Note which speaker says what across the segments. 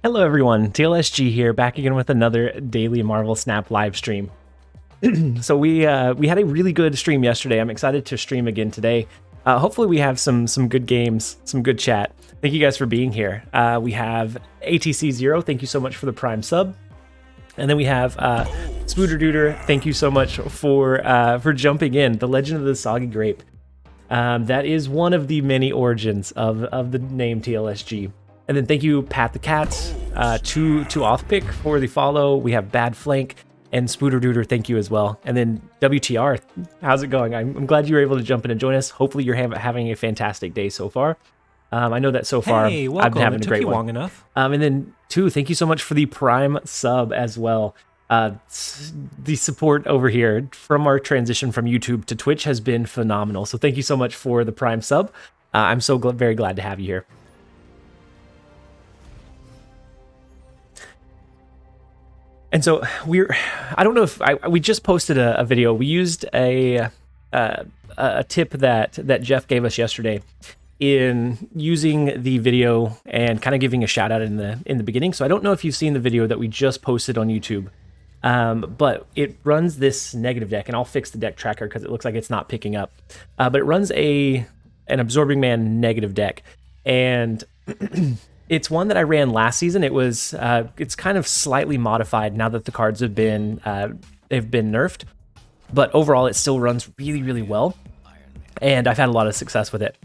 Speaker 1: Hello everyone, TLSG here, back again with another daily Marvel Snap live stream. So we had a really good stream yesterday. I'm excited to stream again today. Hopefully we have some good games, some good chat. Thank you guys for being here. We have ATC0, thank you so much for the Prime sub. And then we have Spooder Dooder, thank you so much for jumping in. The Legend of the Soggy Grape. That is one of the many origins of the name TLSG. And then thank you, Pat the Cats, to Offpick for the follow. We have Bad Flank and Spooder Dooder, thank you as well. And then WTR, how's it going? I'm glad you were able to jump in and join us. Hopefully you're having a fantastic day so far. I know that so far
Speaker 2: Hey,
Speaker 1: I've been having a great one.
Speaker 2: Long enough.
Speaker 1: And then two, thank you so much for the Prime sub as well. The support over here from our transition from YouTube to Twitch has been phenomenal. So thank you so much for the Prime sub. I'm so very glad to have you here. And so I don't know if we just posted a video. We used a tip that Jeff gave us yesterday in using the video and kind of giving a shout out in the beginning. So I don't know if you've seen the video that we just posted on YouTube, but it runs this negative deck, and I'll fix the deck tracker because it looks like it's not picking up. But it runs an Absorbing Man negative deck, and it's one that I ran last season. It's kind of slightly modified now that the cards have been nerfed, but overall it still runs really, really well, and I've had a lot of success with it.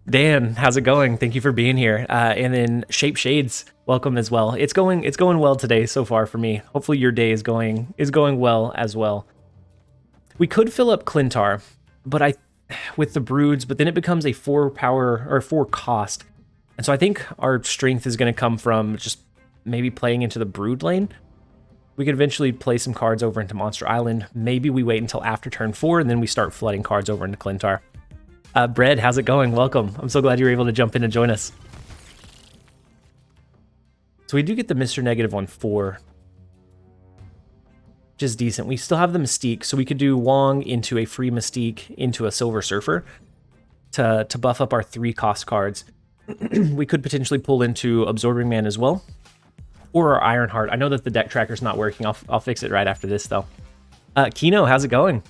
Speaker 1: Dan, how's it going? Thank you for being here. And then Shape Shades, welcome as well. It's going well today so far for me. Hopefully your day is going well as well. We could fill up Clintar, but with the broods, but then it becomes a 4 power or 4 cost. And so I think our strength is going to come from just maybe playing into the brood lane. We could eventually play some cards over into Monster Island. Maybe we wait until after turn 4 and then we start flooding cards over into Clintar. Bread, how's it going? Welcome. I'm so glad you were able to jump in and join us. So we do get the Mr. Negative on 4, which is decent. We still have the Mystique, so we could do Wong into a free Mystique into a Silver Surfer to buff up our 3 cost cards. We could potentially pull into Absorbing Man as well, or our Ironheart. I know that the deck tracker's not working. I'll fix it right after this though. Kino, how's it going?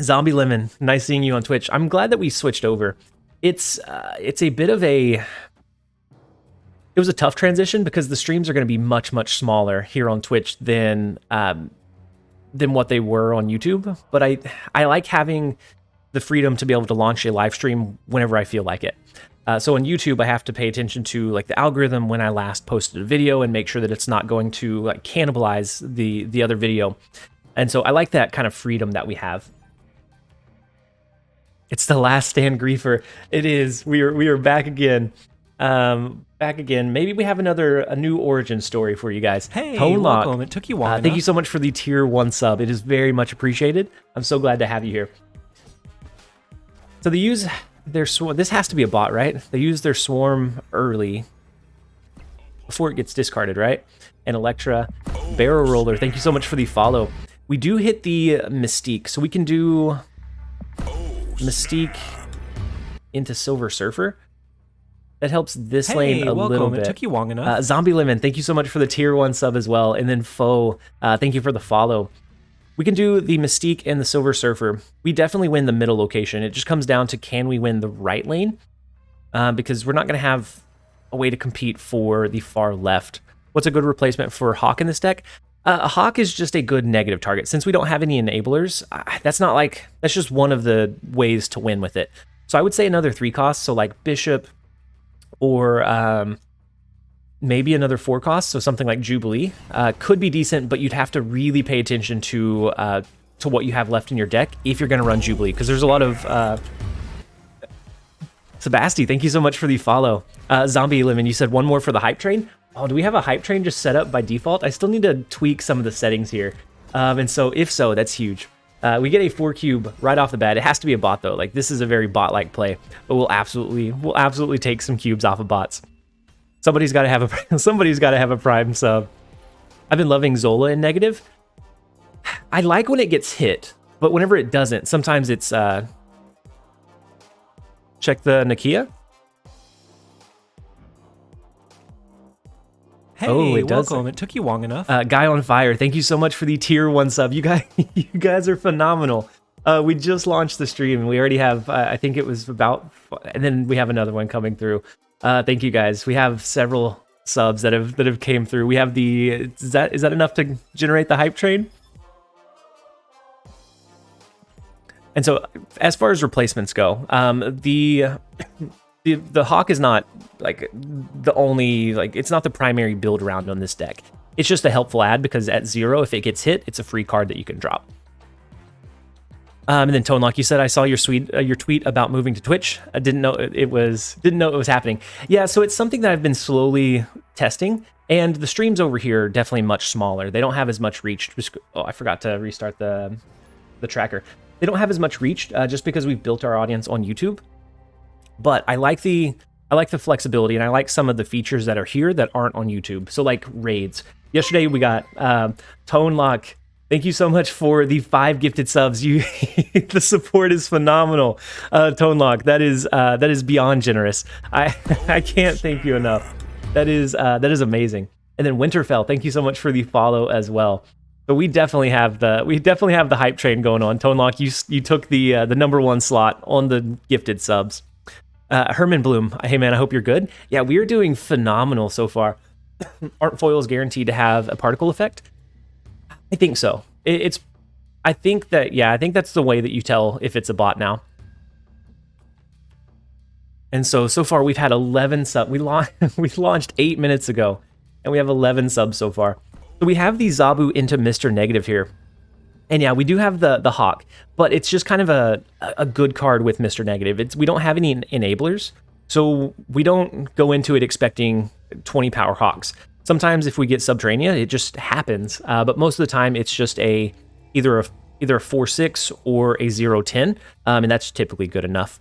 Speaker 1: Zombie Lemon, nice seeing you on Twitch. I'm glad that we switched over. It's a bit of it was a tough transition because the streams are going to be much smaller here on Twitch than what they were on YouTube. But I like having the freedom to be able to launch a live stream whenever I feel like it. So on YouTube, I have to pay attention to like the algorithm when I last posted a video and make sure that it's not going to like cannibalize the other video. And so I like that kind of freedom that we have. It's the last stand griefer. It is. We are back again. Maybe we have a new origin story for you guys.
Speaker 2: Hey,
Speaker 1: Lock,
Speaker 2: welcome. It took you long enough.
Speaker 1: Thank you so much for the tier 1 sub. It is very much appreciated. I'm so glad to have you here. So they use their swarm. This has to be a bot, right? They use their swarm early before it gets discarded, right? And Electra, Barrel Roller, thank you so much for the follow. We do hit the Mystique, so we can do Mystique into Silver Surfer. That helps this lane a little bit.
Speaker 2: It took you long enough.
Speaker 1: Zombie Lemon, thank you so much for the tier 1 sub as well. And then Foe, thank you for the follow. We can do the Mystique and the Silver Surfer. We definitely win the middle location. It just comes down to can we win the right lane? Because we're not going to have a way to compete for the far left. What's a good replacement for Hawk in this deck? Hawk is just a good negative target. Since we don't have any enablers, that's just one of the ways to win with it. So I would say another 3 cost, so like Bishop or maybe another 4 cost, so something like Jubilee could be decent, but you'd have to really pay attention to what you have left in your deck if you're going to run Jubilee, because there's a lot of... Sebasti, thank you so much for the follow. Zombie Lemon, you said one more for the hype train? Oh, do we have a hype train just set up by default? I still need to tweak some of the settings here. And so if so, that's huge. We get a 4 cube right off the bat. It has to be a bot though. Like this is a very bot-like play, but we'll absolutely take some cubes off of bots. Somebody's got to have a Prime sub. I've been loving Zola in negative. I like when it gets hit, but whenever it doesn't, sometimes it's check the Nakia. Oh, it does.
Speaker 2: Welcome. It took you long enough.
Speaker 1: Guy on Fire, thank you so much for the tier 1 sub. You guys are phenomenal. We just launched the stream and we already have, I think it was about, and then we have another one coming through. Thank you guys. We have several subs that have came through. We have the, is that enough to generate the hype train? And so as far as replacements go, the Hawk is not like the only, like, it's not the primary build around on this deck. It's just a helpful add because at 0, if it gets hit, it's a free card that you can drop. And then Tonelock, you said I saw your tweet about moving to Twitch. I didn't know it was happening. Yeah, so it's something that I've been slowly testing, and the streams over here are definitely much smaller. They don't have as much reach. Oh, I forgot to restart the tracker. They don't have as much reach just because we've built our audience on YouTube. But I like the flexibility, and I like some of the features that are here that aren't on YouTube. So like raids. Yesterday we got Tonelock. Thank you so much for the 5 gifted subs. The support is phenomenal, Tonelock. That is beyond generous. I can't thank you enough. That is amazing. And then Winterfell, thank you so much for the follow as well. But we definitely have the hype train going on. Tonelock, you took the #1 slot on the gifted subs. Herman Bloom, hey man, I hope you're good. Yeah, we are doing phenomenal so far. Aren't foils guaranteed to have a particle effect? I think so. I think that's the way that you tell if it's a bot now. And so far we've had 11 subs. We launched 8 minutes ago, and we have 11 subs so far. So we have the Zabu into Mr. Negative here. And yeah, we do have the Hawk, but it's just kind of a good card with Mr. Negative. We don't have any enablers, so we don't go into it expecting 20 power Hawks. Sometimes if we get Subterranea, it just happens, but most of the time it's just either a 4-6 or a 0-10, and that's typically good enough.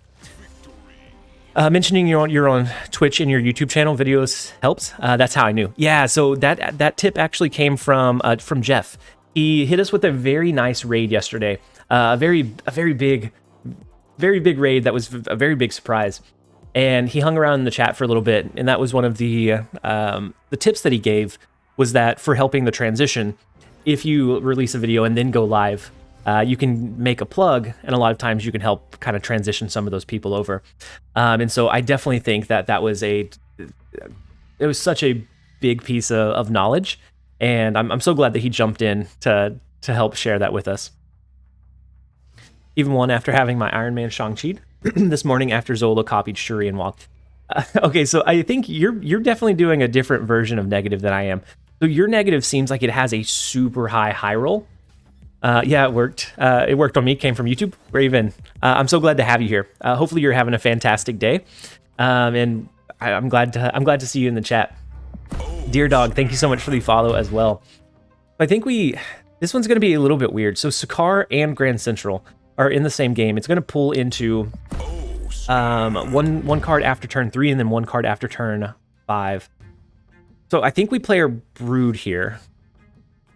Speaker 1: Mentioning you're on Twitch and your YouTube channel videos helps. That's how I knew. Yeah, so that tip actually came from Jeff. He hit us with a very nice raid yesterday. A very big raid that was a very big surprise. And he hung around in the chat for a little bit, and that was one of the tips that he gave, was that for helping the transition, if you release a video and then go live, you can make a plug, and a lot of times you can help kind of transition some of those people over. And so I definitely think that was such a big piece of knowledge, and I'm so glad that he jumped in to help share that with us. Even one after having my Iron Man Shang-Chi this morning after Zola copied Shuri and walked. Okay, so I think you're definitely doing a different version of negative than I am. So your negative seems like it has a super high roll. Yeah, it worked. It worked on me. Came from YouTube. Raven, I'm so glad to have you here. Hopefully you're having a fantastic day. And I'm glad to see you in the chat. Dear Dog, thank you so much for the follow as well. I think this one's going to be a little bit weird. So Sakar and Grand Central are in the same game. It's going to pull into one card after turn 3 and then one card after turn 5. So I think we play our Brood here.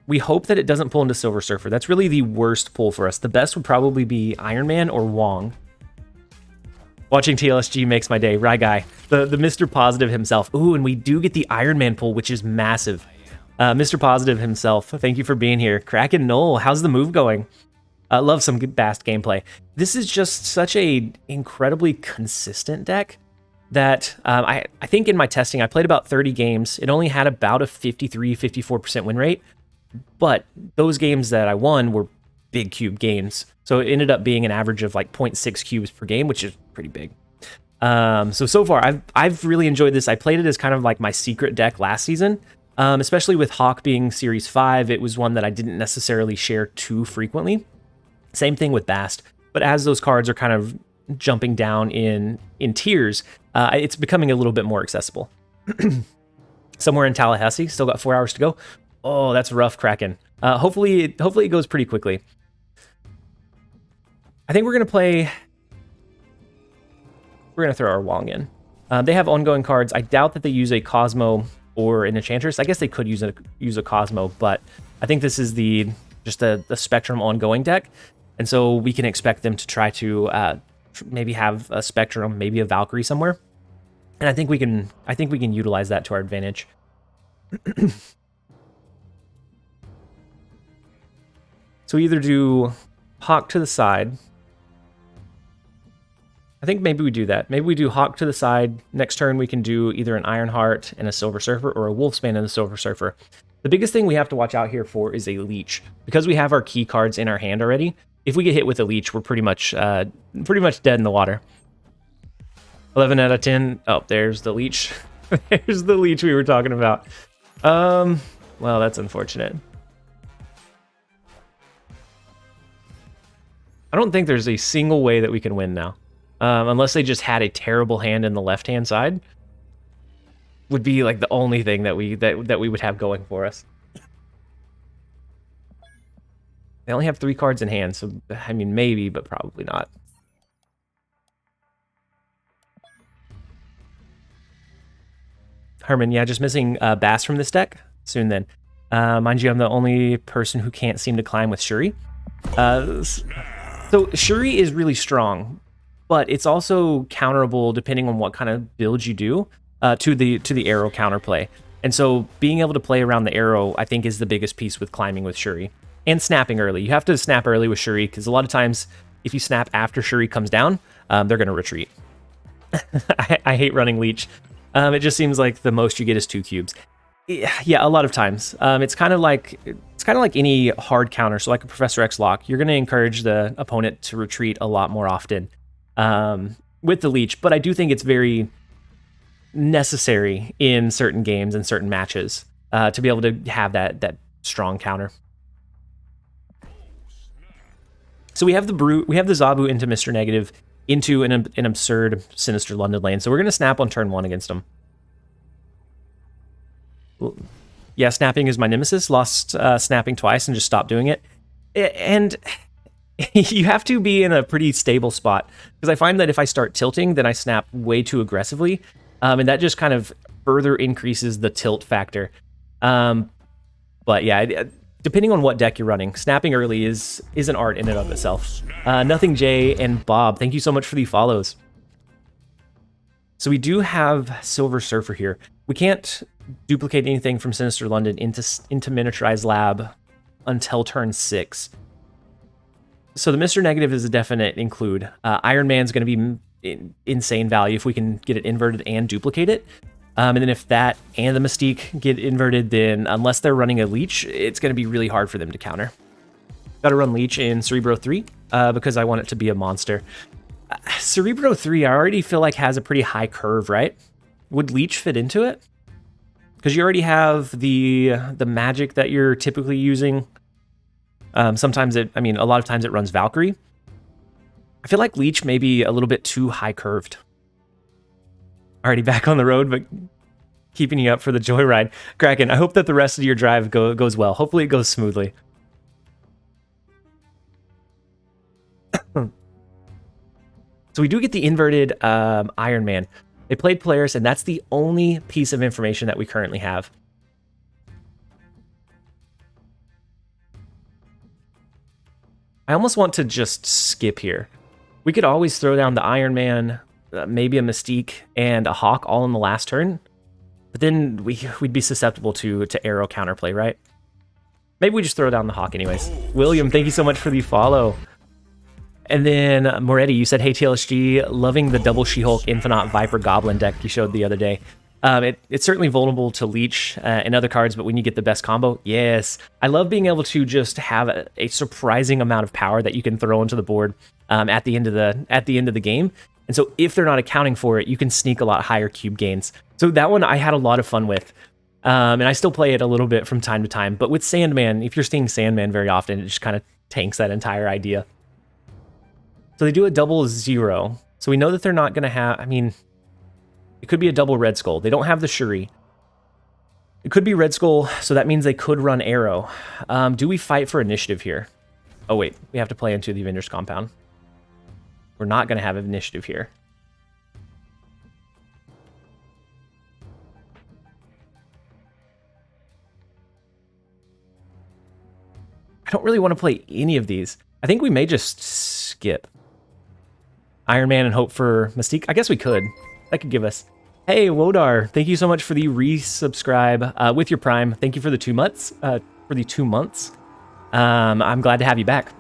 Speaker 1: We hope that it doesn't pull into Silver Surfer. That's really the worst pull for us. The best would probably be Iron Man or Wong. Watching TLSG makes my day. Right guy. The Mr. Positive himself. Ooh, and we do get the Iron Man pull, which is massive. Mr. Positive himself, thank you for being here. Kraken Knoll, how's the move going? Love some good Bast gameplay. This is just such a incredibly consistent deck that I think in my testing, I played about 30 games. It only had about a 53-54% win rate, but those games that I won were big cube games. So it ended up being an average of like 0.6 cubes per game, which is pretty big. So far, I've really enjoyed this. I played it as kind of like my secret deck last season, especially with Hawk being Series 5. It was one that I didn't necessarily share too frequently. Same thing with Bast, but as those cards are kind of jumping down in tiers, it's becoming a little bit more accessible. Somewhere in Tallahassee, still got 4 hours to go. Oh, that's rough, Kraken. Hopefully it goes pretty quickly. I think we're gonna throw our Wong in. They have ongoing cards. I doubt that they use a Cosmo or an Enchantress. I guess they could use a Cosmo, but I think this is just the Spectrum ongoing deck. And so we can expect them to try to maybe have a Spectrum, maybe a Valkyrie somewhere. And I think we can utilize that to our advantage. So we either do Hawk to the side. I think maybe we do that. Maybe we do Hawk to the side. Next turn we can do either an Ironheart and a Silver Surfer or a Wolfsbane and a Silver Surfer. The biggest thing we have to watch out here for is a Leech. Because we have our key cards in our hand already, if we get hit with a Leech, we're pretty much dead in the water. 11 out of 10. Oh, there's the Leech. There's the Leech we were talking about. Well, that's unfortunate. I don't think there's a single way that we can win now. Unless they just had a terrible hand in the left-hand side. Would be like the only thing that we would have going for us. They only have 3 cards in hand, so I mean maybe, but probably not. Herman, yeah, just missing Bass from this deck. Soon then. Mind you, I'm the only person who can't seem to climb with Shuri. So Shuri is really strong, but it's also counterable depending on what kind of build you do to the arrow counterplay. And so being able to play around the arrow, I think, is the biggest piece with climbing with Shuri. And snapping early. You have to snap early with Shuri, because a lot of times, if you snap after Shuri comes down, they're going to retreat. I hate running Leech. It just seems like the most you get is 2 cubes. Yeah, a lot of times. It's kind of like any hard counter. So like a Professor X lock, you're going to encourage the opponent to retreat a lot more often with the Leech. But I do think it's very necessary in certain games and certain matches to be able to have that strong counter. So we have the Brute, we have the Zabu into Mr. Negative into an absurd Sinister London lane. So we're going to snap on turn 1 against him. Yeah, snapping is my nemesis. Lost snapping twice and just stopped doing it. And you have to be in a pretty stable spot, because I find that if I start tilting, then I snap way too aggressively. And that just kind of further increases the tilt factor. But yeah, depending on what deck you're running, snapping early is an art in and of itself. Nothing Jay and Bob, thank you so much for the follows. So we do have Silver Surfer here. We can't duplicate anything from Sinister London into Miniaturized Lab until turn 6. So the Mr. Negative is a definite include. Iron Man's going to be insane value if we can get it inverted and duplicate it. And then if that and the Mystique get inverted, then unless they're running a Leech, it's going to be really hard for them to counter. Got to run Leech in Cerebro 3 because I want it to be a monster. Cerebro 3, I already feel like has a pretty high curve, right? Would Leech fit into it? Because you already have the magic that you're typically using. Sometimes a lot of times it runs Valkyrie. I feel like Leech may be a little bit too high curved. Already back on the road, but keeping you up for the joyride. Kraken, I hope that the rest of your drive goes well. Hopefully it goes smoothly. So we do get the inverted Iron Man. They played Polaris, and that's the only piece of information that we currently have. I almost want to just skip here. We could always throw down the Iron Man, maybe a Mystique, and a Hawk all in the last turn. But then we'd be susceptible to arrow counterplay, right? Maybe we just throw down the Hawk anyways. William, thank you so much for the follow. And then Moretti, you said, hey TLSG, loving the double She-Hulk Infinite Viper Goblin deck you showed the other day. It's certainly vulnerable to Leech and other cards, but when you get the best combo, yes. I love being able to just have a surprising amount of power that you can throw into the board at the end of the game. And so if they're not accounting for it, you can sneak a lot higher cube gains. So that one I had a lot of fun with. And I still play it a little bit from time to time. But with Sandman, if you're seeing Sandman very often, it just kind of tanks that entire idea. So they do a double 0. So we know that they're not going to have... it could be a double Red Skull. They don't have the Shuri. It could be Red Skull, so that means they could run Arrow. Do we fight for initiative here? Oh, wait. We have to play into the Avengers compound. We're not going to have initiative here. I don't really want to play any of these. I think we may just skip Iron Man and hope for Mystique. I guess we could. That could give us... Hey, Wodar, thank you so much for the resubscribe with your Prime. Thank you for the 2 months. I'm glad to have you back.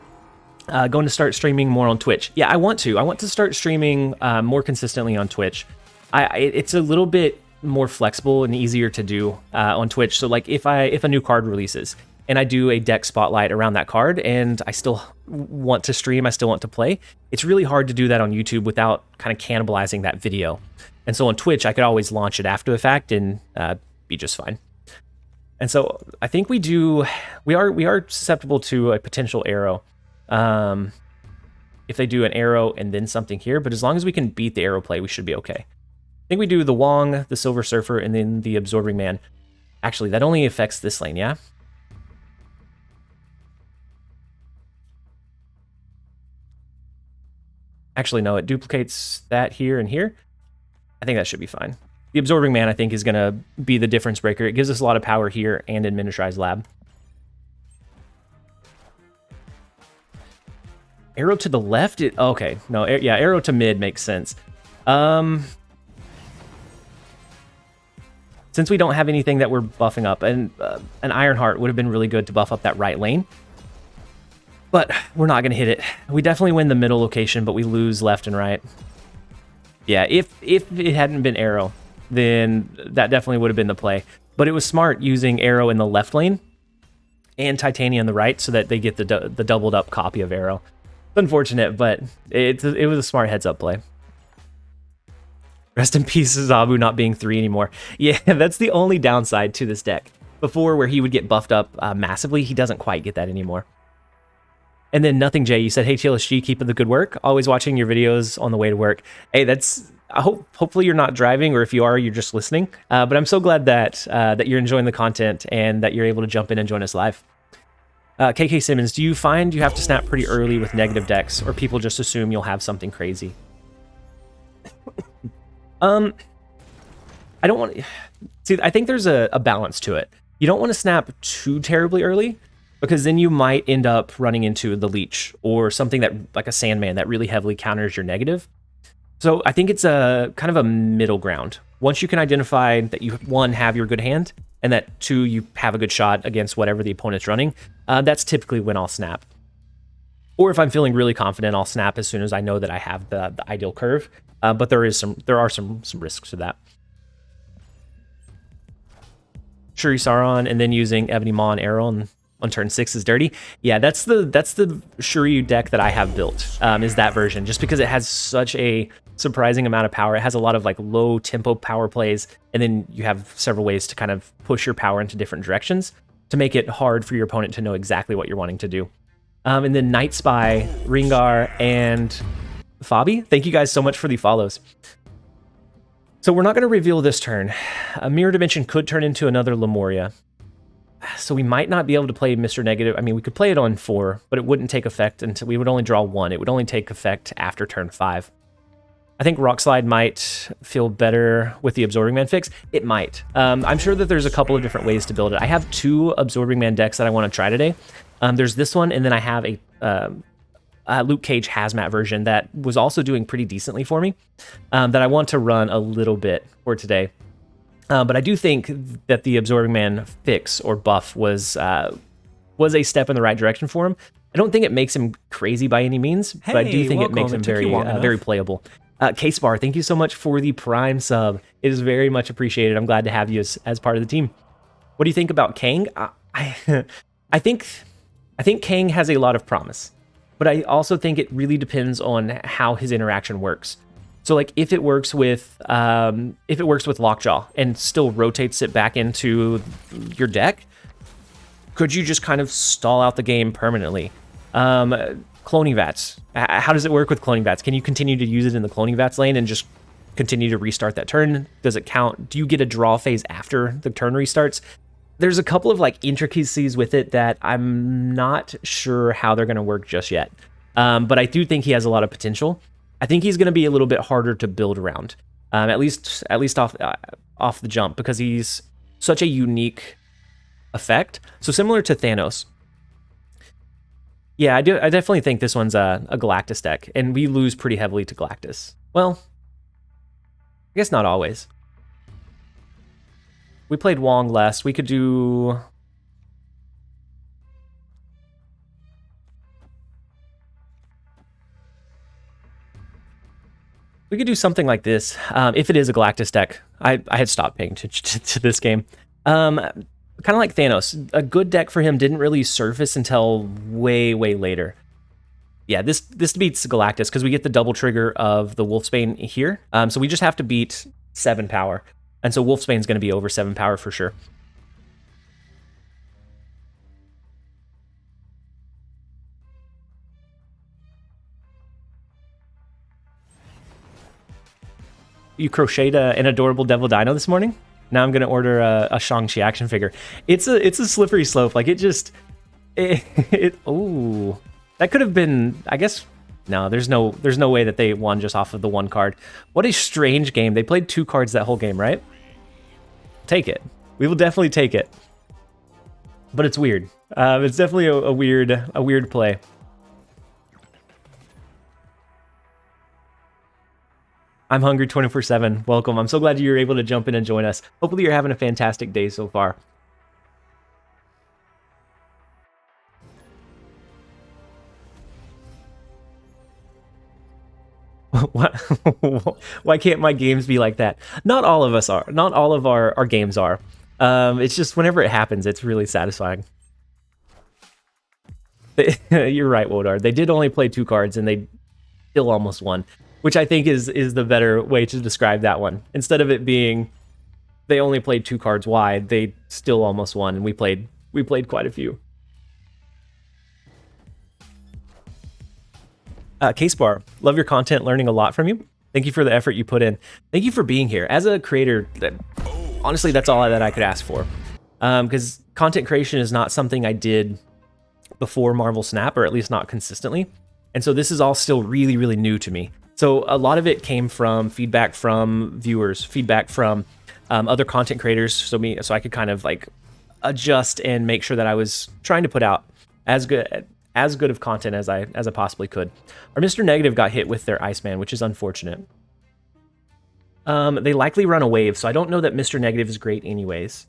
Speaker 1: Going to start streaming more on Twitch. Yeah, I want to. I want to start streaming more consistently on Twitch. It's a little bit more flexible and easier to do on Twitch. So like if a new card releases and I do a deck spotlight around that card and I still want to stream, I still want to play, it's really hard to do that on YouTube without kind of cannibalizing that video. And so on Twitch, I could always launch it after the fact and be just fine. And so I think we are susceptible to a potential arrow. If they do an arrow and then something here, but as long as we can beat the arrow play, we should be okay. I think we do the Wong, the Silver Surfer, and then the Absorbing Man. Actually, that only affects this lane, yeah? Actually, no, it duplicates that here and here. I think that should be fine. The Absorbing Man, I think, is going to be the difference breaker. It gives us a lot of power here and in Miniaturized Lab. Arrow to the left? Okay, no, yeah, arrow to mid makes sense. Since we don't have anything that we're buffing up, and an Ironheart would have been really good to buff up that right lane. But we're not going to hit it. We definitely win the middle location, but we lose left and right. Yeah, if it hadn't been arrow, then that definitely would have been the play. But it was smart using arrow in the left lane and Titania on the right so that they get the doubled up copy of arrow. It's unfortunate, but it was a smart heads up play. Rest in peace, Zabu not being 3 anymore. Yeah, that's the only downside to this deck. Before, where he would get buffed up massively, he doesn't quite get that anymore. And then Nothing Jay, you said, hey, TLSG, keep up the good work. Always watching your videos on the way to work. Hey, hopefully you're not driving, or if you are, you're just listening. But I'm so glad that you're enjoying the content and that you're able to jump in and join us live. KK Simmons, do you find you have to snap pretty early with negative decks, or people just assume you'll have something crazy? I don't want to... See, I think there's a balance to it. You don't want to snap too terribly early, because then you might end up running into the Leech or something that, like a Sandman, that really heavily counters your negative. So I think it's a kind of a middle ground. Once you can identify that you, 1, have your good hand, and that 2, you have a good shot against whatever the opponent's running, that's typically when I'll snap. Or if I'm feeling really confident, I'll snap as soon as I know that I have the ideal curve. But there are some risks to that. Shuri Sauron and then using Ebony Maw and Arrow on turn 6 is dirty. Yeah, that's the Shuri deck that I have built, is that version, just because it has such a surprising amount of power. It has a lot of like low tempo power plays, and then you have several ways to kind of push your power into different directions to make it hard for your opponent to know exactly what you're wanting to do. And then Night Spy, Ringar, and Fabi, thank you guys so much for the follows. So we're not going to reveal this turn. A Mirror Dimension could turn into another Lemuria. So we might not be able to play Mr. Negative. I mean, we could play it on 4, but it wouldn't take effect until we would only draw 1. It would only take effect after turn 5. I think Rock Slide might feel better with the Absorbing Man fix. It might. I'm sure that there's a couple of different ways to build it. I have 2 Absorbing Man decks that I want to try today. There's this one, and then I have a Luke Cage Hazmat version that was also doing pretty decently for me, that I want to run a little bit for today. But I do think that the Absorbing Man fix or buff was a step in the right direction for him. I don't think it makes him crazy by any means, but I do think it makes him very playable. Case Bar, thank you so much for the Prime sub. It is very much appreciated. I'm glad to have you as part of the team. What do you think about Kang? I think Kang has a lot of promise, but I also think it really depends on how his interaction works. So like if it works with Lockjaw and still rotates it back into your deck, could you just kind of stall out the game permanently? Cloning Vats. How does it work with Cloning Vats? Can you continue to use it in the Cloning Vats lane and just continue to restart that turn? Does it count? Do you get a draw phase after the turn restarts? There's a couple of like intricacies with it that I'm not sure how they're going to work just yet. But I do think he has a lot of potential. I think he's going to be a little bit harder to build around, at least off the jump, because he's such a unique effect. So similar to Thanos. Yeah, I definitely think this one's a Galactus deck, and we lose pretty heavily to Galactus. Well, I guess not always. We played Wong less. We could do... We could do something like this, if it is a Galactus deck. I had stopped paying attention to this game. Kind of like Thanos. A good deck for him didn't really surface until way, way later. Yeah, this beats Galactus because we get the double trigger of the Wolfsbane here. So we just have to beat 7 power. And so Wolfsbane's going to be over 7 power for sure. You crocheted an adorable Devil Dino this morning? Now I'm gonna order a Shang-Chi action figure. It's a slippery slope. Like ooh, that could have been. I guess no. There's no way that they won just off of the 1 card. What a strange game. They played 2 cards that whole game, right? Take it. We will definitely take it. But it's weird. It's definitely a weird play. I'm hungry 24/7. Welcome. I'm so glad you were able to jump in and join us. Hopefully you're having a fantastic day so far. Why can't my games be like that? Not all of us are. Not all of our games are. It's just whenever it happens, it's really satisfying. You're right, Wodar. They did only play 2 cards and they still almost won. Which I think is the better way to describe that one. Instead of it being they only played 2 cards wide, they still almost won, and we played quite a few. Case Bar, love your content, learning a lot from you. Thank you for the effort you put in. Thank you for being here. As a creator, honestly, that's all that I could ask for. Because content creation is not something I did before Marvel Snap, or at least not consistently. And so this is all still really, really new to me. So a lot of it came from feedback from viewers, feedback from other content creators, so I could kind of like adjust and make sure that I was trying to put out as good of content as I possibly could. Our Mr. Negative got hit with their Iceman, which is unfortunate. They likely run a wave, so I don't know that Mr. Negative is great anyways.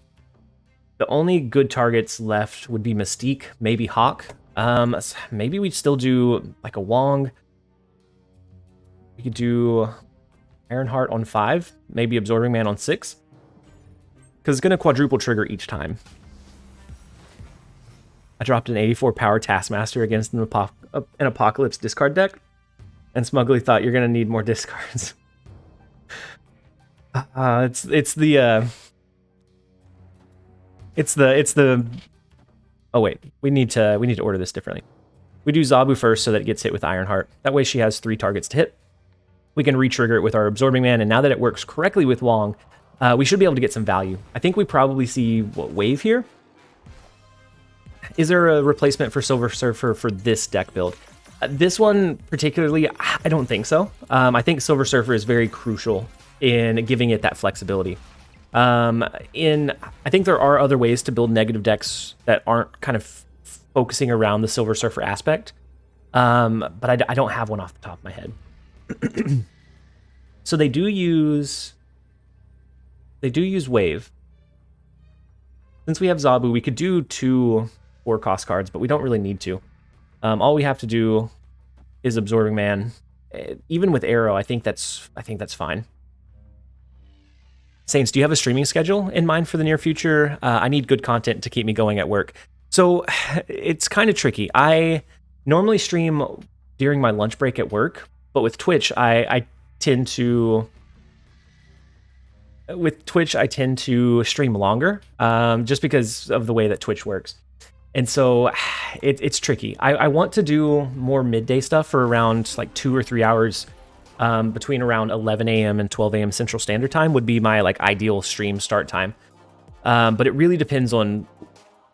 Speaker 1: The only good targets left would be Mystique, maybe Hawk. Maybe we'd still do like a Wong. We could do Ironheart on 5, maybe Absorbing Man on 6. Because it's going to quadruple trigger each time. I dropped an 84 power Taskmaster against an Apocalypse discard deck. And Smugly thought you're going to need more discards. It's the... Oh wait, we need to order this differently. We do Zabu first so that it gets hit with Ironheart. That way she has 3 targets to hit. We can re-trigger it with our Absorbing Man, and now that it works correctly with Wong, we should be able to get some value. I think we probably see Wave here. Is there a replacement for Silver Surfer for this deck build? This one particularly, I don't think so. I think Silver Surfer is very crucial in giving it that flexibility. I think there are other ways to build negative decks that aren't kind of focusing around the Silver Surfer aspect, but I don't have one off the top of my head. So they do use Wave. Since we have Zabu, we could do 2 4-cost cards, but we don't really need to. All we have to do is Absorbing Man. Even with Arrow, I think that's fine. Saints, do you have a streaming schedule in mind for the near future? I need good content to keep me going at work. So it's kind of tricky. I normally stream during my lunch break at work, but with Twitch, I tend to stream longer, just because of the way that Twitch works. And so it's tricky. I want to do more midday stuff for around like 2 or 3 hours, between around 11 a.m. and 12 a.m. Central Standard Time would be my like ideal stream start time. But it really depends on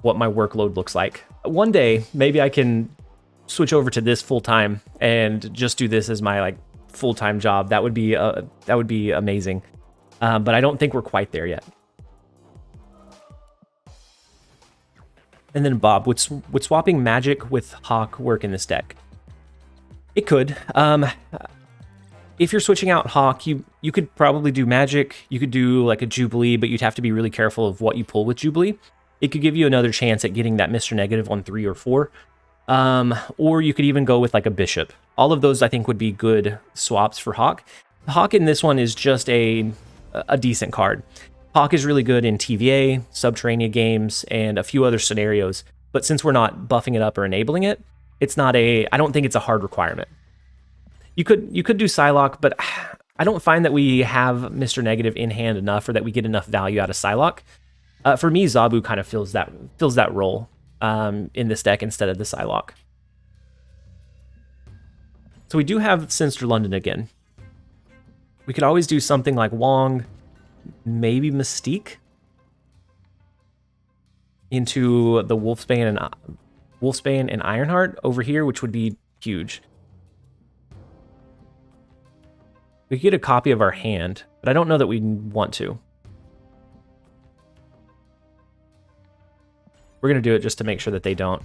Speaker 1: what my workload looks like. One day, maybe I can switch over to this full time and just do this as my like full-time job. That would be amazing. But I don't think we're quite there yet. And then Bob, would swapping Magic with Hawk work in this deck? It could. if you're switching out Hawk, you could probably do Magic. You could do like a Jubilee, but you'd have to be really careful of what you pull with Jubilee. It could give you another chance at getting that Mr. Negative on 3 or 4. Or you could even go with like a Bishop. All of those I think would be good swaps for Hawk. Hawk in this one is just a decent card. Hawk is really good in TVA, Subterranea games, and a few other scenarios. But since we're not buffing it up or enabling it, it's not I don't think it's a hard requirement. You could do Psylocke, but I don't find that we have Mr. Negative in hand enough, or that we get enough value out of Psylocke. For me, Zabu kind of fills that role in this deck instead of the Psylocke. So we do have Sinister London again. We could always do something like Wong, maybe Mystique into the Wolfsbane and Ironheart over here, which would be huge. We could get a copy of our hand, but I don't know that we want to. We're going to do it just to make sure that they don't.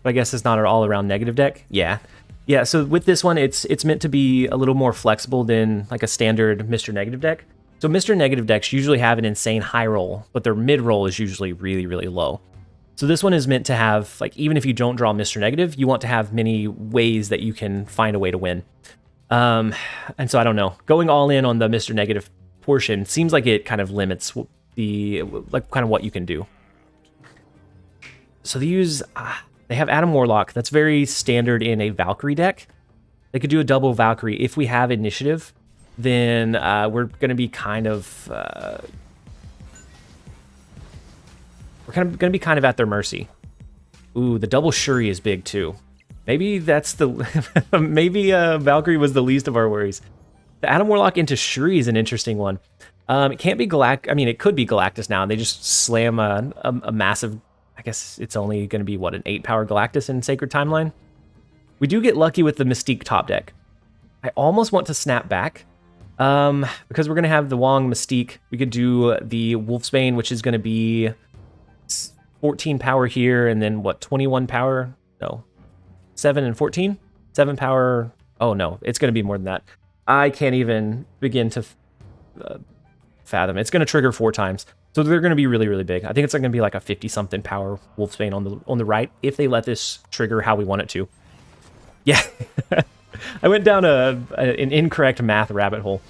Speaker 1: But I guess it's not an all-around negative deck. Yeah. Yeah, so with this one, it's meant to be a little more flexible than like a standard Mr. Negative deck. So Mr. Negative decks usually have an insane high roll, but their mid roll is usually really, really low. So this one is meant to have, like, even if you don't draw Mr. Negative, you want to have many ways that you can find a way to win. And so I don't know. Going all in on the Mr. Negative portion seems like it kind of limits the, like, kind of what you can do. So they have Adam Warlock. That's very standard in a Valkyrie deck. They could do a double Valkyrie. If we have initiative, then we're going to be kind of... we're going to be kind of at their mercy. Ooh, the double Shuri is big too. Maybe that's the... maybe Valkyrie was the least of our worries. The Adam Warlock into Shuri is an interesting one. It can't be Galactus. I mean, it could be Galactus now. They just slam a massive... I guess it's only going to be, what, an 8-power Galactus in Sacred Timeline? We do get lucky with the Mystique top deck. I almost want to snap back. Because we're going to have the Wong Mystique. We could do the Wolfsbane, which is going to be 14 power here, and then, what, 21 power? No. 7 and 14? 7 power... Oh, no. It's going to be more than that. I can't even begin to fathom. It's going to trigger 4 times. So they're going to be really, really big. I think it's going to be like a 50-something power Wolfsbane on the right, if they let this trigger how we want it to. Yeah. I went down an incorrect math rabbit hole.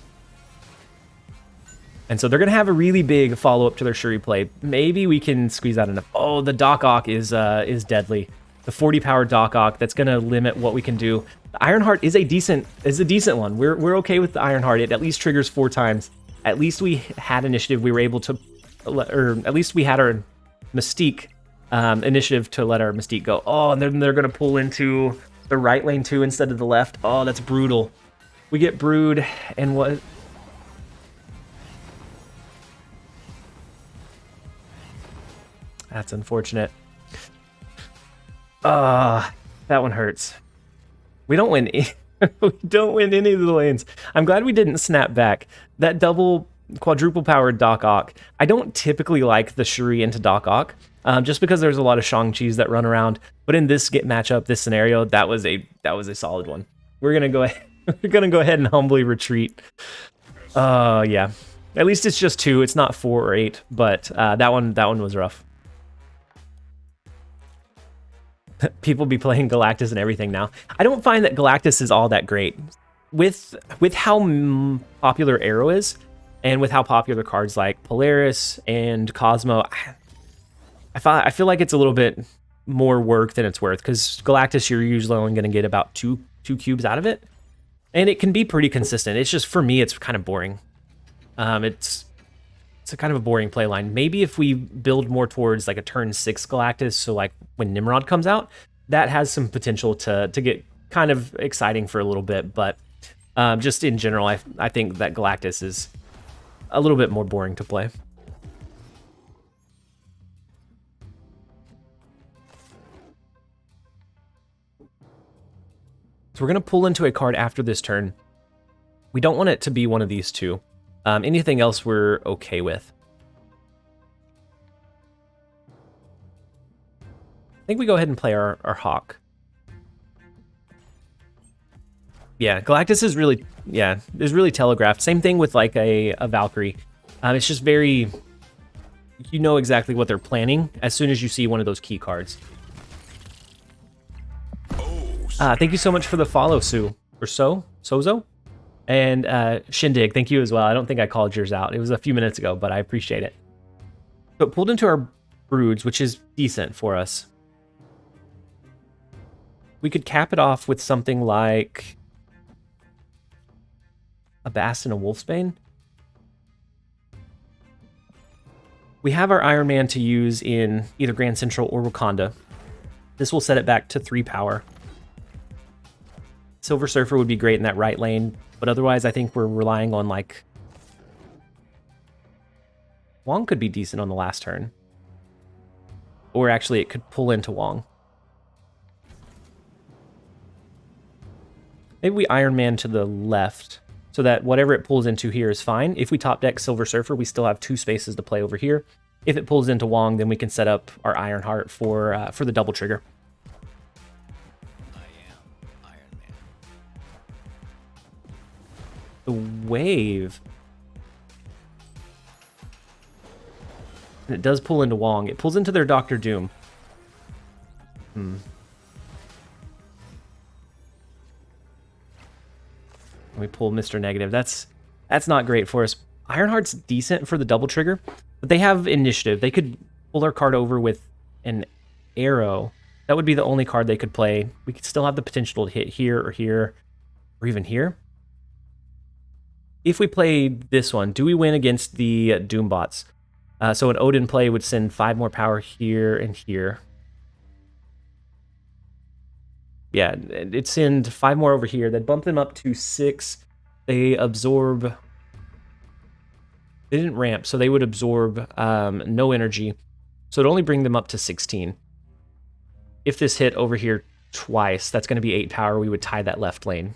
Speaker 1: And so they're going to have a really big follow-up to their Shuri play. Maybe we can squeeze out enough. Oh, the Doc Ock is deadly. The 40-power Doc Ock, that's going to limit what we can do. The Ironheart is a decent one. We're okay with the Ironheart. It at least triggers 4 times. At least we had initiative. We were able to... or at least we had our Mystique initiative to let our Mystique go. Oh, and then they're going to pull into the right lane too instead of the left. Oh, that's brutal. We get Brood, and what... That's unfortunate. That one hurts. We don't win. We don't win any of the lanes. I'm glad we didn't snap back. That quadruple powered Doc Ock. I don't typically like the Shuri into Doc Ock, just because there's a lot of Shang-Chis that run around. But in this matchup, this scenario, that was a solid one. We're gonna go ahead. We're gonna go ahead and humbly retreat. Yeah. At least it's just 2. It's not 4 or 8. But that one was rough. People be playing Galactus and everything now. I don't find that Galactus is all that great. With how popular Arrow is, and with how popular cards like Polaris and Cosmo, I feel like it's a little bit more work than it's worth, because Galactus, you're usually only going to get about two cubes out of it, and it can be pretty consistent. It's just, for me, it's kind of boring. It's a kind of a boring play line. Maybe if we build more towards like a turn 6 Galactus, so like when Nimrod comes out, that has some potential to get kind of exciting for a little bit, but just in general, I think that Galactus is a little bit more boring to play. So we're going to pull into a card after this turn. We don't want it to be one of these two. Anything else we're okay with. I think we go ahead and play our Hawk. Yeah, Galactus is really telegraphed. Same thing with like a Valkyrie. It's just very, you know exactly what they're planning as soon as you see one of those key cards. Thank you so much for the follow, Sue. Or Sozo? And Shindig, thank you as well. I don't think I called yours out. It was a few minutes ago, but I appreciate it. So it pulled into our broods, which is decent for us. We could cap it off with something like a Bast and a Wolfsbane. We have our Iron Man to use in either Grand Central or Wakanda. This will set it back to 3 power. Silver Surfer would be great in that right lane, but otherwise I think we're relying on like... Wong could be decent on the last turn. Or actually it could pull into Wong. Maybe we Iron Man to the left, so that whatever it pulls into here is fine. If we top deck Silver Surfer, we still have 2 spaces to play over here. If it pulls into Wong, then we can set up our Ironheart for the double trigger.
Speaker 2: I am Iron Man.
Speaker 1: The wave. And it does pull into Wong. It pulls into their Doctor Doom. We pull Mr. Negative. That's not great for us. Ironheart's decent for the double trigger, but they have initiative. They could pull our card over with an arrow. That would be the only card they could play. We could still have the potential to hit here, or even here. If we play this one, do we win against the Doombots? So an Odin play would send 5 more power here and here. Yeah, it'd send 5 more over here. That'd bump them up to 6. They absorb... They didn't ramp, so they would absorb no energy. So it'd only bring them up to 16. If this hit over here twice, that's going to be 8 power. We would tie that left lane.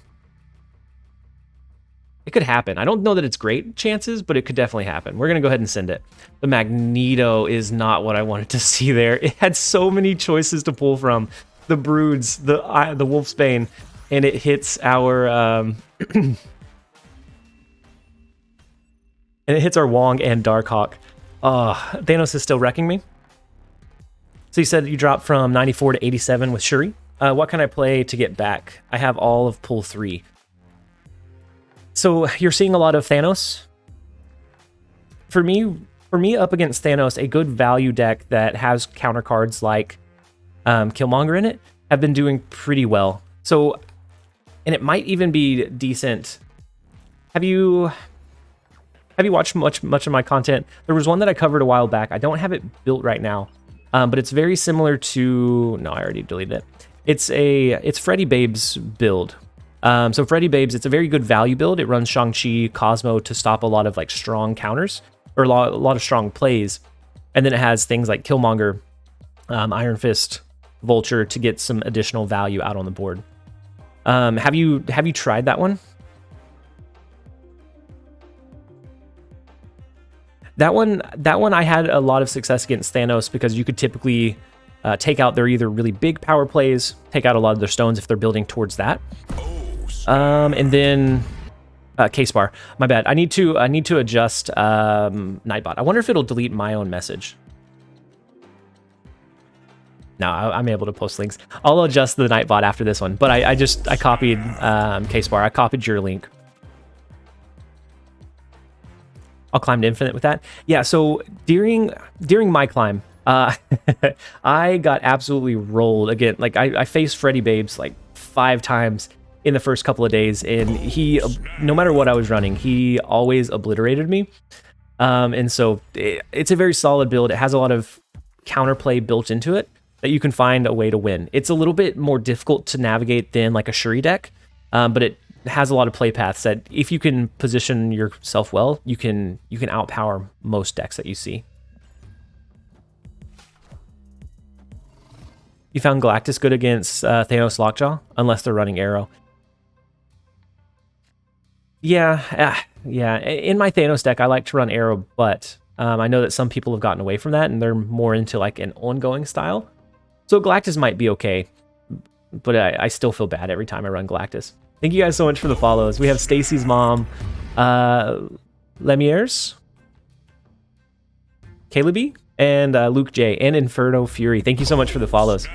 Speaker 1: It could happen. I don't know that it's great chances, but it could definitely happen. We're going to go ahead and send it. The Magneto is not what I wanted to see there. It had so many choices to pull from. The Broods, the Wolfsbane, and it hits our... and it hits our Wong and Darkhawk. Thanos is still wrecking me. So you said you dropped from 94 to 87 with Shuri. What can I play to get back? I have all of pull 3. So you're seeing a lot of Thanos. For me, up against Thanos, a good value deck that has counter cards like Killmonger in it have been doing pretty well. So, and it might even be decent. Have you watched much of my content? There was one that I covered a while back. I don't have it built right now, but it's very similar to... No, I already deleted it. It's Freddy Babes build. So Freddy Babes, it's a very good value build. It runs Shang-Chi, Cosmo to stop a lot of like strong counters, or a lot of strong plays. And then it has things like Killmonger, Iron Fist, Vulture to get some additional value out on the board. Have you tried that one? That one I had a lot of success against Thanos because you could typically take out their either really big power plays, take out a lot of their stones if they're building towards that. And then case bar. My bad. I need to adjust Nightbot. I wonder if it'll delete my own message. No, I'm able to post links. I'll adjust the Nightbot after this one, but I copied case bar. I copied your link. I'll climb to infinite with that. Yeah, so during my climb, I got absolutely rolled again. Like I faced Freddy Babes like 5 times in the first couple of days, and he, no matter what I was running, he always obliterated me. And so it's a very solid build. It has a lot of counterplay built into it that you can find a way to win. It's a little bit more difficult to navigate than like a Shuri deck, but it has a lot of play paths that if you can position yourself well, you can outpower most decks that you see. You found Galactus good against Thanos Lockjaw, unless they're running Arrow. Yeah. In my Thanos deck, I like to run Arrow, but I know that some people have gotten away from that, and they're more into like an ongoing style. So Galactus might be okay, but I still feel bad every time I run Galactus. Thank you guys so much for the follows. We have Stacy's mom, Lemier's, Caleby, and Luke J, and Inferno Fury. Thank you so much for the follows.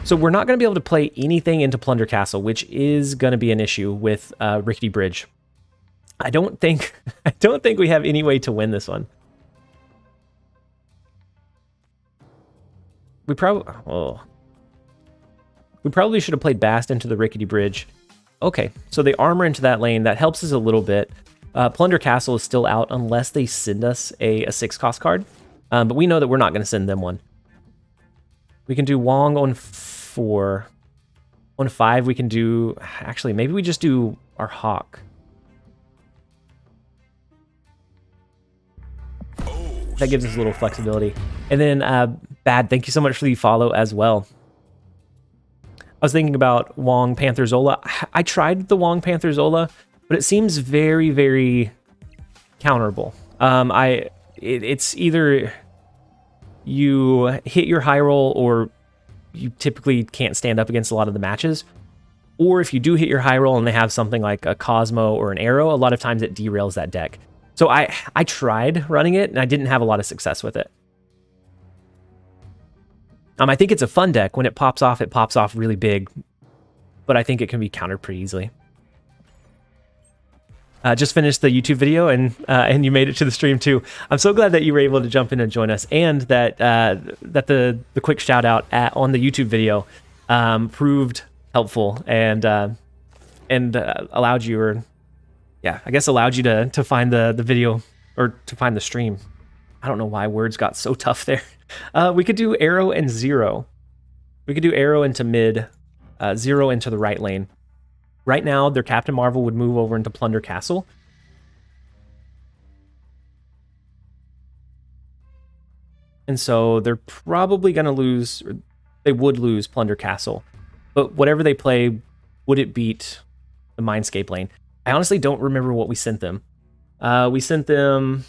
Speaker 1: So we're not going to be able to play anything into Plunder Castle, which is going to be an issue with Rickety Bridge. I don't think we have any way to win this one. We probably should have played Bast into the Rickety Bridge. Okay, so they armor into that lane. That helps us a little bit. Plunder Castle is still out unless they send us a 6-cost card. But we know that we're not going to send them one. We can do Wong on 4. On 5, we can do... Actually, maybe we just do our Hawk. That gives us a little flexibility. And then, Bad, thank you so much for the follow as well. I was thinking about Wong Panther Zola. I tried the Wong Panther Zola, but it seems very, very counterable. It's either you hit your high roll or you typically can't stand up against a lot of the matches. Or if you do hit your high roll and they have something like a Cosmo or an Arrow, a lot of times it derails that deck. So I tried running it and I didn't have a lot of success with it. I think it's a fun deck. When it pops off really big. But I think it can be countered pretty easily. Just finished the YouTube video and you made it to the stream too. I'm so glad that you were able to jump in and join us, and that the quick shout out on the YouTube video proved helpful and allowed you, or yeah, I guess allowed you to find the video, or to find the stream. I don't know why words got so tough there. We could do Arrow and 0. We could do Arrow into mid, 0 into the right lane. Right now, their Captain Marvel would move over into Plunder Castle. And so they're probably going to lose, or they would lose Plunder Castle. But whatever they play, would it beat the Mindscape lane? I honestly don't remember what we sent them. We sent them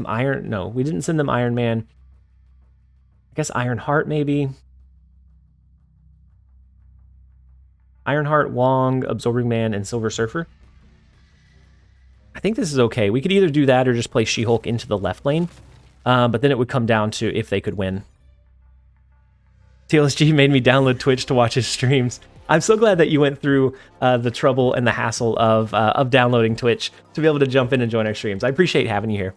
Speaker 1: Iron... No, we didn't send them Iron Man. I guess Iron Heart, maybe. Ironheart, Wong, Absorbing Man, and Silver Surfer. I think this is okay. We could either do that or just play She-Hulk into the left lane. But then it would come down to if they could win. TLSG made me download Twitch to watch his streams. I'm so glad that you went through the trouble and the hassle of downloading Twitch to be able to jump in and join our streams. I appreciate having you here.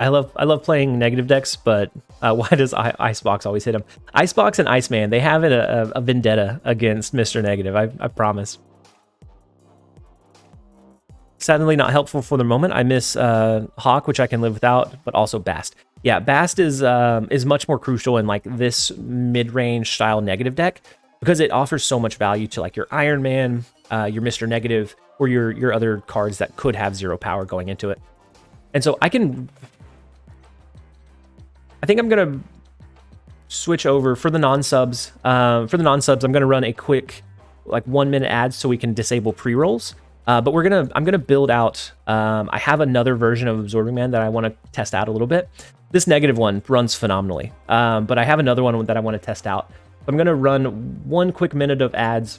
Speaker 1: I love playing negative decks, but why does Icebox always hit him? Icebox and Iceman, they have a vendetta against Mr. Negative, I promise. Sadly not helpful for the moment. I miss Hawk, which I can live without, but also Bast. Yeah, Bast is much more crucial in like this mid-range style negative deck, because it offers so much value to like your Iron Man, your Mr. Negative, or your other cards that could have 0 power going into it. And so I think I'm gonna switch over for the non-subs. I'm gonna run a quick like 1-minute ad so we can disable pre-rolls. But I'm gonna build out. I have another version of Absorbing Man that I want to test out a little bit. This negative one runs phenomenally, but I have another one that I want to test out. I'm gonna run 1 quick minute of ads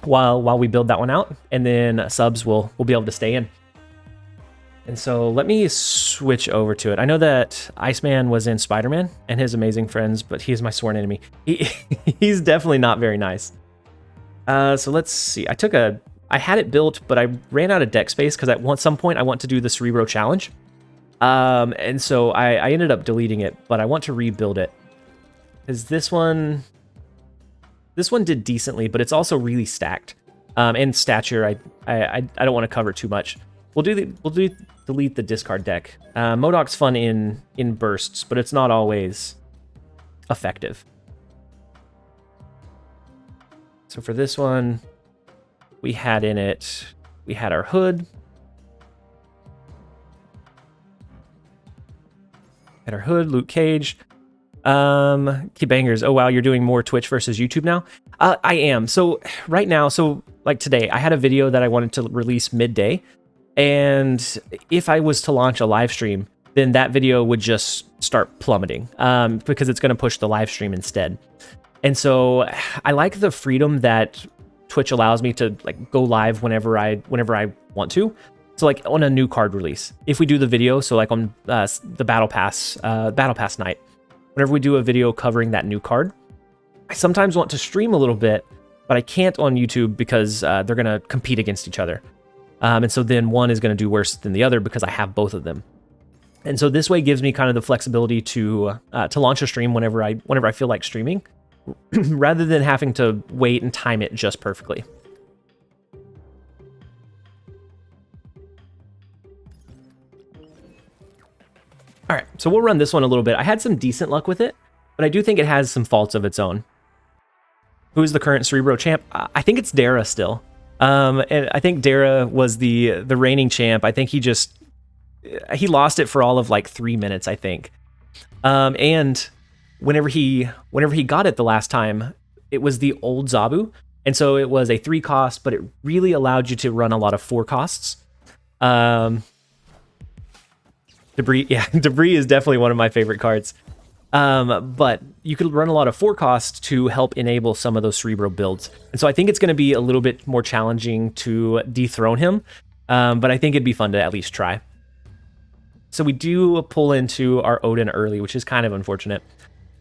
Speaker 1: while we build that one out, and then subs will be able to stay in. And so let me switch over to it. I know that Iceman was in Spider-Man and His Amazing Friends, but he is my sworn enemy. He's definitely not very nice. So let's see. I had it built, but I ran out of deck space because at some point I want to do the Cerebro challenge. And so I ended up deleting it, but I want to rebuild it. Because this one did decently, but it's also really stacked. And stature, I don't want to cover too much. We'll delete the discard deck. MODOK's fun in bursts, but it's not always effective. So for this one, we had our hood. Had our hood, Luke Cage. Key Bangers. Oh wow, you're doing more Twitch versus YouTube now? I am. So right now, like today, I had a video that I wanted to release midday. And if I was to launch a live stream, then that video would just start plummeting because it's going to push the live stream instead. And so I like the freedom that Twitch allows me to like go live whenever I want to. So like on a new card release, if we do the video, so like on the battle pass night, whenever we do a video covering that new card, I sometimes want to stream a little bit, but I can't on YouTube because they're gonna compete against each other. And so then one is gonna do worse than the other because I have both of them. And so this way gives me kind of the flexibility to launch a stream whenever I feel like streaming, rather than having to wait and time it just perfectly. All right, so we'll run this one a little bit. I had some decent luck with it, but I do think it has some faults of its own. Who's the current Cerebro champ? I think it's Dara still. And I think Dara was the reigning champ. I think he lost it for all of like 3 minutes, I think. And whenever he got it the last time, it was the old Zabu. And so it was a 3 cost, but it really allowed you to run a lot of 4 costs. Debris, yeah, Debris is definitely one of my favorite cards. But you could run a lot of 4 costs to help enable some of those Cerebro builds. And so I think it's going to be a little bit more challenging to dethrone him. But I think it'd be fun to at least try. So we do pull into our Odin early, which is kind of unfortunate.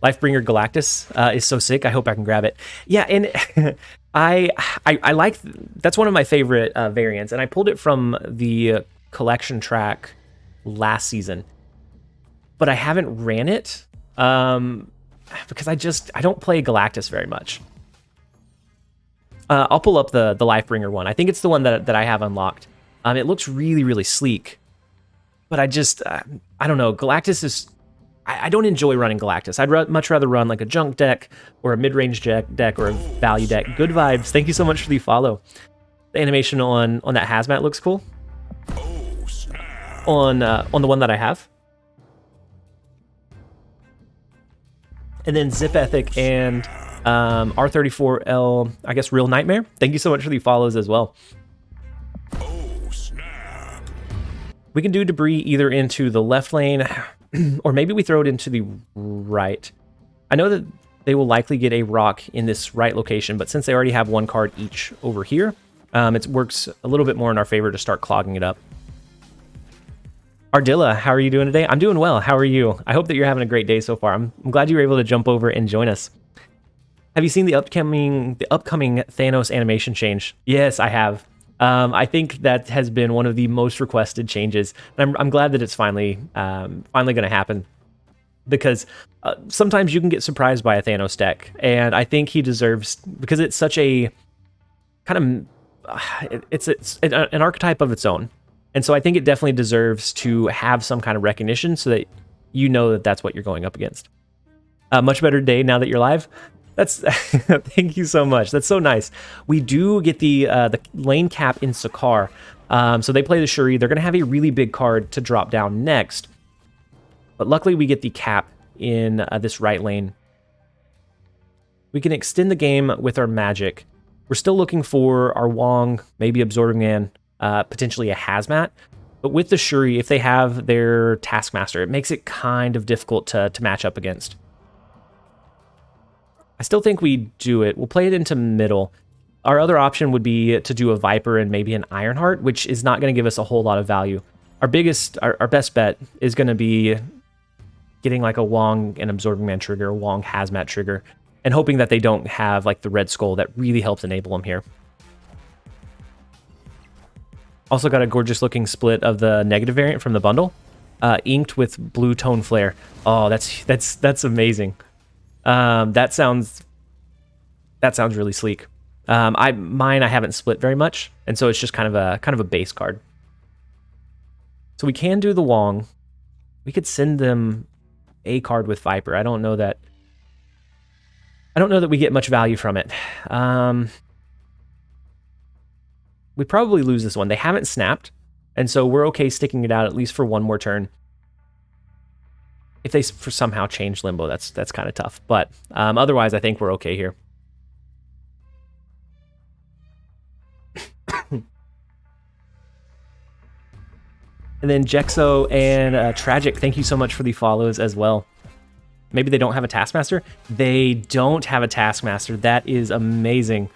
Speaker 1: Lifebringer Galactus is so sick. I hope I can grab it. Yeah, and I like, that's one of my favorite variants, and I pulled it from the collection track last season, but I haven't ran it because I don't play Galactus very much. I'll pull up the Lifebringer one. I think it's the one that I have unlocked. It looks really, really sleek, but I don't know. Galactus is, I don't enjoy running Galactus. I'd much rather run like a junk deck or a mid-range deck or a value deck. Good vibes. Thank you so much for the follow. The animation on that hazmat looks cool. On the one that I have. And then Zip Ethic and R34L, I guess Real Nightmare. Thank you so much for the follows as well. We can do Debris either into the left lane or maybe we throw it into the right. I know that they will likely get a rock in this right location, but since they already have 1 card each over here, it works a little bit more in our favor to start clogging it up. Ardilla, how are you doing today? I'm doing well. How are you? I hope that you're having a great day so far. I'm glad you were able to jump over and join us. Have you seen the upcoming Thanos animation change? Yes, I have. I think that has been one of the most requested changes. And I'm glad that it's finally going to happen, because sometimes you can get surprised by a Thanos deck, and I think he deserves, because it's such a kind of it's an archetype of its own. And so I think it definitely deserves to have some kind of recognition so that you know that that's what you're going up against. Much better day now that you're live. That's thank you so much. That's so nice. We do get the lane cap in Sakar. So they play the Shuri. They're going to have a really big card to drop down next. But luckily we get the cap in this right lane. We can extend the game with our magic. We're still looking for our Wong, maybe Absorbing Man, potentially a Hazmat. But with the Shuri, if they have their Taskmaster, it makes it kind of difficult to match up against. I still think we do it. We'll play it into middle. Our other option would be to do a Viper and maybe an Ironheart, which is not going to give us a whole lot of value. Our best bet is going to be getting like a Wong and Absorbing Man trigger, a Wong Hazmat trigger, and hoping that they don't have like the Red Skull that really helps enable them here. Also got a gorgeous looking split of the negative variant from the bundle, inked with blue tone flare. Oh, that's amazing. That sounds really sleek. Mine I haven't split very much, and so it's just kind of a base card. So we can do the Wong. We could send them a card with Viper. I don't know that we get much value from it. We probably lose this one. They haven't snapped, and so we're okay sticking it out at least for one more turn. If they somehow change Limbo, that's kind of tough. But otherwise, I think we're okay here. And then Jexo and Tragic, thank you so much for the follows as well. Maybe they don't have a taskmaster. They don't have a taskmaster. That is amazing.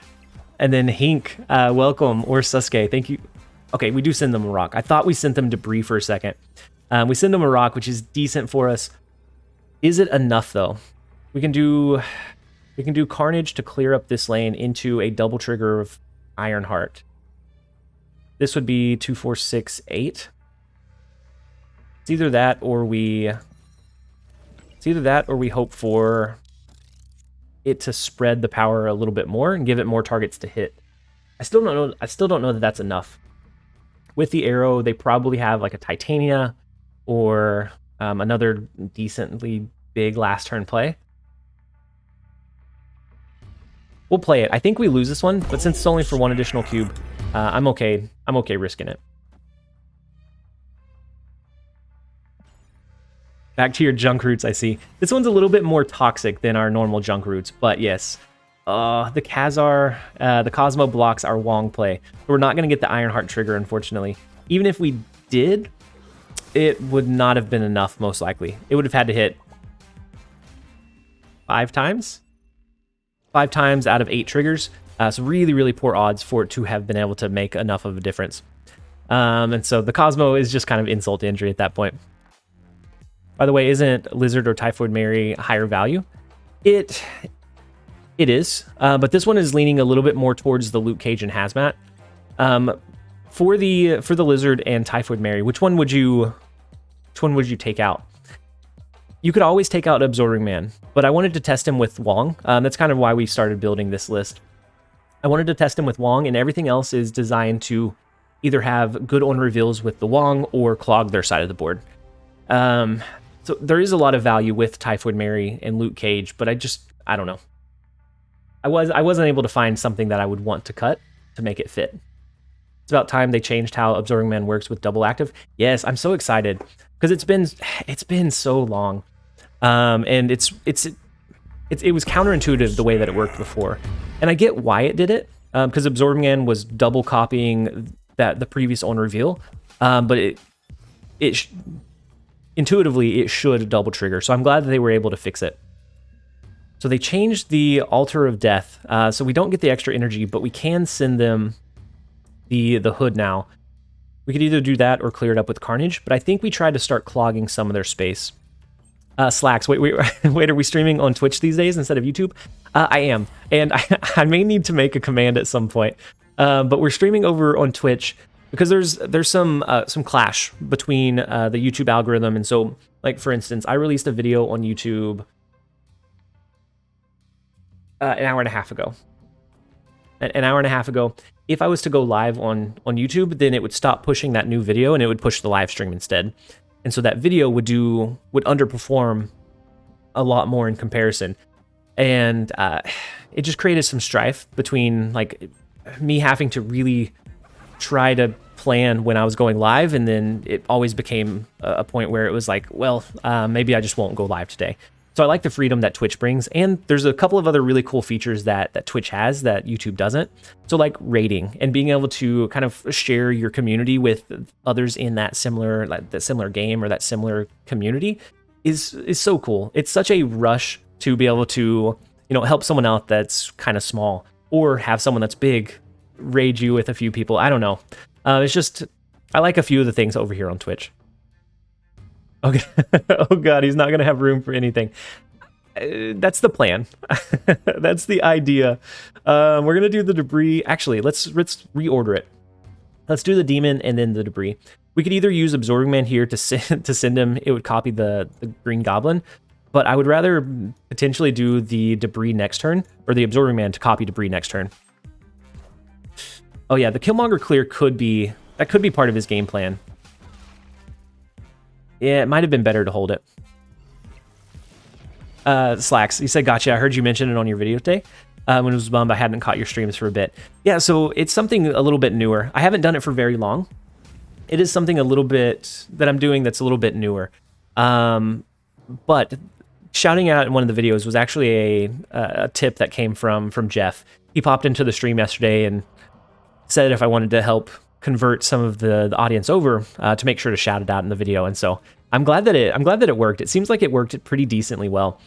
Speaker 1: And then Hink, welcome, or Sasuke, thank you. Okay, we do send them a rock. I thought we sent them debris for a second. We send them a rock, which is decent for us. Is it enough though? We can do Carnage to clear up this lane into a double trigger of Ironheart. This would be 2, 4, 6, 8. It's either that or we hope for it to spread the power a little bit more and give it more targets to hit. I still don't know that that's enough. With the arrow, they probably have like a Titania or another decently big last turn play. We'll play it. I think we lose this one, but since it's only for 1 additional cube, I'm okay. I'm okay risking it. Back to your junk roots, I see. This one's a little bit more toxic than our normal junk roots, but yes. The Khazar, the Cosmo blocks our Wong play. We're not going to get the Ironheart trigger, unfortunately. Even if we did, it would not have been enough, most likely. It would have had to hit 5 times? 5 times out of 8 triggers. So really, really poor odds for it to have been able to make enough of a difference. And so the Cosmo is just kind of insult to injury at that point. By the way, isn't Lizard or Typhoid Mary higher value? It is, but this one is leaning a little bit more towards the Luke Cage and Hazmat. For the Lizard and Typhoid Mary, which one would you take out? You could always take out Absorbing Man, but I wanted to test him with Wong. That's kind of why we started building this list. I wanted to test him with Wong, and everything else is designed to either have good on reveals with the Wong or clog their side of the board. So there is a lot of value with Typhoid Mary and Luke Cage, but I don't know. I wasn't able to find something that I would want to cut to make it fit. It's about time they changed how Absorbing Man works with double active. Yes, I'm so excited because it's been so long, and it was counterintuitive the way that it worked before, and I get why it did it because Absorbing Man was double copying the previous on reveal, but intuitively it should double trigger. So I'm glad that they were able to fix it. So they changed the Altar of Death, so we don't get the extra energy, but we can send them the hood now. We could either do that or clear it up with Carnage, but I think we tried to start clogging some of their space. Slacks, wait, are we streaming on Twitch these days instead of YouTube? I am, and I may need to make a command at some point, but we're streaming over on Twitch because there's some clash between the YouTube algorithm, and so, like, for instance, I released a video on YouTube an hour and a half ago. An hour and a half ago. If I was to go live on YouTube, then it would stop pushing that new video and it would push the live stream instead. And so that video would underperform a lot more in comparison. And it just created some strife between, like, me having to really try to plan when I was going live, and then it always became a point where it was like, well, maybe I just won't go live today. So I like the freedom that Twitch brings, and there's a couple of other really cool features that Twitch has that YouTube doesn't. So, like rating and being able to kind of share your community with others in that similar game or that similar community is so cool. It's such a rush to be able to, help someone out that's kind of small, or have someone that's big raid you with a few people. I don't know. It's just, I like a few of the things over here on Twitch. Okay. Oh god, he's not gonna have room for anything. That's the plan. That's the idea. We're gonna do the debris. Actually, let's reorder it. Let's do the demon and then the debris. We could either use Absorbing Man here to send him. It would copy the Green Goblin, but I would rather potentially do the debris next turn, or the Absorbing Man to copy debris next turn. Oh yeah, the Killmonger clear could be part of his game plan. Yeah, it might have been better to hold it. Slacks, you said, gotcha. I heard you mention it on your video today. When it was bummed I hadn't caught your streams for a bit. Yeah, so it's something a little bit newer. I haven't done it for very long. It is something a little bit that I'm doing that's a little bit newer. But shouting out in one of the videos was actually a tip that came from Jeff. He popped into the stream yesterday and said if I wanted to help convert some of the audience over to make sure to shout it out in the video. And so I'm glad that it worked. It seems like it worked pretty decently well.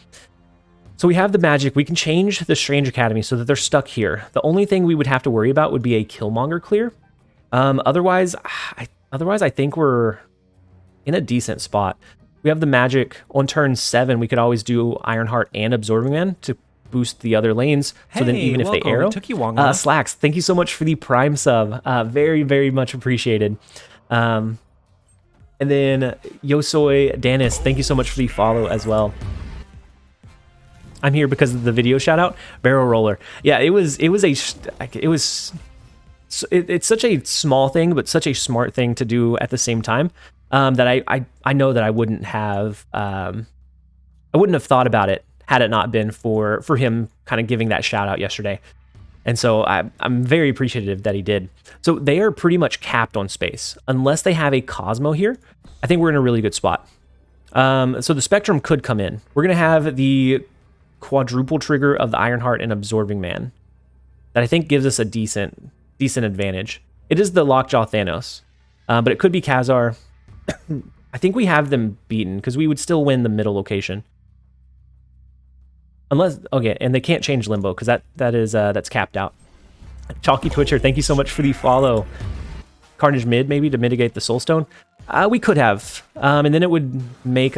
Speaker 1: So we have the magic. We can change the Strange Academy so that they're stuck here. The only thing we would have to worry about would be a Killmonger clear. Otherwise, I think we're in a decent spot. We have the magic. On turn 7, we could always do Ironheart and Absorbing Man to boost the other lanes. So then even if they arrow...
Speaker 3: It took you long enough.
Speaker 1: Slacks, thank you so much for the Prime sub. Very, very much appreciated. And then Yosoy Danis, thank you so much for the follow as well. I'm here because of the video shout out. Barrel roller. Yeah, it's such a small thing, but such a smart thing to do at the same time, that I know that I wouldn't have thought about it had it not been for him kind of giving that shout out yesterday. And so I'm very appreciative that he did. So they are pretty much capped on space. Unless they have a Cosmo here, I think we're in a really good spot. So the Spectrum could come in. We're going to have the quadruple trigger of the Ironheart and Absorbing Man. That I think gives us a decent advantage. It is the Lockjaw Thanos, but it could be Khazar. I think we have them beaten because we would still win the middle location. Unless, okay, and they can't change Limbo because that's capped out. Chalky Twitcher, thank you so much for the follow. Carnage mid, maybe, to mitigate the Soulstone. We could have. And then it would make...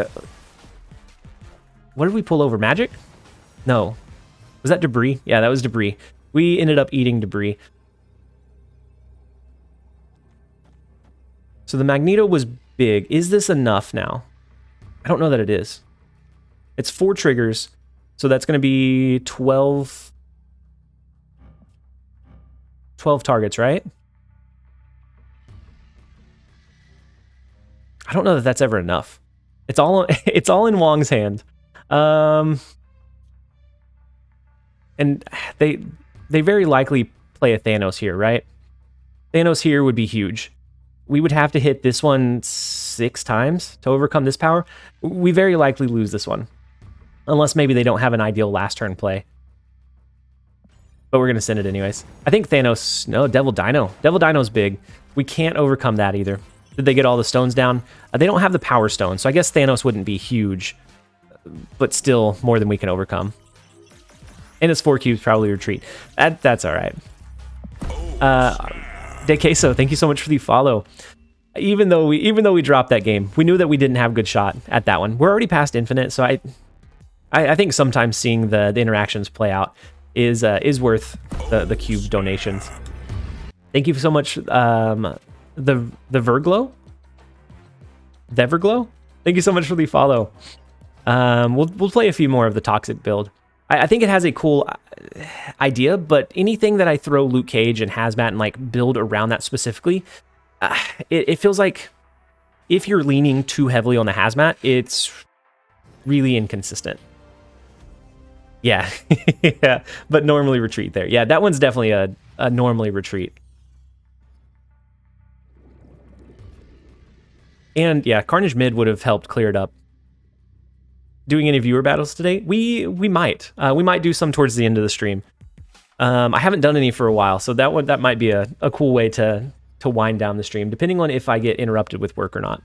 Speaker 1: What did we pull over? Magic? No. Was that Debris? Yeah, that was Debris. We ended up eating Debris. So the Magneto was big. Is this enough now? I don't know that it is. It's 4 triggers. So that's going to be 12 targets, right? I don't know that that's ever enough. It's all in Wong's hand. And they very likely play a Thanos here, right? Thanos here would be huge. We would have to hit this one 6 times to overcome this power. We very likely lose this one. Unless maybe they don't have an ideal last turn play. But we're going to send it anyways. I think Thanos... No, Devil Dino. Devil Dino's big. We can't overcome that either. Did they get all the stones down? They don't have the Power Stone, so I guess Thanos wouldn't be huge. But still, more than we can overcome. And his 4 cubes probably retreat. That's all right. De Queso, thank you so much for the follow. Even though we dropped that game, we knew that we didn't have good shot at that one. We're already past Infinite, so I think sometimes seeing the interactions play out is worth the cube donations. Thank you so much, the Verglow? Deverglow? Thank you so much for the follow. We'll play a few more of the Toxic build. I think it has a cool idea, but anything that I throw Luke Cage and Hazmat and like build around that specifically, it feels like if you're leaning too heavily on the Hazmat, it's really inconsistent. Yeah, yeah, but normally retreat there. Yeah, that one's definitely a normally retreat. And yeah, Carnage mid would have helped clear it up. Doing any viewer battles today? We might. We might do some towards the end of the stream. I haven't done any for a while, so that might be a cool way to wind down the stream, depending on if I get interrupted with work or not.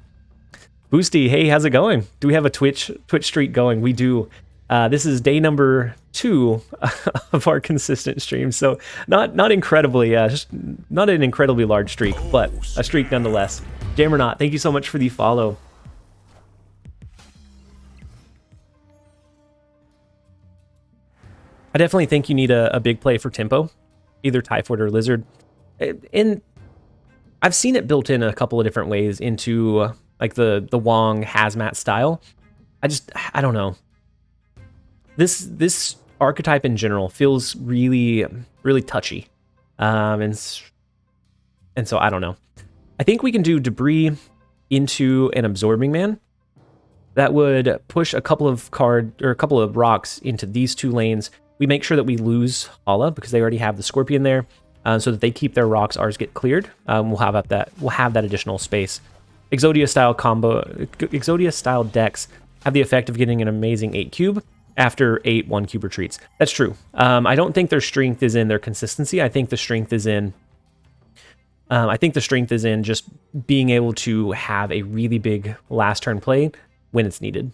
Speaker 1: Boosty, hey, how's it going? Do we have a Twitch streak going? We do. This is day number 2 of our consistent stream, so not incredibly, not an incredibly large streak, but a streak nonetheless. Jammernaut, thank you so much for the follow. I definitely think you need a big play for tempo, either Typhoid or Lizard. And I've seen it built in a couple of different ways into like the Wong Hazmat style. I don't know. This archetype in general feels really, really touchy. And so I don't know. I think we can do Debris into an Absorbing Man. That would push a couple of rocks into these 2 lanes. We make sure that we lose Hala because they already have the Scorpion there, so that they keep their rocks, ours get cleared. We'll have that additional space. Exodia style decks have the effect of getting an amazing 8 cube after 8 1 cube retreats. That's true. I don't think their strength is in their consistency. I think the strength is in I think the strength is in just being able to have a really big last turn play when it's needed.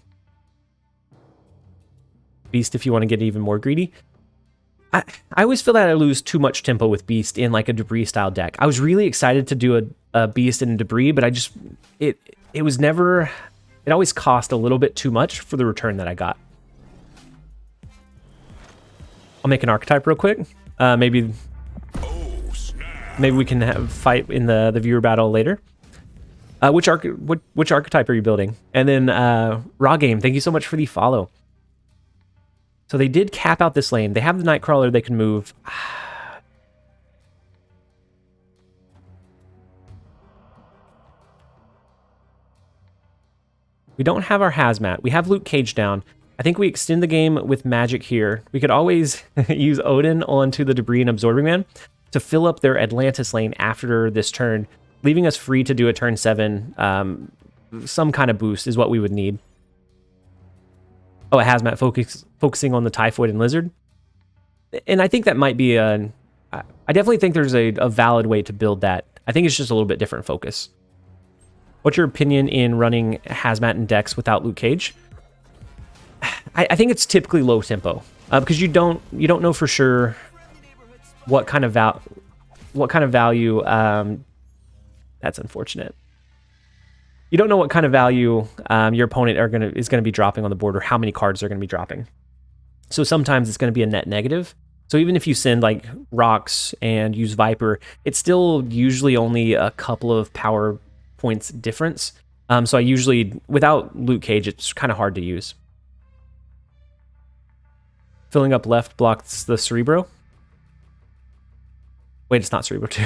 Speaker 1: Beast if you want to get even more greedy. I always feel that I lose too much tempo with Beast in like a Debris style deck. I was really excited to do a Beast in Debris, but it was never, it always cost a little bit too much for the return that I got. I'll make an archetype real quick. Maybe we can have fight in the viewer battle later. Which archetype are you building? And then Raw Game, thank you so much for the follow. So they did cap out this lane. They have the Nightcrawler they can move. We don't have our Hazmat. We have Luke Cage down. I think we extend the game with Magic here. We could always use Odin onto the Debris and Absorbing Man to fill up their Atlantis lane after this turn, leaving us free to do a turn 7. Some kind of boost is what we would need. Oh, a Hazmat focusing on the Typhoid and Lizard. And I think that might be I definitely think there's a valid way to build that. I think it's just a little bit different focus. What's your opinion in running Hazmat and Dex without Luke Cage? I think it's typically low tempo because you don't know for sure what kind of value. That's unfortunate. You don't know what kind of value your opponent is going to be dropping on the board, or how many cards they're going to be dropping. So sometimes it's going to be a net negative. So even if you send like Rocks and use Viper, it's still usually only a couple of power points difference. So I usually, without Luke Cage, it's kind of hard to use. Filling up left blocks the Cerebro. Wait, it's not Cerebro 2.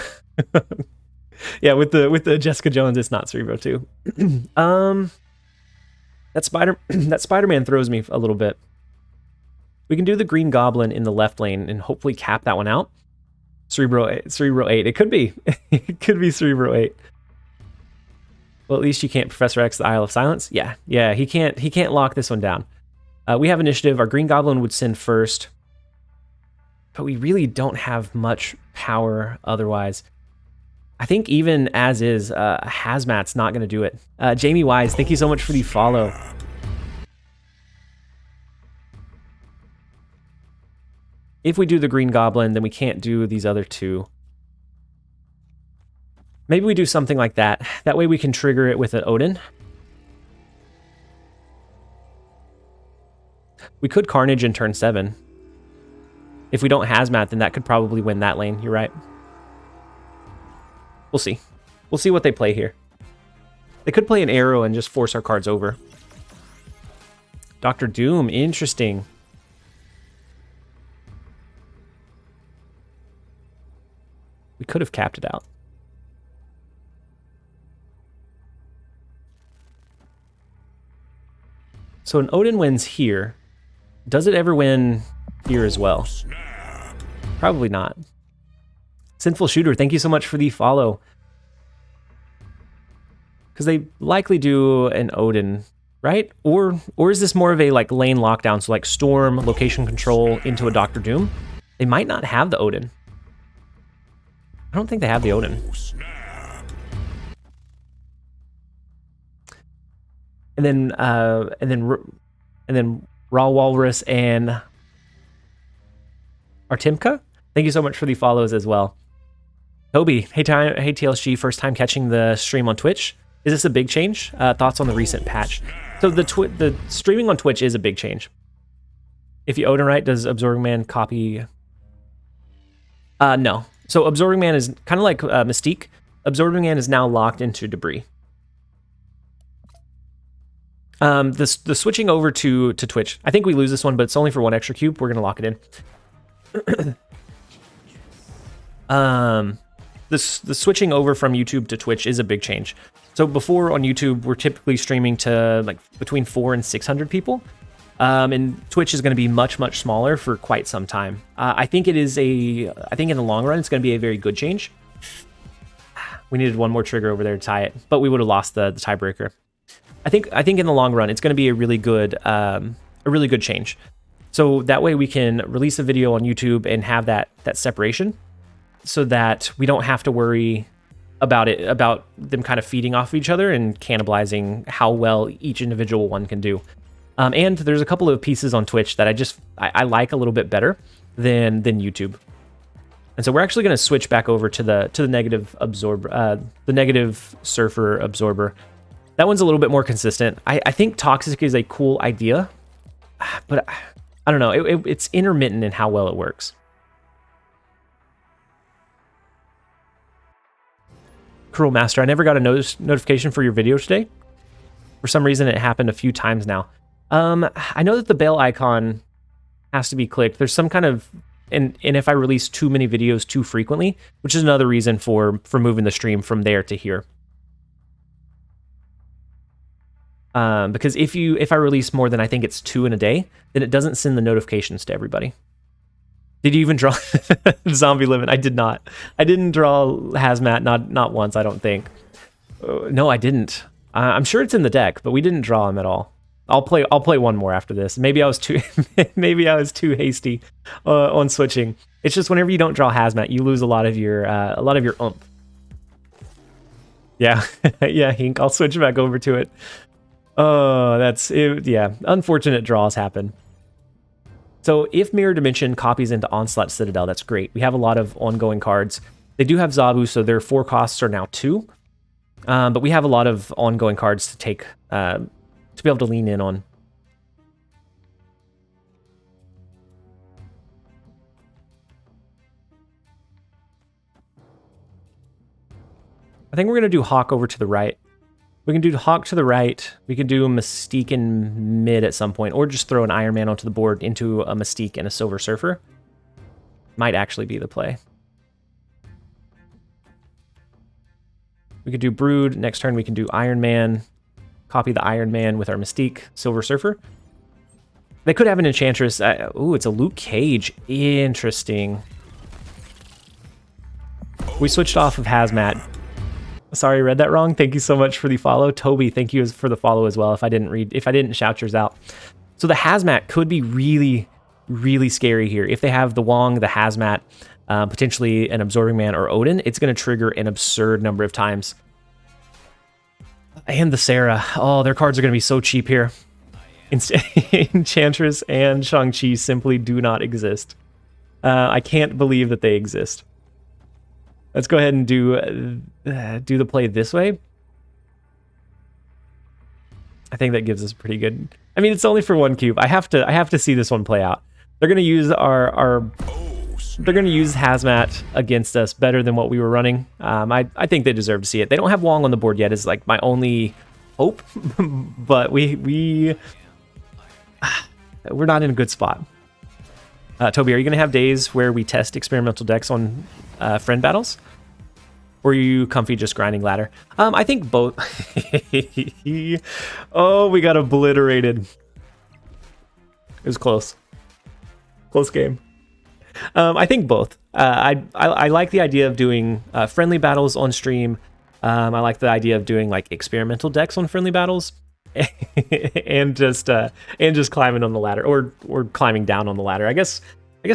Speaker 1: Yeah, with the Jessica Jones, it's not Cerebro 2. That Spider-Man throws me a little bit. We can do the Green Goblin in the left lane and hopefully cap that one out. Cerebro 8. It could be. It could be Cerebro 8. Well, at least you can't Professor X the Isle of Silence. Yeah, he can't lock this one down. We have initiative. Our Green Goblin would send first, but we really don't have much power otherwise. I think even as is, Hazmat's not going to do it. Jamie Wise, thank you so much for the follow. If we do the Green Goblin, then we can't do these other two. Maybe we do something like that. That way we can trigger it with an Odin. We could Carnage in turn 7. If we don't Hazmat, then that could probably win that lane. You're right. We'll see. We'll see what they play here. They could play an Arrow and just force our cards over. Dr. Doom, interesting. We could have capped it out. So an Odin wins here. Does it ever win here as well? Probably not. Sinful Shooter, thank you so much for the follow. Because they likely do an Odin, right? Or is this more of a like lane lockdown, so like Storm, location control into a Doctor Doom? They might not have the Odin. I don't think they have the Odin. And then Raw Walrus and Artimka, thank you so much for the follows as well. Toby, hey TLSG, first time catching the stream on Twitch. Is this a big change? Thoughts on the recent patch? So the streaming on Twitch is a big change. If you Odin right, does Absorbing Man copy? No. So Absorbing Man is kind of like Mystique. Absorbing Man is now locked into Debris. The switching over to Twitch, I think we lose this one, but it's only for one extra cube. We're gonna lock it in. The switching over from YouTube to Twitch is a big change. So before on YouTube, we're typically streaming to like between 400 and 600 people. And Twitch is going to be much, much smaller for quite some time. I think in the long run, it's going to be a very good change. We needed one more trigger over there to tie it, but we would have lost the tiebreaker. I think in the long run, it's going to be a really good change. So that way we can release a video on YouTube and have that separation, so that we don't have to worry about them kind of feeding off of each other and cannibalizing how well each individual one can do. And there's a couple of pieces on Twitch that I like a little bit better than YouTube. And so we're actually going to switch back over to the negative absorber, the negative surfer absorber. That one's a little bit more consistent. I think toxic is a cool idea, but I don't know. It's intermittent in how well it works. Cruel Master, I never got a notification for your video today. For some reason, it happened a few times now. I know that the bell icon has to be clicked. There's some kind of, and if I release too many videos too frequently, which is another reason for moving the stream from there to here. Because if I release more than I think it's 2 in a day, then it doesn't send the notifications to everybody. Did you even draw Zombie Living? I did not. I didn't draw Hazmat, not once, I don't think. No, I didn't. I'm sure it's in the deck, but we didn't draw him at all. I'll play one more after this. Maybe I was too hasty on switching. It's just whenever you don't draw Hazmat, you lose a lot of your oomph. Yeah, yeah, Hink. I'll switch back over to it. Oh, that's it. Yeah, unfortunate draws happen. So if Mirror Dimension copies into Onslaught Citadel, that's great. We have a lot of ongoing cards. They do have Zabu, so their 4 costs are now 2. But we have a lot of ongoing cards to take, to be able to lean in on. I think we're going to do Hawk over to the right. We can do Hawk to the right. We can do Mystique in mid at some point, or just throw an Iron Man onto the board into a Mystique and a Silver Surfer. Might actually be the play. We could do Brood. Next turn we can do Iron Man. Copy the Iron Man with our Mystique, Silver Surfer. They could have an Enchantress. Ooh, it's a Luke Cage. Interesting. We switched off of Hazmat. Sorry, I read that wrong. Thank you so much for the follow. Toby, thank you for the follow as well if I didn't shout yours out. So the Hazmat could be really, really scary here. If they have the Wong, the Hazmat, potentially an Absorbing Man or Odin, it's going to trigger an absurd number of times. And the Sarah. Oh, their cards are going to be so cheap here. Enchantress and Shang-Chi simply do not exist. I can't believe that they exist. Let's go ahead and do the play this way. I think that gives us pretty good. I mean, it's only for 1 cube. I have to see this one play out. They're gonna use they're gonna use Hazmat against us better than what we were running. I think they deserve to see it. They don't have Wong on the board yet. Is like my only hope, but we're not in a good spot. Toby, are you gonna have days where we test experimental decks on friend battles? Or are you comfy just grinding ladder? I think both. Oh, we got obliterated. It was close. Close game. I think both. I like the idea of doing friendly battles on stream. I like the idea of doing like experimental decks on friendly battles, and just climbing on the ladder or climbing down on the ladder. I guess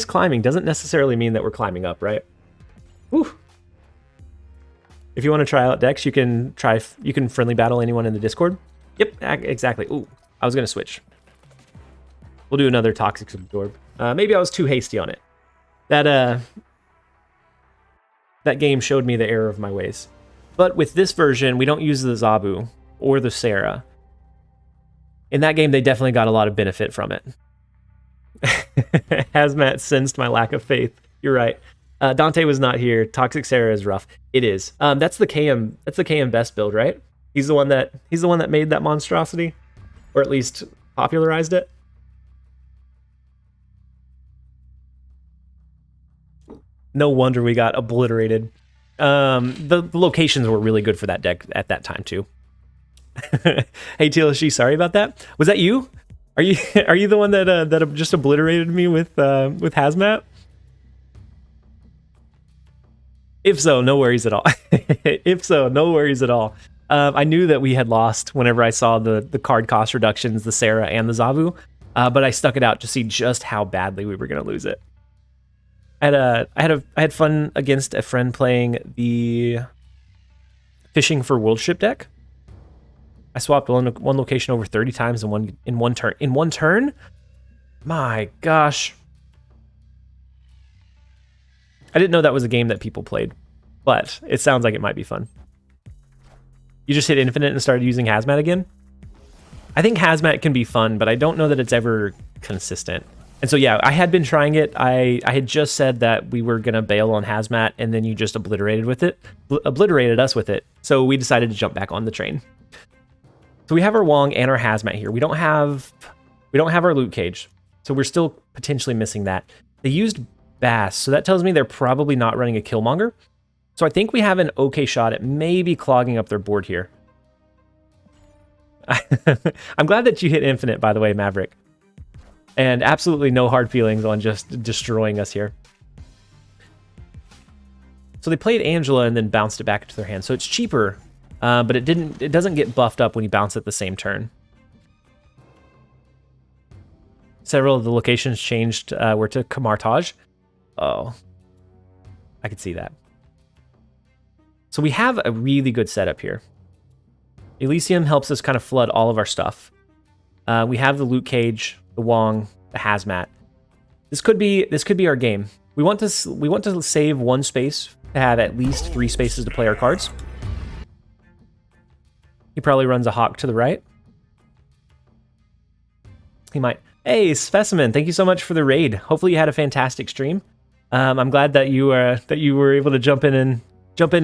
Speaker 1: climbing doesn't necessarily mean that we're climbing up, right? Whew. If you want to try out decks, you can friendly battle anyone in the Discord. Yep, exactly. Ooh, I was gonna switch. We'll do another Toxic Absorb. Maybe I was too hasty on it. That game showed me the error of my ways. But with this version, we don't use the Zabu or the Sarah. In that game, they definitely got a lot of benefit from it. Hazmat sensed my lack of faith. You're right. Dante was not here. Toxic Sarah is rough. It is. That's the KM. That's the KM best build, right? He's the one that made that monstrosity, or at least popularized it. No wonder we got obliterated. The locations were really good for that deck at that time too. Hey TLSG, sorry about that. Was that you? Are you the one that just obliterated me with Hazmat? If so, no worries at all. If so, no worries at all. I knew that we had lost whenever I saw the card cost reductions, the Sarah and the Zabu, but I stuck it out to see just how badly we were going to lose it. I had fun against a friend playing the Fishing for World Ship deck. I swapped one location over 30 times in one turn. In one turn? My gosh. I didn't know that was a game that people played, but it sounds like it might be fun. You just hit infinite and started using Hazmat again? I think Hazmat can be fun, but I don't know that it's ever consistent. And so yeah, I had been trying it. I had just said that we were gonna bail on Hazmat, and then you just obliterated us with it. So we decided to jump back on the train. So we have our Wong and our Hazmat here. We don't have our Loot Cage, so we're still potentially missing that. They used Bass, so that tells me they're probably not running a Killmonger. So I think we have an okay shot at maybe clogging up their board here. I'm glad that you hit infinite, by the way, Maverick. And absolutely no hard feelings on just destroying us here. So they played Angela and then bounced it back into their hand. So it's cheaper, but it doesn't get buffed up when you bounce it the same turn. Several of the locations changed were to Kamartaj. Oh, I could see that. So we have a really good setup here. Elysium helps us kind of flood all of our stuff. We have the Loot Cage, the Wong, the Hazmat. This could be our game. We want to save one space to have at least 3 spaces to play our cards. He probably runs a Hawk to the right. He might. Hey, Specimen, thank you so much for the raid. Hopefully you had a fantastic stream. I'm glad that you were able to jump in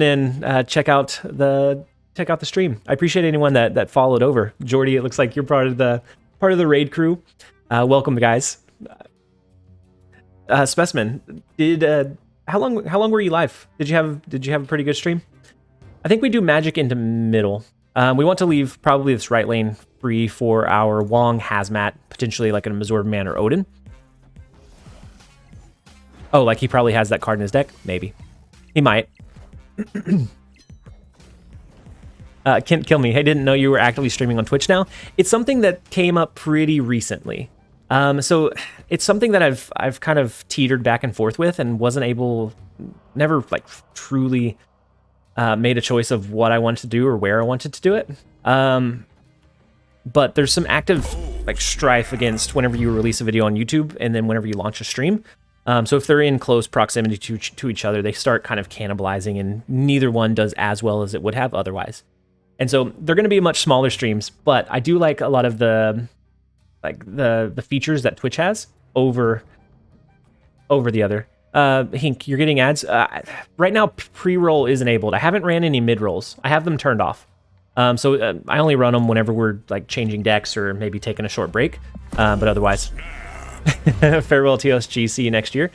Speaker 1: and check out the stream. I appreciate anyone that followed over. Jordy, it looks like you're part of the raid crew. Welcome, guys. Specimen, how long were you live? Did you have a pretty good stream? I think we do magic into middle. We want to leave probably this right lane free for our Wong Hazmat, potentially like an Absorb Man or Odin. Oh, like he probably has that card in his deck? Maybe. He might. Can't kill me. I didn't know you were actively streaming on Twitch now. It's something that came up pretty recently. So it's something that I've kind of teetered back and forth with and never like truly made a choice of what I wanted to do or where I wanted to do it. But there's some active like strife against whenever you release a video on YouTube and then whenever you launch a stream. So if they're in close proximity to each other, they start kind of cannibalizing, and neither one does as well as it would have otherwise. And so they're going to be much smaller streams, but I do like a lot of the features that Twitch has over the other. Hink, you're getting ads. Right now, pre-roll is enabled. I haven't ran any mid-rolls. I have them turned off. So I only run them whenever we're like changing decks or maybe taking a short break. But otherwise, farewell TLSG. See you next year.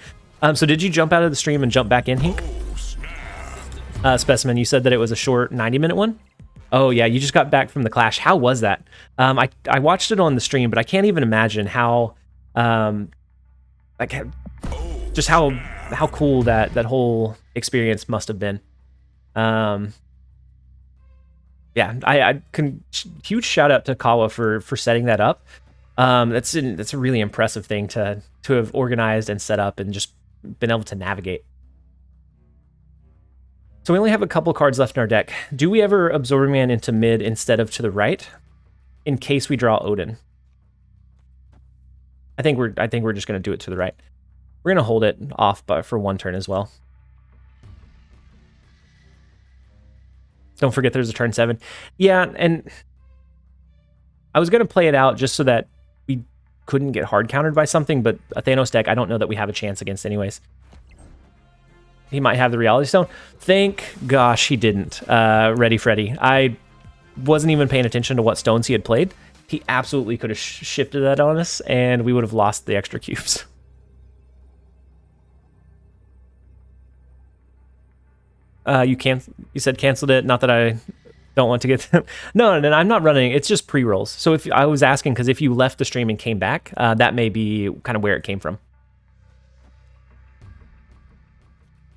Speaker 1: So did you jump out of the stream and jump back in, Hink? Specimen, you said that it was a short 90-minute one. Oh yeah, you just got back from the Clash. How was that? I watched it on the stream, but I can't even imagine how just how cool that whole experience must have been. Yeah, I can huge shout out to Kawa for setting that up. That's a really impressive thing to have organized and set up and just been able to navigate. So we only have a couple cards left in our deck. Do we ever Absorb Man into mid instead of to the right, in case we draw Odin? I think we're just gonna do it to the right. We're gonna hold it off, but for one turn as well. Don't forget there's a turn 7. Yeah, and I was gonna play it out just so that we couldn't get hard countered by something, but a Thanos deck, I don't know that we have a chance against anyways. He might have the Reality Stone. Thank gosh he didn't. Ready Freddy. I wasn't even paying attention to what stones he had played. He absolutely could have shifted that on us, and we would have lost the extra cubes. You said canceled it. Not that I don't want to get them. No, I'm not running. It's just pre-rolls. So if I was asking, because if you left the stream and came back, that may be kind of where it came from.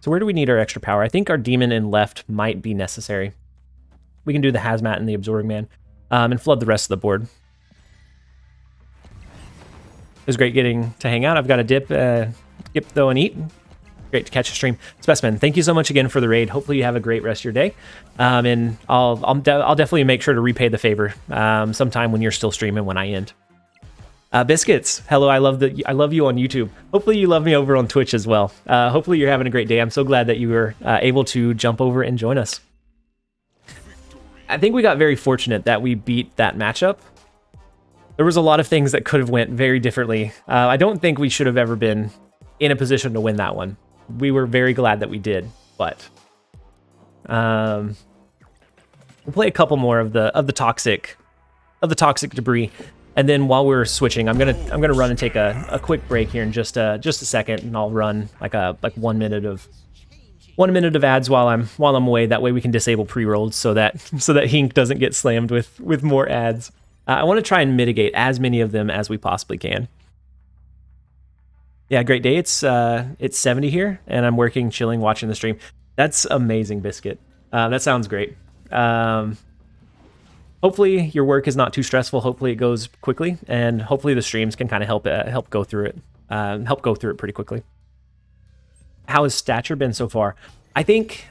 Speaker 1: So where do we need our extra power? I think our demon in left might be necessary. We can do the Hazmat and the Absorbing Man, and flood the rest of the board. It was great getting to hang out. I've got a dip though and eat. Great to catch a stream. Specimen, thank you so much again for the raid. Hopefully you have a great rest of your day. And I'll definitely make sure to repay the favor sometime when you're still streaming when I end. Biscuits, hello. I love you on YouTube. Hopefully you love me over on Twitch as well. Hopefully you're having a great day. I'm so glad that you were able to jump over and join us. I think we got very fortunate that we beat that matchup. There was a lot of things that could have went very differently. I don't think we should have ever been in a position to win that one. We were very glad that we did, but we'll play a couple more of the toxic debris, and then while we're switching, I'm gonna run and take a quick break here in just a second, and I'll run like 1 minute of ads while I'm away. That way we can disable pre-rolls so that Hink doesn't get slammed with more ads. I want to try and mitigate as many of them as we possibly can. Yeah, great day. It's 70 here, and I'm working, chilling, watching the stream. That's amazing, Biscuit. That sounds great. Hopefully your work is not too stressful. Hopefully it goes quickly, and hopefully the streams can kind of help go through it pretty quickly. How has Stature been so far? I think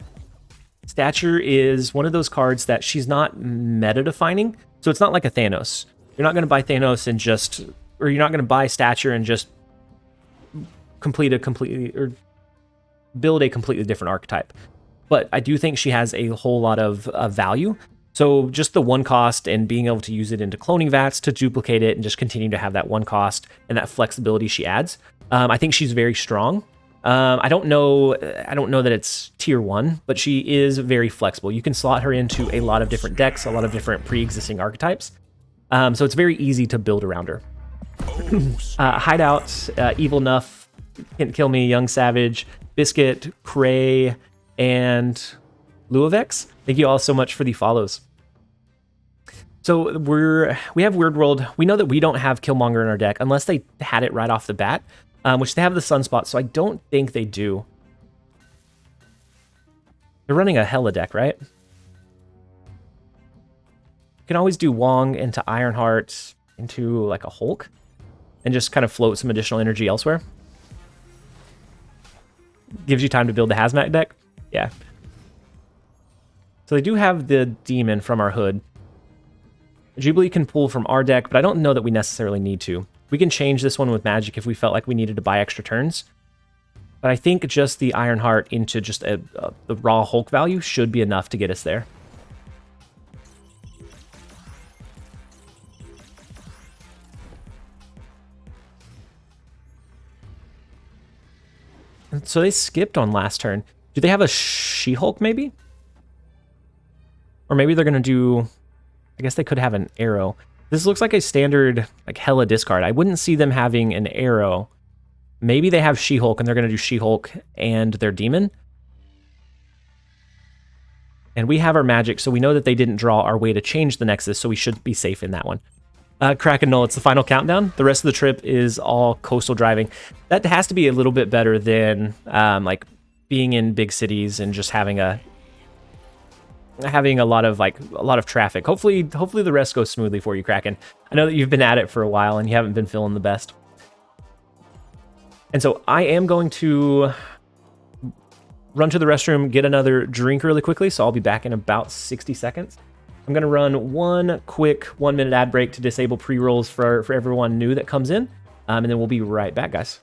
Speaker 1: Stature is one of those cards that she's not meta defining, so it's not like a Thanos. You're not going to buy Thanos and or you're not going to buy Stature and just build a completely different archetype. But I do think she has a whole lot of value. So just the one cost and being able to use it into cloning vats to duplicate it and just continue to have that one cost and that flexibility she adds. I think she's very strong. I don't know that it's tier 1, but she is very flexible. You can slot her into a lot of different decks, a lot of different pre-existing archetypes. So it's very easy to build around her. Hideout, Evil Nuff, Can't Kill Me, Young Savage, Biscuit, Cray, and Luavex. Thank you all so much for the follows. So we have Weird World. We know that we don't have Killmonger in our deck unless they had it right off the bat, which they have the Sunspot, so I don't think they do. They're running a Hela deck, right? You can always do Wong into Ironheart into like a Hulk and just kind of float some additional energy elsewhere. Gives you time to build the Hazmat deck. Yeah. So they do have the Demon from our hood. Jubilee can pull from our deck, but I don't know that we necessarily need to. We can change this one with Magic if we felt like we needed to buy extra turns. But I think just the Ironheart into just the raw Hulk value should be enough to get us there. And so they skipped on last turn. Do they have a She-Hulk maybe? Or maybe they're going to do... I guess they could have an Arrow. This looks like a standard like Hela discard. I wouldn't see them having an Arrow. Maybe they have She-Hulk and they're going to do She-Hulk and their Demon. And we have our Magic, so we know that they didn't draw our way to change the Nexus, so we should be safe in that one. Kraken Null, it's the final countdown. The rest of the trip is all coastal driving. That has to be a little bit better than like being in big cities and just having a lot of traffic. Hopefully the rest goes smoothly for you, Kraken. I know that you've been at it for a while and you haven't been feeling the best. And so I am going to run to the restroom, get another drink really quickly, so I'll be back in about 60 seconds. I'm going to run one quick 1 minute ad break to disable pre-rolls for everyone new that comes in, and then we'll be right back, guys.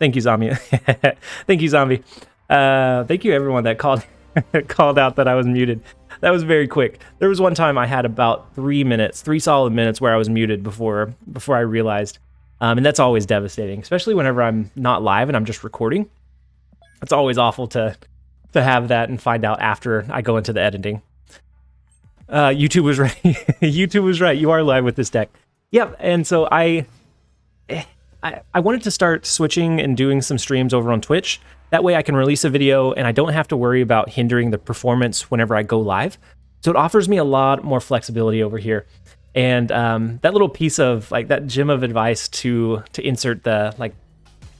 Speaker 1: Thank you, Zombie. Thank you, Zombie. Thank you, everyone that called called out that I was muted. That was very quick. There was one time I had about 3 solid minutes where I was muted before I realized. And that's always devastating, especially whenever I'm not live and I'm just recording. It's always awful to have that and find out after I go into the editing. YouTube was right. YouTube was right. You are live with this deck. Yep. And so I wanted to start switching and doing some streams over on Twitch. That way I can release a video and I don't have to worry about hindering the performance whenever I go live. So it offers me a lot more flexibility over here. And that little piece of like that gem of advice to insert the like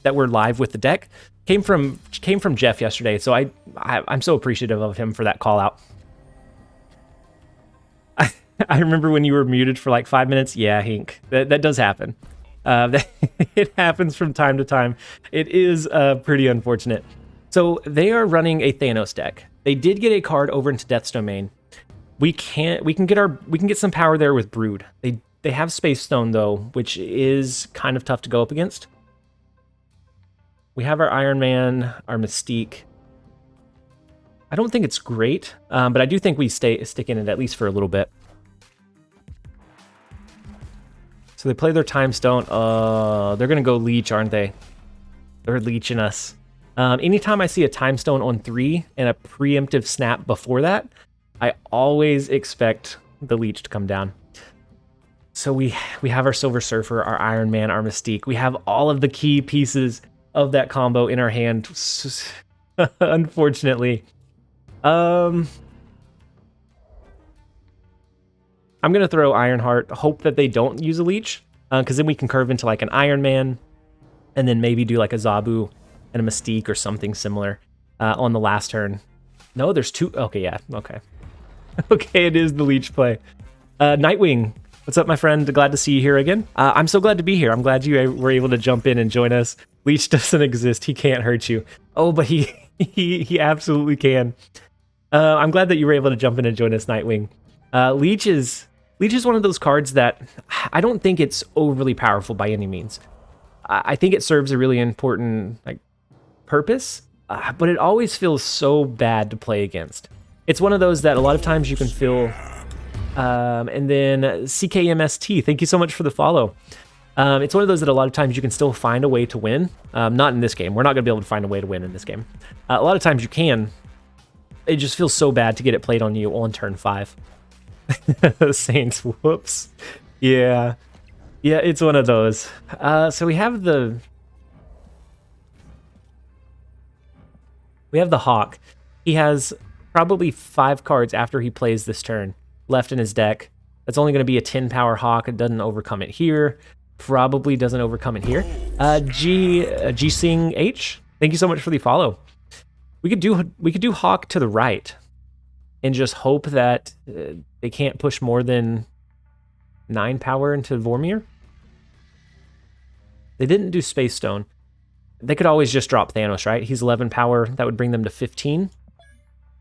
Speaker 1: that we're live with the deck came from Jeff yesterday. So I'm so appreciative of him for that call out. I remember when you were muted for like 5 minutes. Yeah, Hink, that does happen. It happens from time to time. It is pretty unfortunate. So they are running a Thanos deck. They did get a card over into Death's Domain. We can get some power there with Brood. They have Space Stone though, which is kind of tough to go up against. We have our Iron Man, our Mystique. I don't think it's great, but I do think we stick in it at least for a little bit. So they play their Time Stone. They're going to go Leech, aren't they? They're leeching us. Anytime I see a Time Stone on 3 and a preemptive snap before that, I always expect the Leech to come down. So we have our Silver Surfer, our Iron Man, our Mystique. We have all of the key pieces of that combo in our hand. Unfortunately. I'm going to throw Ironheart, hope that they don't use a Leech, because then we can curve into like an Iron Man, and then maybe do like a Zabu and a Mystique or something similar on the last turn. No, there's 2. Okay, yeah, okay. Okay, it is the Leech play. Nightwing, what's up, my friend? Glad to see you here again. I'm so glad to be here. I'm glad you were able to jump in and join us. Leech doesn't exist. He can't hurt you. Oh, but he absolutely can. I'm glad that you were able to jump in and join us, Nightwing. Leech is one of those cards that I don't think it's overly powerful by any means. I think it serves a really important like purpose, but it always feels so bad to play against. It's one of those that a lot of times you can feel. And then CKMST, thank you so much for the follow. It's one of those that a lot of times you can still find a way to win. Not in this game. We're not going to be able to find a way to win in this game. A lot of times you can. It just feels so bad to get it played on you on turn 5. Saints, whoops. Yeah, it's one of those. So we have the Hawk. He has probably 5 cards after he plays this turn left in his deck. That's only going to be a 10 power Hawk. It doesn't overcome it here. Probably doesn't overcome it here. G Sing H, thank you so much for the follow. We could do Hawk to the right and just hope that they can't push more than 9 power into Vormir. They didn't do Space Stone. They could always just drop Thanos, right? He's 11 power. That would bring them to 15.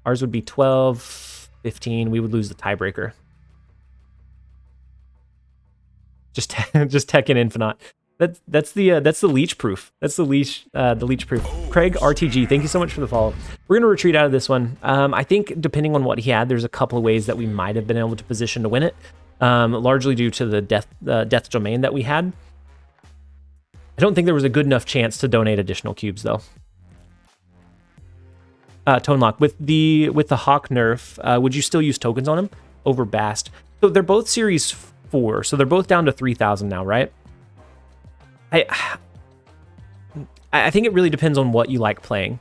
Speaker 1: Ours would be 12, 15. We would lose the tiebreaker. Just Tekken Infinite. That's the leech proof. That's the leech proof. Craig RTG, thank you so much for the follow. We're gonna retreat out of this one. I think depending on what he had, there's a couple of ways that we might have been able to position to win it. Largely due to the death domain that we had. I don't think there was a good enough chance to donate additional cubes though. Tone Lock, with the Hawk nerf, would you still use tokens on him over Bast? So they're both series 4, so they're both down to 3,000 now, right? I think it really depends on what you like playing.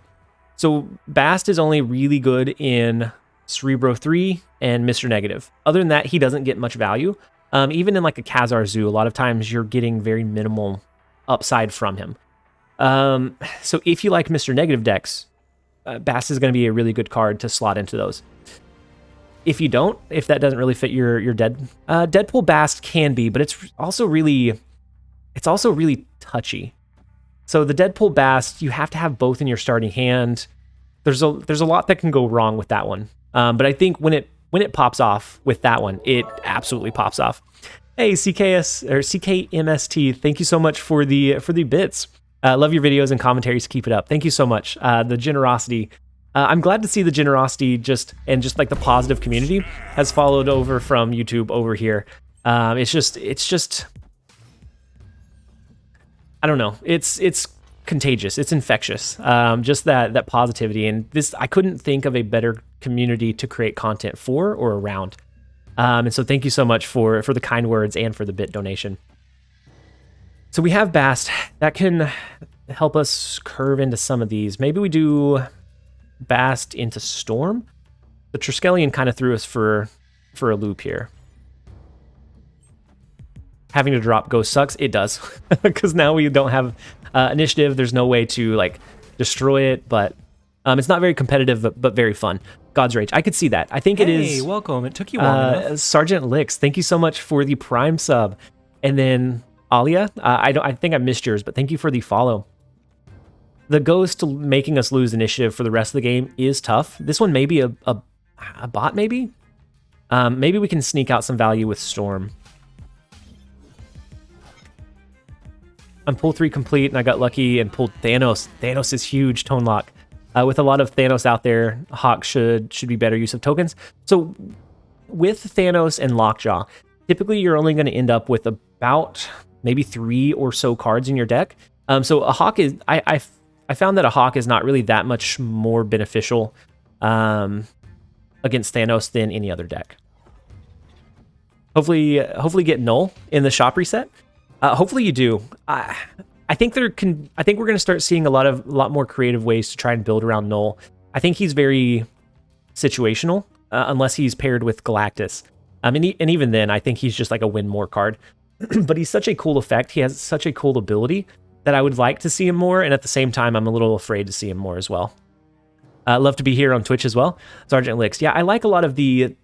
Speaker 1: So Bast is only really good in Cerebro 3 and Mr. Negative. Other than that, he doesn't get much value. Even in like a Khazar Zoo, a lot of times you're getting very minimal upside from him. So if you like Mr. Negative decks, Bast is going to be a really good card to slot into those. If you don't, if that doesn't really fit your Deadpool Bast can be, but it's also really touchy. So the Deadpool Bast, you have to have both in your starting hand. There's a lot that can go wrong with that one. But I think when it pops off with that one, it absolutely pops off. Hey, CKS or CKMST, thank you so much for the bits. Love your videos and commentaries. Keep it up. Thank you so much. The generosity. I'm glad to see the generosity just like the positive community has followed over from YouTube over here. It's just, I don't know. It's contagious. It's infectious. Just that positivity, and this, I couldn't think of a better community to create content for or around. And so thank you so much for the kind words and for the bit donation. So we have Bast that can help us curve into some of these. Maybe we do Bast into Storm. The Triskelion kind of threw us for a loop here. Having to drop Ghost sucks. It does, because now we don't have initiative. There's no way to like destroy it, but it's not very competitive, but very fun. God's Rage. I could see that. I think it is.
Speaker 3: Hey, welcome. It took you long enough.
Speaker 1: Sergeant Lix, thank you so much for the Prime sub, and then Alia. I think I missed yours, but thank you for the follow. The Ghost making us lose initiative for the rest of the game is tough. This one may be a bot, maybe? Maybe we can sneak out some value with Storm. I'm pull 3 complete, and I got lucky and pulled Thanos. Thanos is huge, Tone Lock. With a lot of Thanos out there, Hawk should be better use of tokens. So with Thanos and Lockjaw, typically you're only going to end up with about maybe 3 or so cards in your deck. So a Hawk is... I found that a Hawk is not really that much more beneficial against Thanos than any other deck. Hopefully get Null in the shop reset. Hopefully you do. I think we're going to start seeing a lot more creative ways to try and build around Null. I think he's very situational unless he's paired with Galactus. And even then, I think he's just like a win more card. But he's such a cool effect. He has such a cool ability that I would like to see him more, and at the same time, I'm a little afraid to see him more as well. Love to be here on Twitch as well, Sergeant Lix. Yeah, I like a lot of the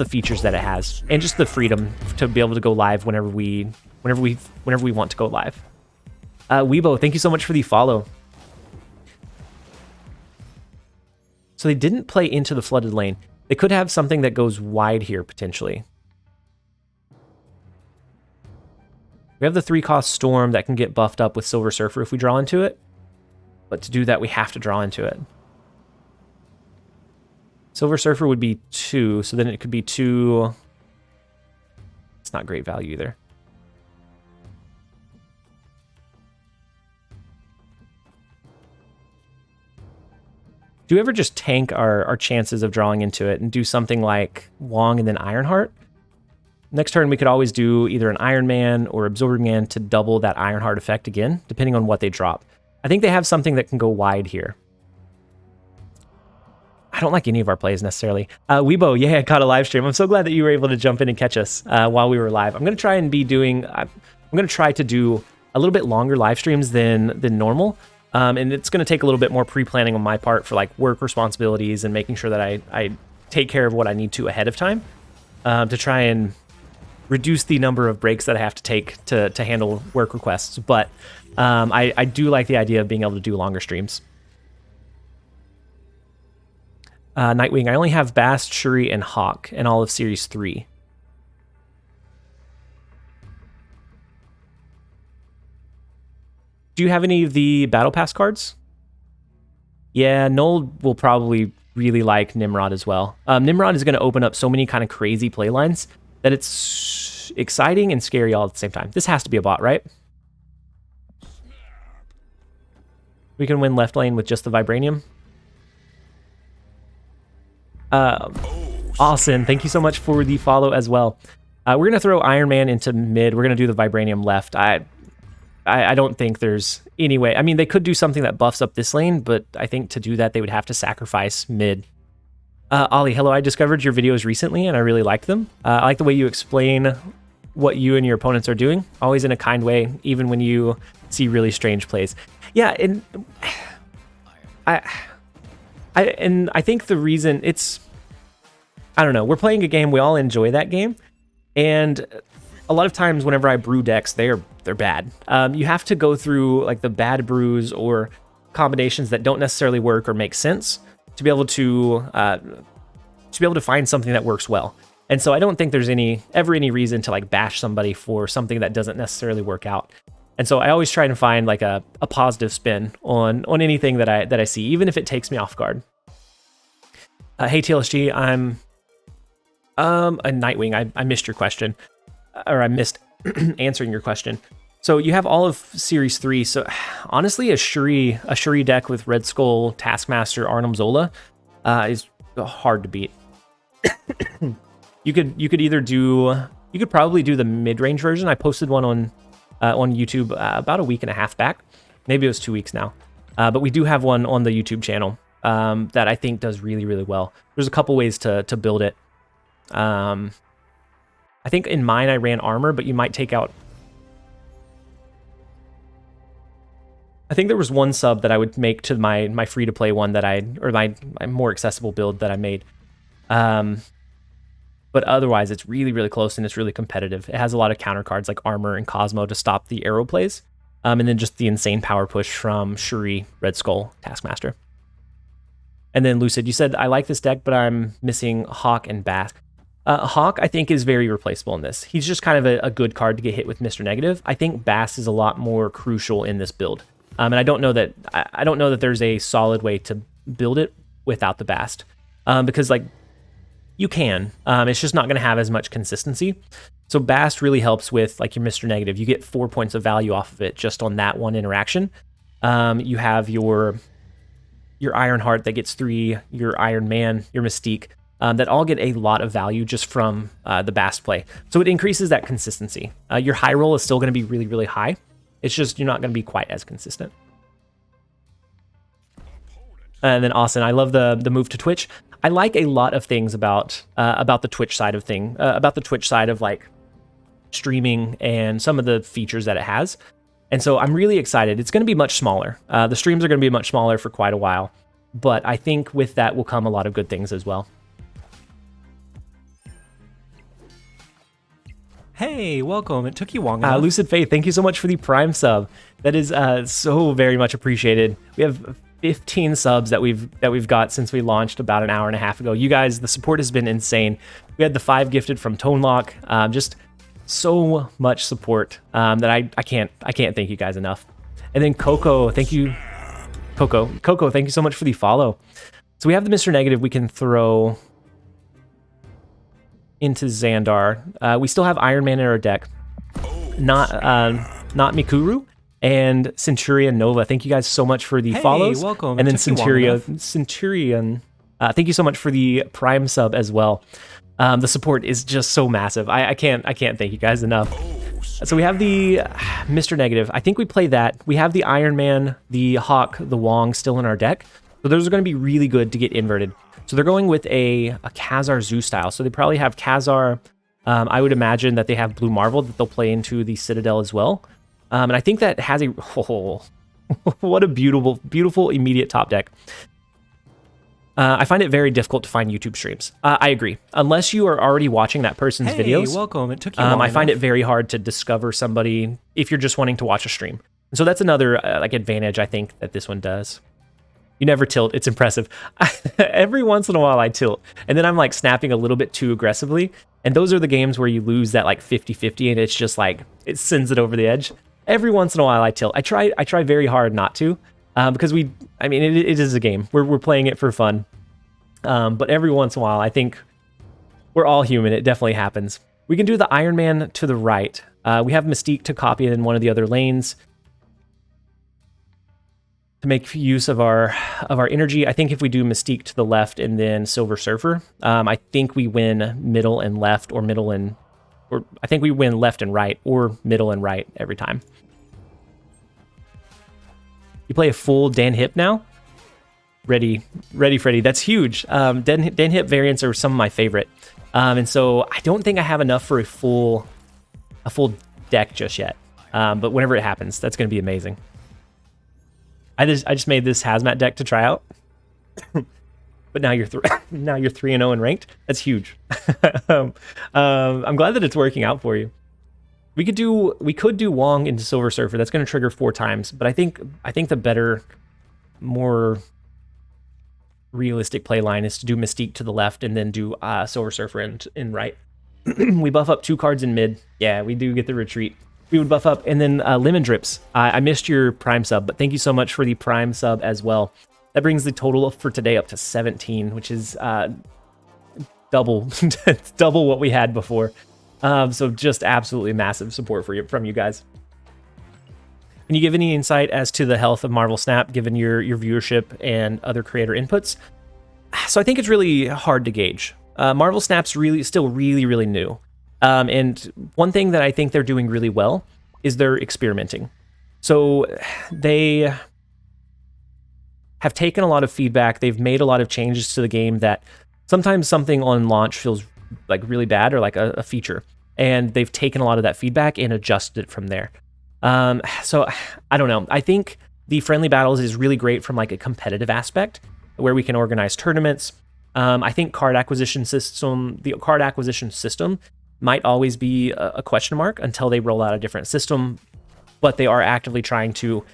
Speaker 1: features that it has, and just the freedom to be able to go live whenever we want to go live. Weibo, thank you so much for the follow. So they didn't play into the flooded lane. They could have something that goes wide here potentially. We have the 3-cost Storm that can get buffed up with Silver Surfer if we draw into it. But to do that, we have to draw into it. Silver Surfer would be 2, so then it could be 2. It's not great value either. Do you ever just tank our chances of drawing into it and do something like Wong and then Ironheart? Next turn, we could always do either an Iron Man or Absorbing Man to double that Ironheart effect again, depending on what they drop. I think they have something that can go wide here. I don't like any of our plays necessarily. Weibo, yeah, I caught a live stream. I'm so glad that you were able to jump in and catch us while we were live. I'm going to try and to do a little bit longer live streams than normal. And it's going to take a little bit more pre-planning on my part for like work responsibilities and making sure that I take care of what I need to ahead of time to try and reduce the number of breaks that I have to take to handle work requests. But I do like the idea of being able to do longer streams. Nightwing, I only have Bast, Shuri, and Hawk in all of Series 3. Do you have any of the Battle Pass cards? Yeah, Noel will probably really like Nimrod as well. Nimrod is going to open up so many kind of crazy play lines that it's exciting and scary all at the same time. This has to be a bot, right? We can win left lane with just the Vibranium. Austin, thank you so much for the follow as well. We're going to throw Iron Man into mid. We're going to do the Vibranium left. I don't think there's any way. I mean, they could do something that buffs up this lane, but I think to do that, they would have to sacrifice mid. Ollie, hello. I discovered your videos recently, and I really liked them. I like the way you explain what you and your opponents are doing, always in a kind way, even when you see really strange plays. Yeah, and I think the reason it's... I don't know. We're playing a game. We all enjoy that game. And a lot of times whenever I brew decks, they're bad. You have to go through like the bad brews or combinations that don't necessarily work or make sense to be able to find something that works well. And so I don't think there's ever any reason to like bash somebody for something that doesn't necessarily work out. And so I always try to find like a positive spin on anything that I see, even if it takes me off guard. Hey TLSG, I'm a Nightwing. I missed your question, or I missed answering your question. So you have all of Series 3. So honestly, a Shuri deck with Red Skull, Taskmaster, Arnim Zola is hard to beat. You could probably do the mid-range version. I posted one on YouTube about a week and a half back. Maybe it was 2 weeks now. But we do have one on the YouTube channel that I think does really, really well. There's a couple ways to build it. I think in mine I ran armor, but you might take out... I think there was one sub that I would make to my free-to-play one that my more accessible build that I made. But otherwise, it's really, really close and it's really competitive. It has a lot of counter cards like Armor and Cosmo to stop the arrow plays. And then just the insane power push from Shuri, Red Skull, Taskmaster. And then Lucid, you said, I like this deck, but I'm missing Hawk and Bask. Hawk, I think, is very replaceable in this. He's just kind of a good card to get hit with Mr. Negative. I think Bask is a lot more crucial in this build. And I don't know that there's a solid way to build it without the Bast. Because like you can, it's just not going to have as much consistency. So Bast really helps with like your Mr. Negative. You get 4 points of value off of it just on that one interaction. You have your Ironheart that gets 3, your Iron Man, your Mystique, that all get a lot of value just from the Bast play. So it increases that consistency. Your high roll is still going to be really, really high. It's just you're not going to be quite as consistent. And then Austin, I love the move to Twitch. I like a lot of things about the Twitch side of about the Twitch side of like streaming and some of the features that it has. And so I'm really excited. It's going to be much smaller. The streams are going to be much smaller for quite a while, but I think with that will come a lot of good things as well. Hey, welcome. It took you long enough. Lucid Faith, thank you so much for the Prime sub. That is so very much appreciated. We have 15 subs that we've got since we launched about an hour and a half ago. You guys, the support has been insane. We had the 5 gifted from Tone Lock. Just so much support that I can't thank you guys enough. And then Coco, thank you. Coco, thank you so much for the follow. So we have the Mr. Negative we can throw into Xandar. We still have Iron Man in our deck. Not Mikuru and Centurion Nova. Thank you guys so much for the follows. Welcome. And then Centurion. Thank you so much for the Prime sub as well. The support is just so massive. I can't thank you guys enough. So we have the Mr. Negative. I think we play that. We have the Iron Man, the Hawk, the Wong still in our deck. So those are going to be really good to get inverted. So they're going with a Khazar Zoo style. So they probably have Khazar. I would imagine that they have Blue Marvel that they'll play into the Citadel as well. And I think that has a... Oh, what a beautiful, beautiful immediate top deck. I find it very difficult to find YouTube streams. I agree. Unless you are already watching that person's videos. Welcome. It took you long I find it very hard to discover somebody if you're just wanting to watch a stream. And so that's another like advantage I think that this one does. You never tilt. It's impressive. Every once in a while I tilt. And then I'm like snapping a little bit too aggressively. And those are the games where you lose that like 50-50 and it's just like, it sends it over the edge. Every once in a while I tilt. I try very hard not to. Because it is a game. We're playing it for fun. But every once in a while, I think we're all human. It definitely happens. We can do the Iron Man to the right. We have Mystique to copy it in one of the other lanes to make use of our energy. I think if we do Mystique to the left and then Silver Surfer, I think we win middle and left or I think we win left and right or middle and right every time. You play a full Dan Hip now? Ready, Freddy. That's huge. Dan Hip variants are some of my favorite. And so I don't think I have enough for a full deck just yet. But whenever it happens, that's going to be amazing. I just made this hazmat deck to try out. But now you're 3-0 in ranked. That's huge. I'm glad that it's working out for you. We could do Wong into Silver Surfer. That's going to trigger 4 times. But I think the better, more realistic play line is to do Mystique to the left and then do Silver Surfer in right. We buff up 2 cards in mid. Yeah, we do get the retreat. we would buff up. And then Lemon Drips, I missed your Prime sub, but thank you so much for the Prime sub as well. That brings the total for today up to 17, which is double, it's double what we had before. So just absolutely massive support from you guys. Can you give any insight as to the health of Marvel Snap, given your viewership and other creator inputs? So I think it's really hard to gauge. Marvel Snap's still really new. And one thing that I think they're doing really well is they're experimenting. So they have taken a lot of feedback. They've made a lot of changes to the game that sometimes something on launch feels like really bad or like a feature. And they've taken a lot of that feedback and adjusted it from there. So I don't know. I think the friendly battles is really great from like a competitive aspect where we can organize tournaments. I think the card acquisition system might always be a question mark until they roll out a different system, but they are actively trying to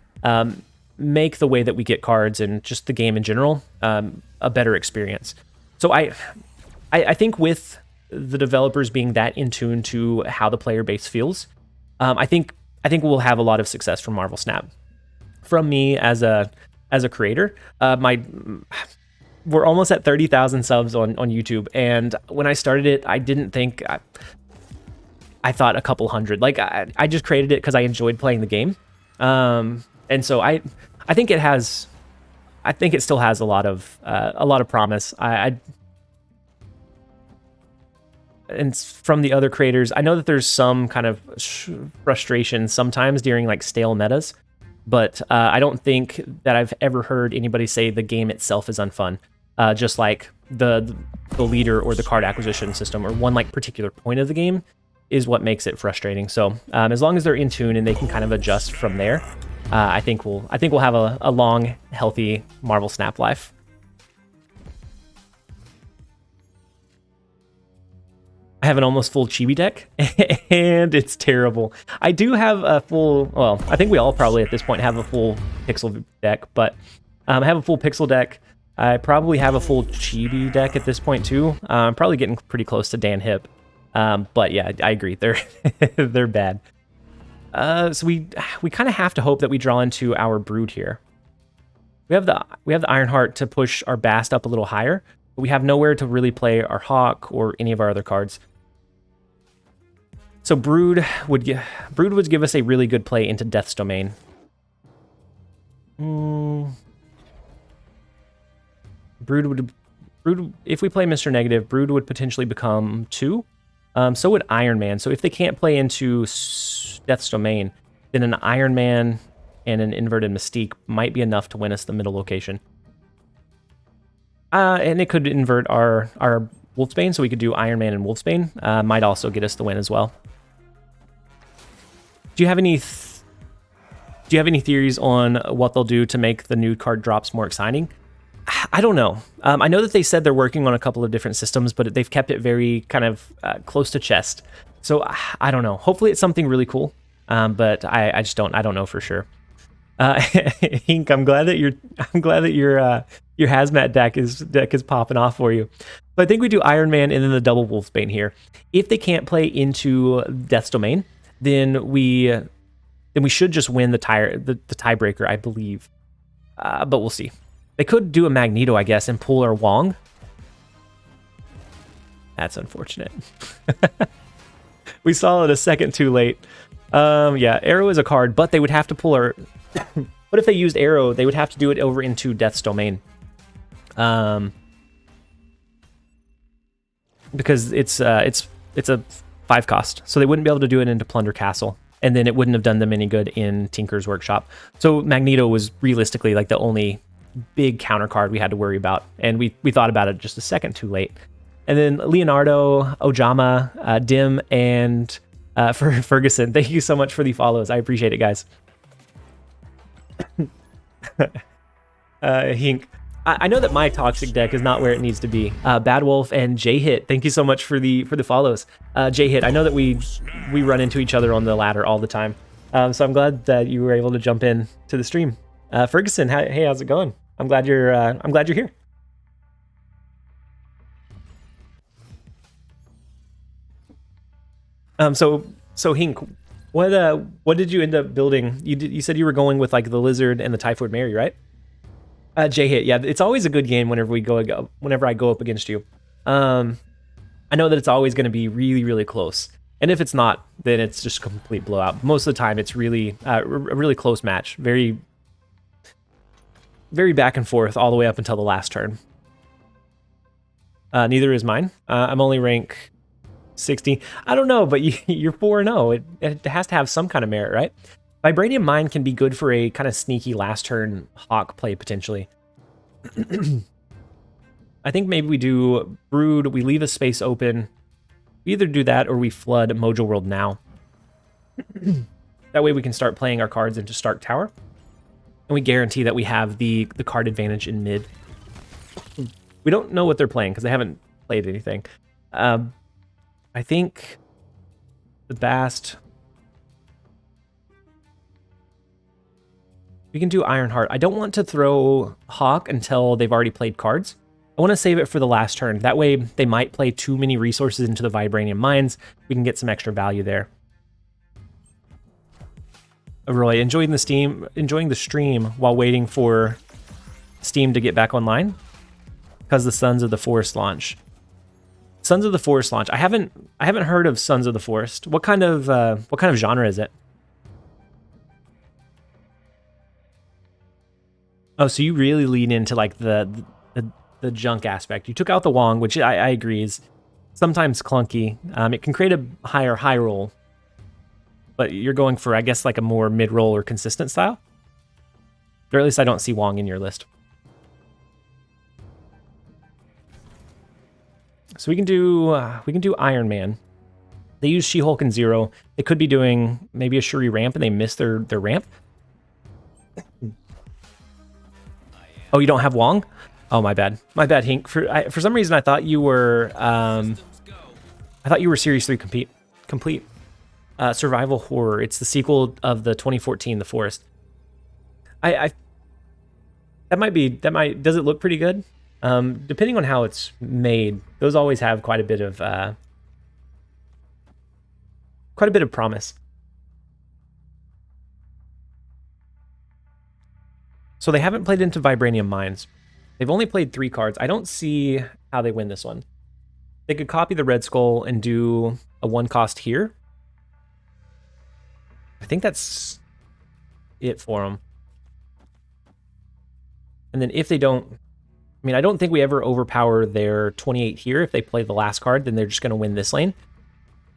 Speaker 1: make the way that we get cards and just the game in general a better experience. So I think with the developers being that in tune to how the player base feels, I think we'll have a lot of success from Marvel Snap. From me as a creator, we're almost at 30,000 subs on YouTube, and when I started it, I didn't think I thought a couple hundred. Like I just created it because I enjoyed playing the game, and so I think it still has a lot of promise. And from the other creators, I know that there's some kind of frustration sometimes during like stale metas, but I don't think that I've ever heard anybody say the game itself is unfun. Just like the leader or the card acquisition system or one like particular point of the game is what makes it frustrating. So as long as they're in tune and they can kind of adjust from there, I think we'll have a long, healthy Marvel Snap life. I have an almost full chibi deck, and it's terrible. I do have a full, well, I think we all probably at this point have a full pixel deck, but I have a full pixel deck. I probably have a full chibi deck at this point too. I'm probably getting pretty close to Dan Hip. But yeah, I agree, they're bad. So we kind of have to hope that we draw into our Brood here. We have the Ironheart to push our Bast up a little higher, but we have nowhere to really play our Hawk or any of our other cards. So Brood would give us a really good play into Death's Domain. Brood, if we play Mr. Negative, Brood would potentially become 2. So would Iron Man. So if they can't play into Death's Domain, then an Iron Man and an inverted Mystique might be enough to win us the middle location. And it could invert our Wolfsbane, so we could do Iron Man and Wolfsbane. Might also get us the win as well. Do you have any theories on what they'll do to make the new card drops more exciting? I don't know. I know that they said they're working on a couple of different systems, but they've kept it very kind of close to chest. So I don't know. Hopefully it's something really cool, but I just don't. I don't know for sure. Hink, I'm glad that your hazmat deck is popping off for you. But I think we do Iron Man and then the double Wolfsbane here. If they can't play into Death's Domain, then we should just win the tiebreaker, I believe. But we'll see. They could do a Magneto, I guess, and pull our Wong. That's unfortunate. We saw it a second too late. Yeah, Arrow is a card, but they would have to pull our... What if they used Arrow? They would have to do it over into Death's Domain. Because it's a 5 cost, so they wouldn't be able to do it into Plunder Castle, and then it wouldn't have done them any good in Tinker's Workshop. So Magneto was realistically like the only big counter card we had to worry about, and we thought about it just a second too late. And then Leonardo, Ojama, Dim, and Ferguson, thank you so much for the follows. I appreciate it, guys. Hink, I know that my toxic deck is not where it needs to be. Bad Wolf and J-Hit, thank you so much for the follows. J-Hit, I know that we run into each other on the ladder all the time, so I'm glad that you were able to jump in to the stream. Ferguson, hey, how's it going? I'm glad you're here. So Hink, What did you end up building? You said you were going with like the lizard and the typhoid Mary, right? J hit, yeah. It's always a good game whenever I go up against you. I know that it's always going to be really, really close. And if it's not, then it's just a complete blowout. Most of the time, it's really a really close match. Very, very back and forth all the way up until the last turn. Neither is mine. I'm only rank 60. I don't know, but you're 4-0. It has to have some kind of merit, right? Vibranium Mine can be good for a kind of sneaky last turn Hawk play, potentially. I think maybe we do Brood, we leave a space open. We either do that or we flood Mojo World now. That way we can start playing our cards into Stark Tower. And we guarantee that we have the card advantage in mid. We don't know what they're playing because they haven't played anything. I think the Bast... We can do Ironheart. I don't want to throw Hawk until they've already played cards. I want to save it for the last turn. That way they might play too many resources into the Vibranium Mines. We can get some extra value there. Roy, enjoying the stream while waiting for Steam to get back online because the Sons of the Forest launch. Sons of the Forest launch. I haven't heard of Sons of the Forest. What kind of genre is it? Oh, so you really lean into like the junk aspect. You took out the Wong, which I agree is sometimes clunky. It can create a higher high roll, but you're going for, I guess, like a more mid roll or consistent style. Or at least I don't see Wong in your list. So we can do Iron Man. They use She-Hulk and Zero. They could be doing maybe a Shuri ramp and they miss their ramp. Oh, you don't have Wong? Oh, my bad. My bad, Hink. For some reason, I thought you were Series 3 complete. Survival Horror. It's the sequel of the 2014 The Forest. That might does it look pretty good? Depending on how it's made, those always have quite a bit of promise. So they haven't played into Vibranium Mines. They've only played 3 cards. I don't see how they win this one. They could copy the Red Skull and do a 1 cost here. I think that's it for them. And then if they don't... I mean, I don't think we ever overpower their 28 here. If they play the last card, then they're just going to win this lane.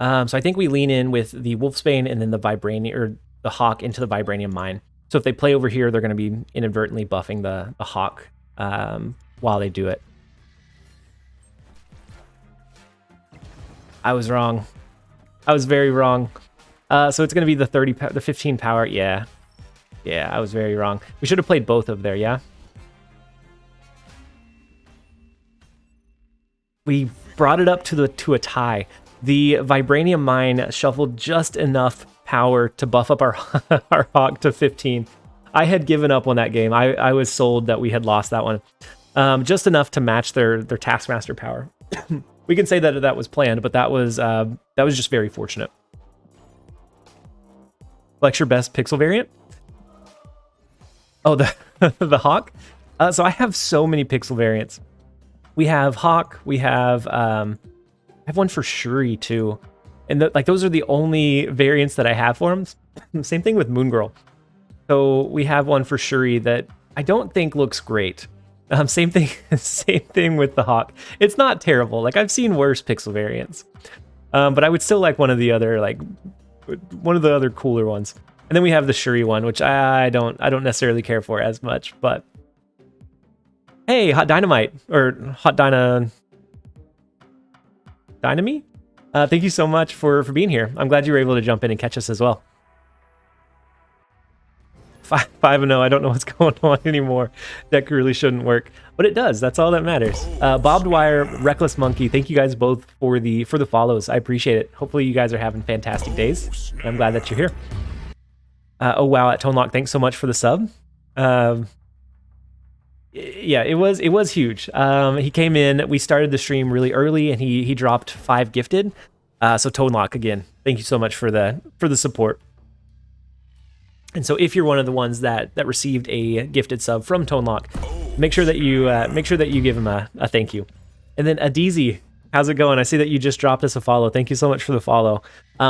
Speaker 1: So I think we lean in with the Wolfsbane and then the Vibranium, or the Hawk into the Vibranium Mine. So if they play over here, they're going to be inadvertently buffing the Hawk while they do it. I was wrong. I was very wrong. So it's going to be the 15 power. Yeah. Yeah, I was very wrong. We should have played both of there, yeah? We brought it up to a tie. The Vibranium Mine shuffled just enough power to buff up our our Hawk to 15. I had given up on that game. I was sold that we had lost that one. Just enough to match their Taskmaster power. We can say that was planned, but that was just very fortunate. Flex your best pixel variant? Oh, the Hawk? So I have so many pixel variants. We have Hawk, we have I have one for Shuri too. And those are the only variants that I have for them. Same thing with Moon Girl. So we have one for Shuri that I don't think looks great. Same thing with the Hawk. It's not terrible. Like, I've seen worse pixel variants. But I would still like one of the other cooler ones. And then we have the Shuri one, which I don't necessarily care for as much, but hey, Hot Dynamite, or Hot Dynamite. Thank you so much for being here. I'm glad you were able to jump in and catch us as well. 5-0, I don't know what's going on anymore. Deck really shouldn't work, but it does. That's all that matters. Bob Dwyer, Reckless Monkey, thank you guys both for the follows. I appreciate it. Hopefully you guys are having fantastic days. I'm glad that you're here. Oh wow, at Tone Lock, thanks so much for the sub. Yeah, it was huge. He came in, we started the stream really early, and he dropped 5 gifted. So Tonelock, again, thank you so much for the support. And so if you're one of the ones that received a gifted sub from Tonelock, make sure that you give him a thank you. And then Adizi, how's it going? I see that you just dropped us a follow. Thank you so much for the follow.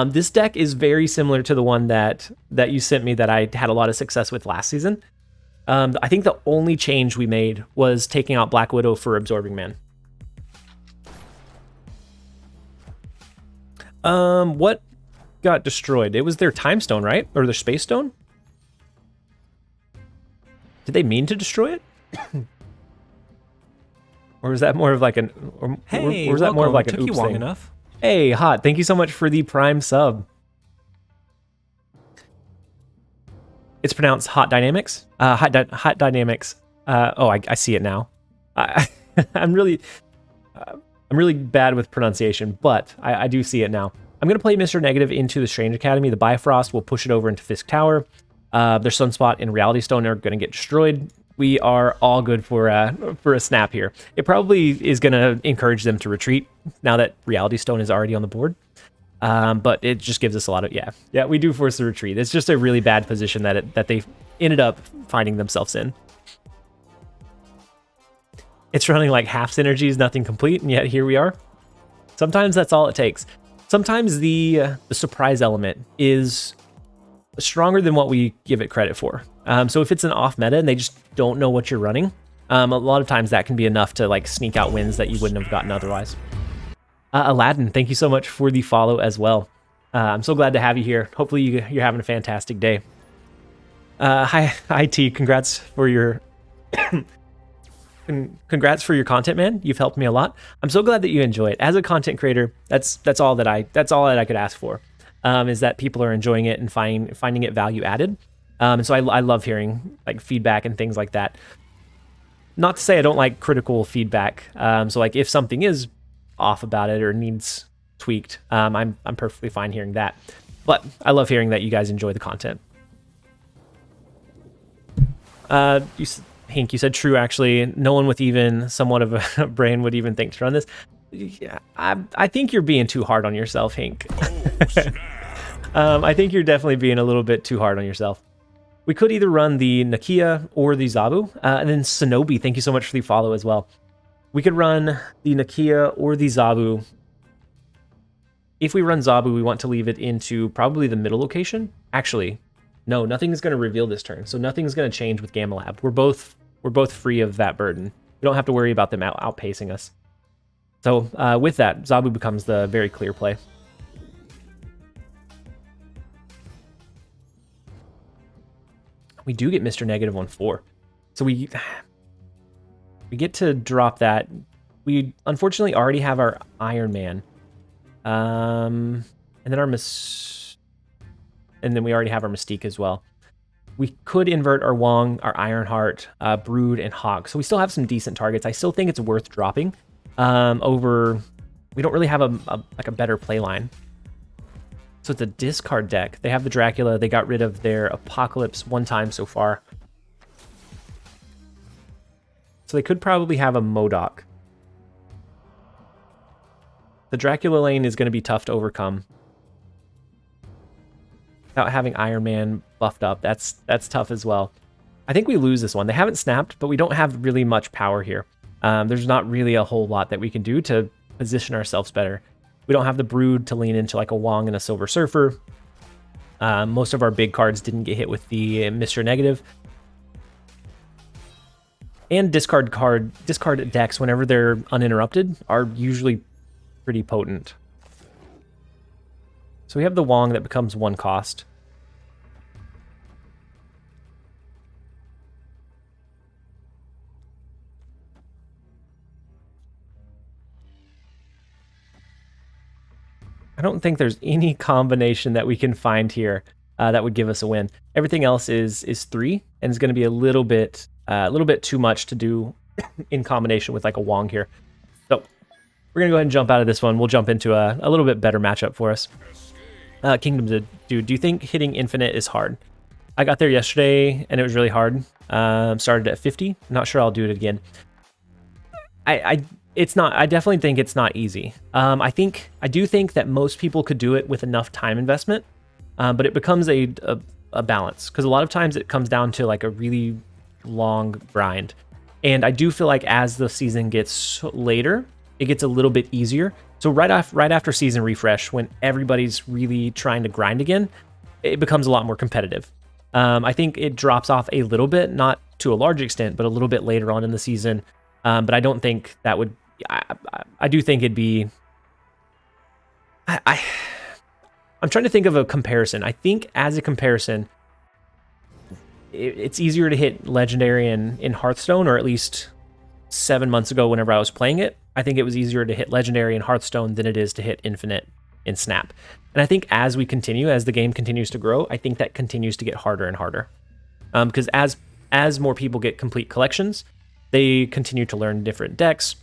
Speaker 1: This deck is very similar to the one that you sent me that I had a lot of success with last season. I think the only change we made was taking out Black Widow for Absorbing Man. What got destroyed? It was their Time Stone, right? Or their Space Stone? Did they mean to destroy it? Or was that more of like an... Or was that more of like an oops thing?
Speaker 3: Enough.
Speaker 1: Hey, Hot, thank you so much for the Prime sub. It's pronounced Hot Dynamics. Hot Dynamics. I see it now. I'm really bad with pronunciation, but I do see it now. I'm going to play Mr. Negative into the Strange Academy. The Bifrost will push it over into Fisk Tower. Their Sunspot and Reality Stone are going to get destroyed. We are all good for a snap here. It probably is going to encourage them to retreat now that Reality Stone is already on the board. But it just gives us a lot of... Yeah, we do force the retreat. It's just a really bad position that they ended up finding themselves in. It's running like half synergies, nothing complete, and yet here we are. Sometimes that's all it takes. Sometimes the surprise element is stronger than what we give it credit for. So if it's an off meta and they just don't know what you're running, a lot of times that can be enough to like sneak out wins that you wouldn't have gotten otherwise. Aladdin, thank you so much for the follow as well. I'm so glad to have you here. Hopefully you're having a fantastic day. Hi T, congrats for your congrats for your content, man. You've helped me a lot. I'm so glad that you enjoy it. As a content creator, that's all that I could ask for. Is that people are enjoying it and finding it value added. And so I love hearing like feedback and things like that. Not to say I don't like critical feedback. So like if something is off about it or needs tweaked, I'm perfectly fine hearing that. But I love hearing that you guys enjoy the content. Hink, you said true. Actually, no one with even somewhat of a brain would even think to run this. Yeah, I think you're being too hard on yourself, Hink. I think you're definitely being a little bit too hard on yourself. We could either run the Nakia or the Zabu. And then Sonobi, thank you so much for the follow as well. We could run the Nakia or the Zabu. If we run Zabu, we want to leave it into probably the middle location. Actually, no, nothing is going to reveal this turn. So nothing's going to change with Gamma Lab. We're both free of that burden. We don't have to worry about them outpacing us. So with that, Zabu becomes the very clear play. We do get Mr. Negative on 4. So we get to drop that. We unfortunately already have our Iron Man. And then and then we already have our Mystique as well. We could invert our Wong, our Ironheart, Brood, and Hawk. So we still have some decent targets. I still think it's worth dropping over... We don't really have a better play line. So it's a discard deck. They have the Dracula. They got rid of their Apocalypse one time so far. So they could probably have a MODOK. The Dracula lane is going to be tough to overcome. Without having Iron Man buffed up, that's tough as well. I think we lose this one. They haven't snapped, but we don't have really much power here. There's not really a whole lot that we can do to position ourselves better. We don't have the Brood to lean into like a Wong and a Silver Surfer. Most of our big cards didn't get hit with the Mr. Negative. And discard decks, whenever they're uninterrupted, are usually pretty potent. So we have the Wong that becomes 1 cost. I don't think there's any combination that we can find here that would give us a win. Everything else is 3, and it's going to be a little bit too much to do in combination with like a Wong here. So we're going to go ahead and jump out of this one. We'll jump into a little bit better matchup for us. Kingdoms, dude, do you think hitting Infinite is hard? I got there yesterday, and it was really hard. Started at 50. I'm not sure I'll do it again. it's not. I definitely think it's not easy. I do think that most people could do it with enough time investment, but it becomes a balance because a lot of times it comes down to like a really long grind. And I do feel like as the season gets later, it gets a little bit easier. So right after season refresh, when everybody's really trying to grind again, it becomes a lot more competitive. I think it drops off a little bit, not to a large extent, but a little bit later on in the season. But I don't think that would. I do think it'd be. I'm trying to think of a comparison. I think as a comparison, it's easier to hit legendary in Hearthstone, or at least 7 months ago whenever I was playing it. I think it was easier to hit legendary in Hearthstone than it is to hit infinite in Snap. And I think as we continue, as the game continues to grow, I think that continues to get harder and harder. Because as more people get complete collections, they continue to learn different decks.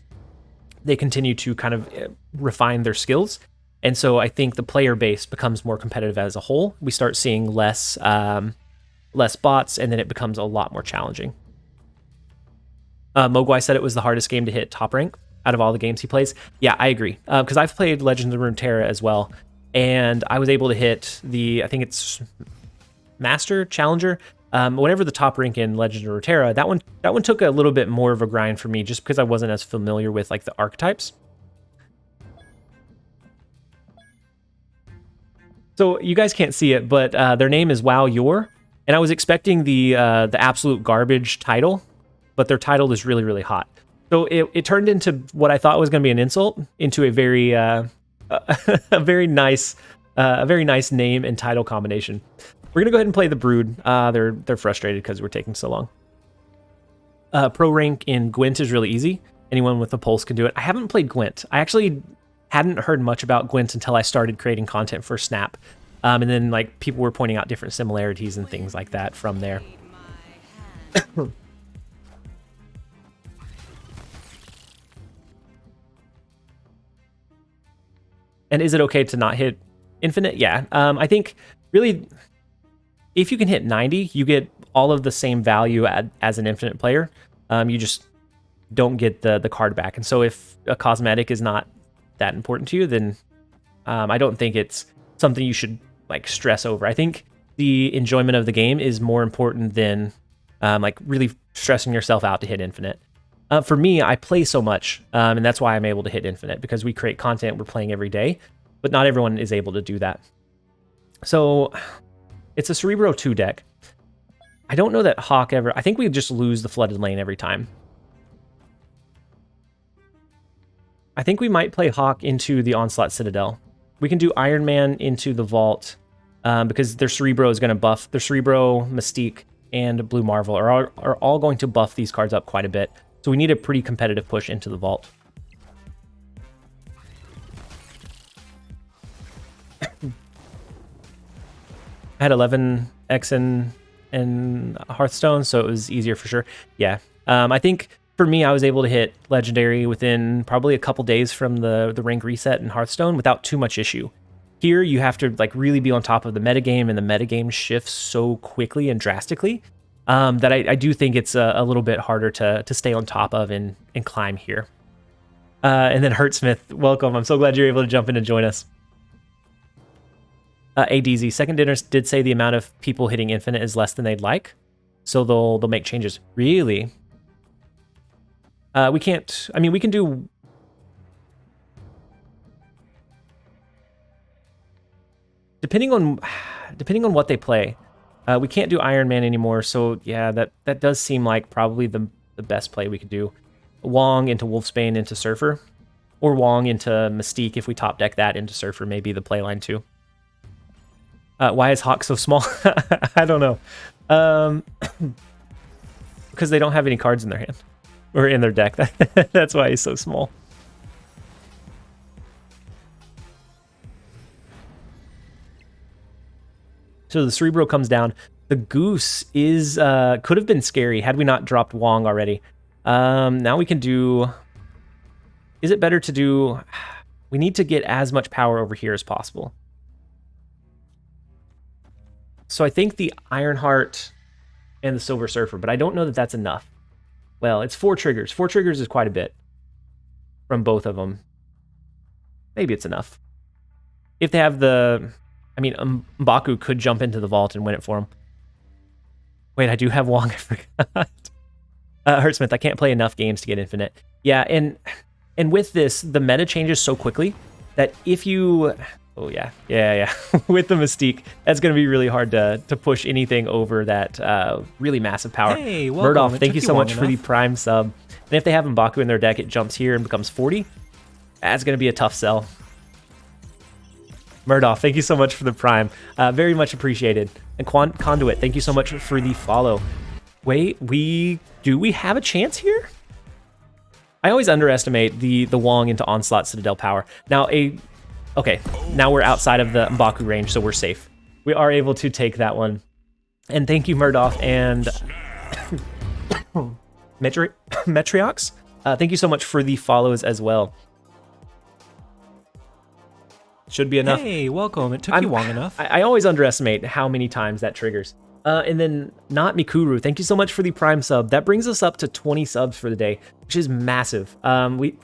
Speaker 1: They continue to kind of refine their skills. And so I think the player base becomes more competitive as a whole. We start seeing less bots, and then it becomes a lot more challenging. Mogwai said it was the hardest game to hit top rank out of all the games he plays. Yeah, I agree. Because I've played Legends of Runeterra as well, and I was able to hit I think it's Master, Challenger, whatever the top rank in Legends of Runeterra. That one took a little bit more of a grind for me, just because I wasn't as familiar with like the archetypes. So you guys can't see it, but their name is Wow Yor, and I was expecting the absolute garbage title, but their title is really, really hot. So it turned into what I thought was going to be an insult into a very a very nice name and title combination. We're gonna go ahead and play the Brood. They're frustrated because we're taking so long. Pro rank in Gwent is really easy. Anyone with a pulse can do it. I haven't played Gwent. I actually hadn't heard much about Gwent until I started creating content for Snap. And then like people were pointing out different similarities and things like that from there. And is it okay to not hit infinite? Yeah. I think really, if you can hit 90, you get all of the same value as an infinite player. You just don't get the card back. And so if a cosmetic is not that important to you, then I don't think it's something you should like stress over. I think the enjoyment of the game is more important than like really stressing yourself out to hit infinite. For me, I play so much, and that's why I'm able to hit infinite, because we create content, we're playing every day, but not everyone is able to do that. So it's a Cerebro 2 deck. I don't know that Hawk ever... I think we just lose the flooded lane every time. I think we might play Hawk into the Onslaught Citadel. We can do Iron Man into the Vault, because their Cerebro is going to buff. Their Cerebro, Mystique, and Blue Marvel are all going to buff these cards up quite a bit. So we need a pretty competitive push into the Vault. I had 11x in Hearthstone, so it was easier for sure. Yeah. I think for me, I was able to hit Legendary within probably a couple days from the rank reset in Hearthstone without too much issue. Here, you have to like really be on top of the metagame, and the metagame shifts so quickly and drastically that I do think it's a little bit harder to stay on top of and climb here. And then Hurtsmith, welcome. I'm so glad you're able to jump in and join us. ADZ, Second Dinners did say the amount of people hitting Infinite is less than they'd like, so they'll make changes. Really? We can't... I mean, we can do... Depending on what they play, we can't do Iron Man anymore, so yeah, that does seem like probably the best play we could do. Wong into Wolfsbane into Surfer, or Wong into Mystique if we top deck that into Surfer, maybe the play line too. Why is Hawk so small? I don't know. Because they don't have any cards in their hand, or in their deck. That's why he's so small. So the Cerebro comes down. The Goose is could have been scary had we not dropped Wong already. Now we can do... Is it better to do... We need to get as much power over here as possible. So I think the Ironheart and the Silver Surfer, but I don't know that that's enough. Well, it's 4 triggers. 4 triggers is quite a bit. from both of them. Maybe it's enough. If they have the... I mean, M'Baku could jump into the vault and win it for him. Wait, I do have Wong, I forgot. Hertzsmith, I can't play enough games to get infinite. Yeah, and with this, the meta changes so quickly that if you... Oh, yeah. With the Mystique, that's going to be really hard to push anything over that really massive power.
Speaker 3: Hey, welcome.
Speaker 1: Murdoff, thank you so much for the Prime sub. And if they have M'Baku in their deck, it jumps here and becomes 40. That's going to be a tough sell. Murdoff, thank you so much for the Prime. Very much appreciated. And Conduit, thank you so much for the follow. Wait, do we have a chance here? I always underestimate the Wong into Onslaught Citadel power. Now, okay, now we're outside of the M'Baku range, so we're safe. We are able to take that one. And thank you, Murdoff and Metriox. Thank you so much for the follows as well. Should be enough.
Speaker 3: Hey, welcome. It took you long enough.
Speaker 1: I always underestimate how many times that triggers. And then not Mikuru, thank you so much for the Prime sub. That brings us up to 20 subs for the day, which is massive. We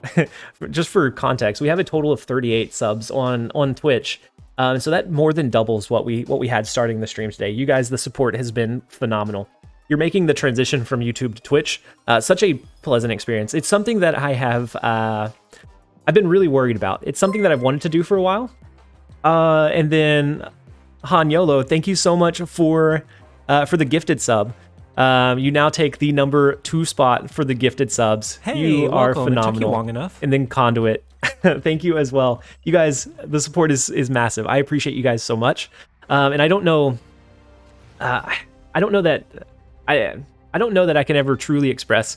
Speaker 1: just for context, we have a total of 38 subs on Twitch. So that more than doubles what we had starting the stream today. You guys, the support has been phenomenal. You're making the transition from YouTube to Twitch such a pleasant experience. It's something that I have I've been really worried about. It's something that I've wanted to do for a while. And then Han Yolo, thank you so much for the gifted sub. You now take the number 2 spot for the gifted subs.
Speaker 3: Hey,
Speaker 1: you are phenomenal.
Speaker 3: It took you long enough.
Speaker 1: And then Conduit, thank you as well. You guys, the support is massive. I appreciate you guys so much. And I don't know that I can ever truly express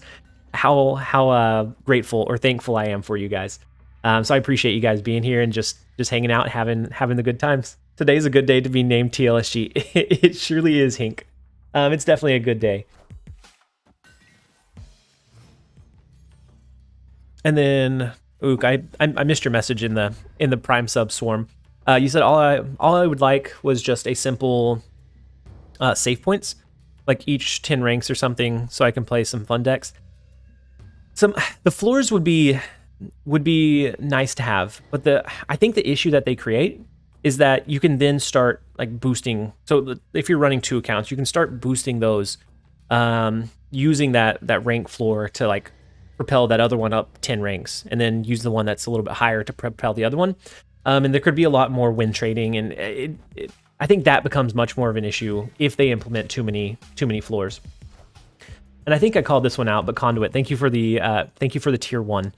Speaker 1: how grateful or thankful I am for you guys. So I appreciate you guys being here and just hanging out, having the good times. Today's a good day to be named TLSG. It surely is, Hink. It's definitely a good day. And then, Ook, I missed your message in the Prime sub swarm. You said all I would like was just a simple save points, like each 10 ranks or something, so I can play some fun decks. The floors would be nice to have, but I think the issue that they create is that you can then start like boosting. So if you're running 2 accounts, you can start boosting those using that rank floor to like propel that other one up 10 ranks, and then use the one that's a little bit higher to propel the other one. And there could be a lot more win trading, and I think that becomes much more of an issue if they implement too many floors. And I think I called this one out, but Conduit, thank you for the tier 1.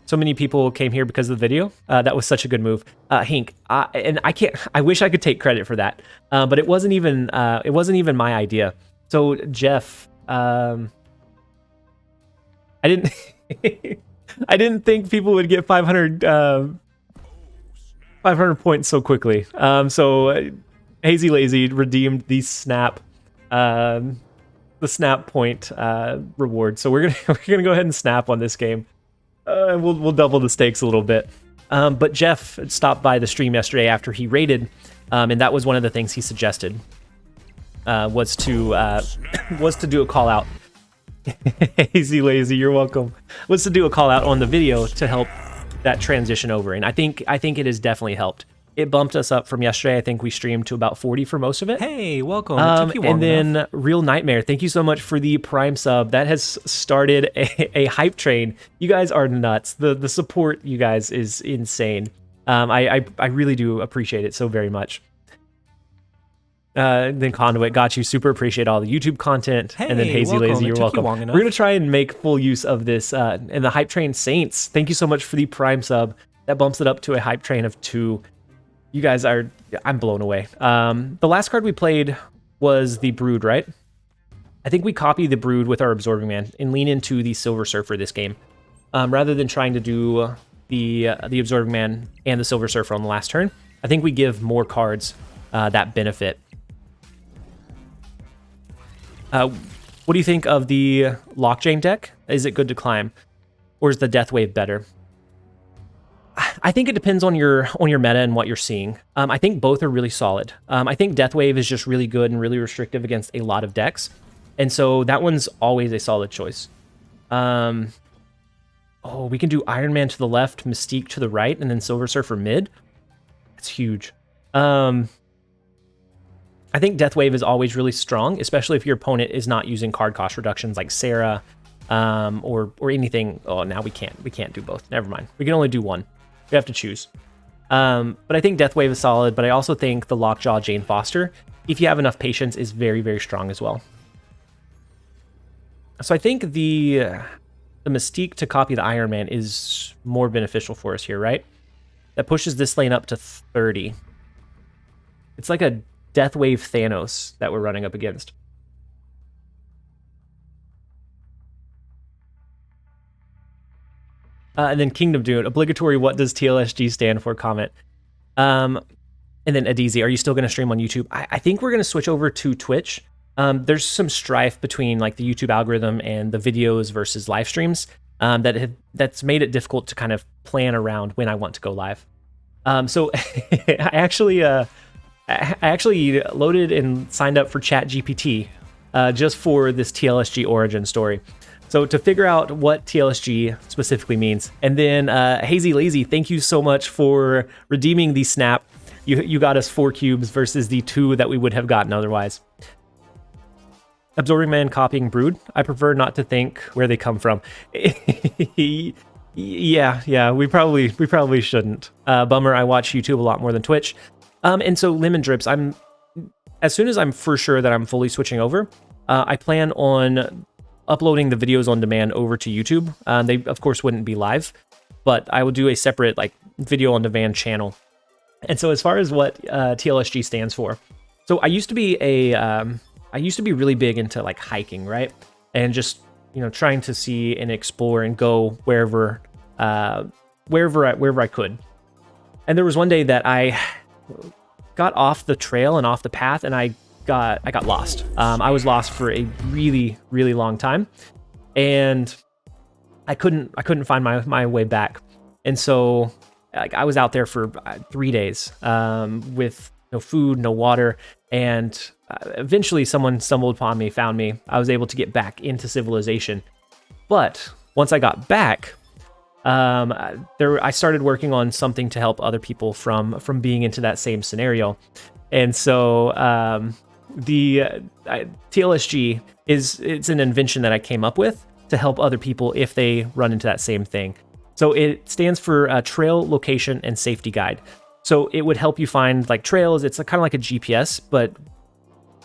Speaker 1: So many people came here because of the video. That was such a good move, Hink. And I wish I could take credit for that, but it wasn't even my idea. So Jeff, I didn't I didn't think people would get 500 points so quickly. So Hazy Lazy redeemed the snap point reward. So we're gonna go ahead and snap on this game. We'll double the stakes a little bit. But Jeff stopped by the stream yesterday after he raided, and that was one of the things he suggested was to do a call out. Hazy Lazy, you're welcome. Was to do a call out on the video to help that transition over, and I think it has definitely helped. It bumped us up from yesterday. I think we streamed to about 40 for most of it.
Speaker 3: Hey, welcome. It took you long
Speaker 1: and then
Speaker 3: enough.
Speaker 1: Real Nightmare, thank you so much for the Prime sub. That has started a hype train. You guys are nuts. The support, you guys, is insane. I really do appreciate it so very much. Then Conduit, got you. Super appreciate all the YouTube content.
Speaker 3: Hey,
Speaker 1: and then Hazy
Speaker 3: welcome.
Speaker 1: Lazy,
Speaker 3: It
Speaker 1: you're
Speaker 3: took you
Speaker 1: welcome.
Speaker 3: long enough.
Speaker 1: We're gonna try and make full use of this. And the hype train Saints, thank you so much for the Prime sub. That bumps it up to a hype train of 2. You guys I'm blown away. The last card we played was the Brood, right? I think we copy the Brood with our Absorbing Man and lean into the Silver Surfer this game, rather than trying to do the Absorbing Man and the Silver Surfer on the last turn. I think we give more cards that benefit. What do you think of the Lockjane deck? Is it good to climb, or is the Death Wave better? I think it depends on your meta and what you're seeing. I think both are really solid. I think Death Wave is just really good and really restrictive against a lot of decks, and so that one's always a solid choice. Oh, we can do Iron Man to the left, Mystique to the right, and then Silver Surfer mid. That's huge. I think Death Wave is always really strong, especially if your opponent is not using card cost reductions like Sarah, or anything. Oh, now we can't do both. Never mind. We can only do one. We have to choose. But I think Death Wave is solid, but I also think the Lockjaw Jane Foster, if you have enough patience, is very, very strong as well. So I think the Mystique to copy the Iron Man is more beneficial for us here, right? That pushes this lane up to 30. It's like a Death Wave Thanos that we're running up against. And then Kingdom Dune, obligatory, what does TLSG stand for comment. And then Adizi, are you still going to stream on YouTube? I think we're going to switch over to Twitch. There's some strife between like the YouTube algorithm and the videos versus live streams that's made it difficult to kind of plan around when I want to go live. So I actually loaded and signed up for ChatGPT just for this TLSG origin story. So to figure out what TLSG specifically means. And then Hazy Lazy, thank you so much for redeeming the snap. You got us 4 cubes versus the 2 that we would have gotten otherwise. Absorbing Man copying Brood. I prefer not to think where they come from. yeah, we probably shouldn't. Bummer, I watch YouTube a lot more than Twitch. And so Lemon Drips, as soon as I'm for sure that I'm fully switching over, I plan on uploading the videos on demand over to YouTube. They of course wouldn't be live, but I will do a separate like video on demand channel. And so as far as what TLSG stands for, so I used to be really big into like hiking, right? And just, trying to see and explore and go wherever I could. And there was one day that I got off the trail and off the path, and I got lost. I was lost for a really, really long time, and I couldn't find my way back. And so I was out there for 3 days with no food, no water, and eventually someone stumbled upon me, found me. I was able to get back into civilization. But once I got back, I started working on something to help other people from being into that same scenario. And so the TLSG it's an invention that I came up with to help other people if they run into that same thing. So it stands for Trail Location and Safety Guide. So it would help you find like trails. It's kind of like a GPS, but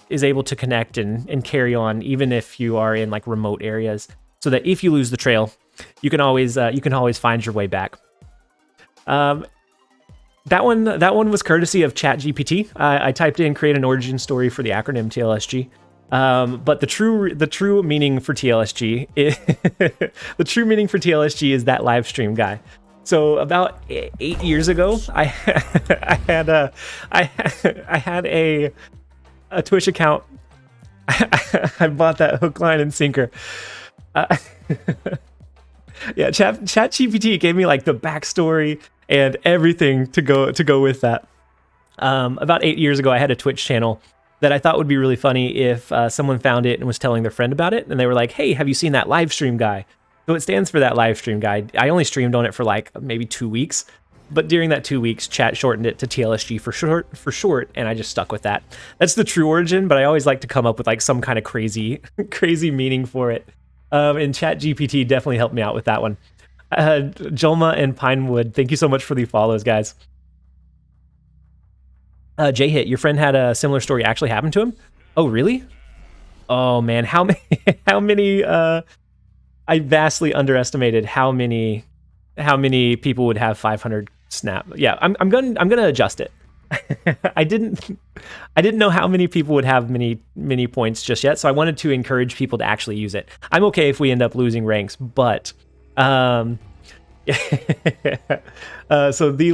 Speaker 1: is able to connect and carry on even if you are in like remote areas, so that if you lose the trail, you can always find your way back. That one was courtesy of ChatGPT. I typed in create an origin story for the acronym TLSG. But the true meaning for TLSG is that live stream guy. So about 8 years ago, I had a Twitch account. I bought that hook, line, and sinker. Yeah, ChatGPT gave me like the backstory and everything to go with that. About 8 years ago, I had a Twitch channel that I thought would be really funny if someone found it and was telling their friend about it, and they were like, "Hey, have you seen that live stream guy?" So it stands for that live stream guy. I only streamed on it for like maybe 2 weeks, but during that 2 weeks, chat shortened it to TLSG for short, and I just stuck with that. That's the true origin, but I always like to come up with like some kind of crazy meaning for it. And ChatGPT definitely helped me out with that one. Jolma and Pinewood, thank you so much for the follows, guys. J-Hit, your friend had a similar story actually happen to him? Oh, really? Oh, man, how many, I vastly underestimated how many people would have 500 snap. Yeah, I'm gonna adjust it. I didn't know how many people would have many points just yet, so I wanted to encourage people to actually use it. I'm okay if we end up losing ranks, but so the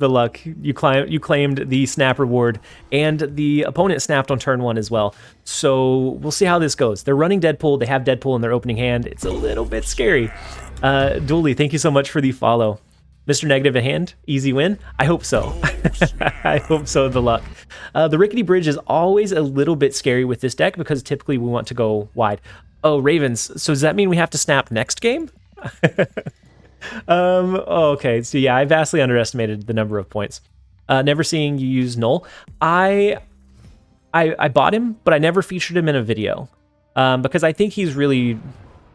Speaker 1: luck you claimed the snap reward, and the opponent snapped on turn 1 as well. So we'll see how this goes. They're running Deadpool. They have Deadpool in their opening hand. It's a little bit scary. Dooley, thank you so much for the follow. Mr. Negative at hand, easy win? I hope so. I hope so, the luck. The Rickety Bridge is always a little bit scary with this deck because typically we want to go wide. Oh, Ravens, so does that mean we have to snap next game? Okay, so yeah, I vastly underestimated the number of points. Never seeing you use Null. I bought him, but I never featured him in a video because I think he's really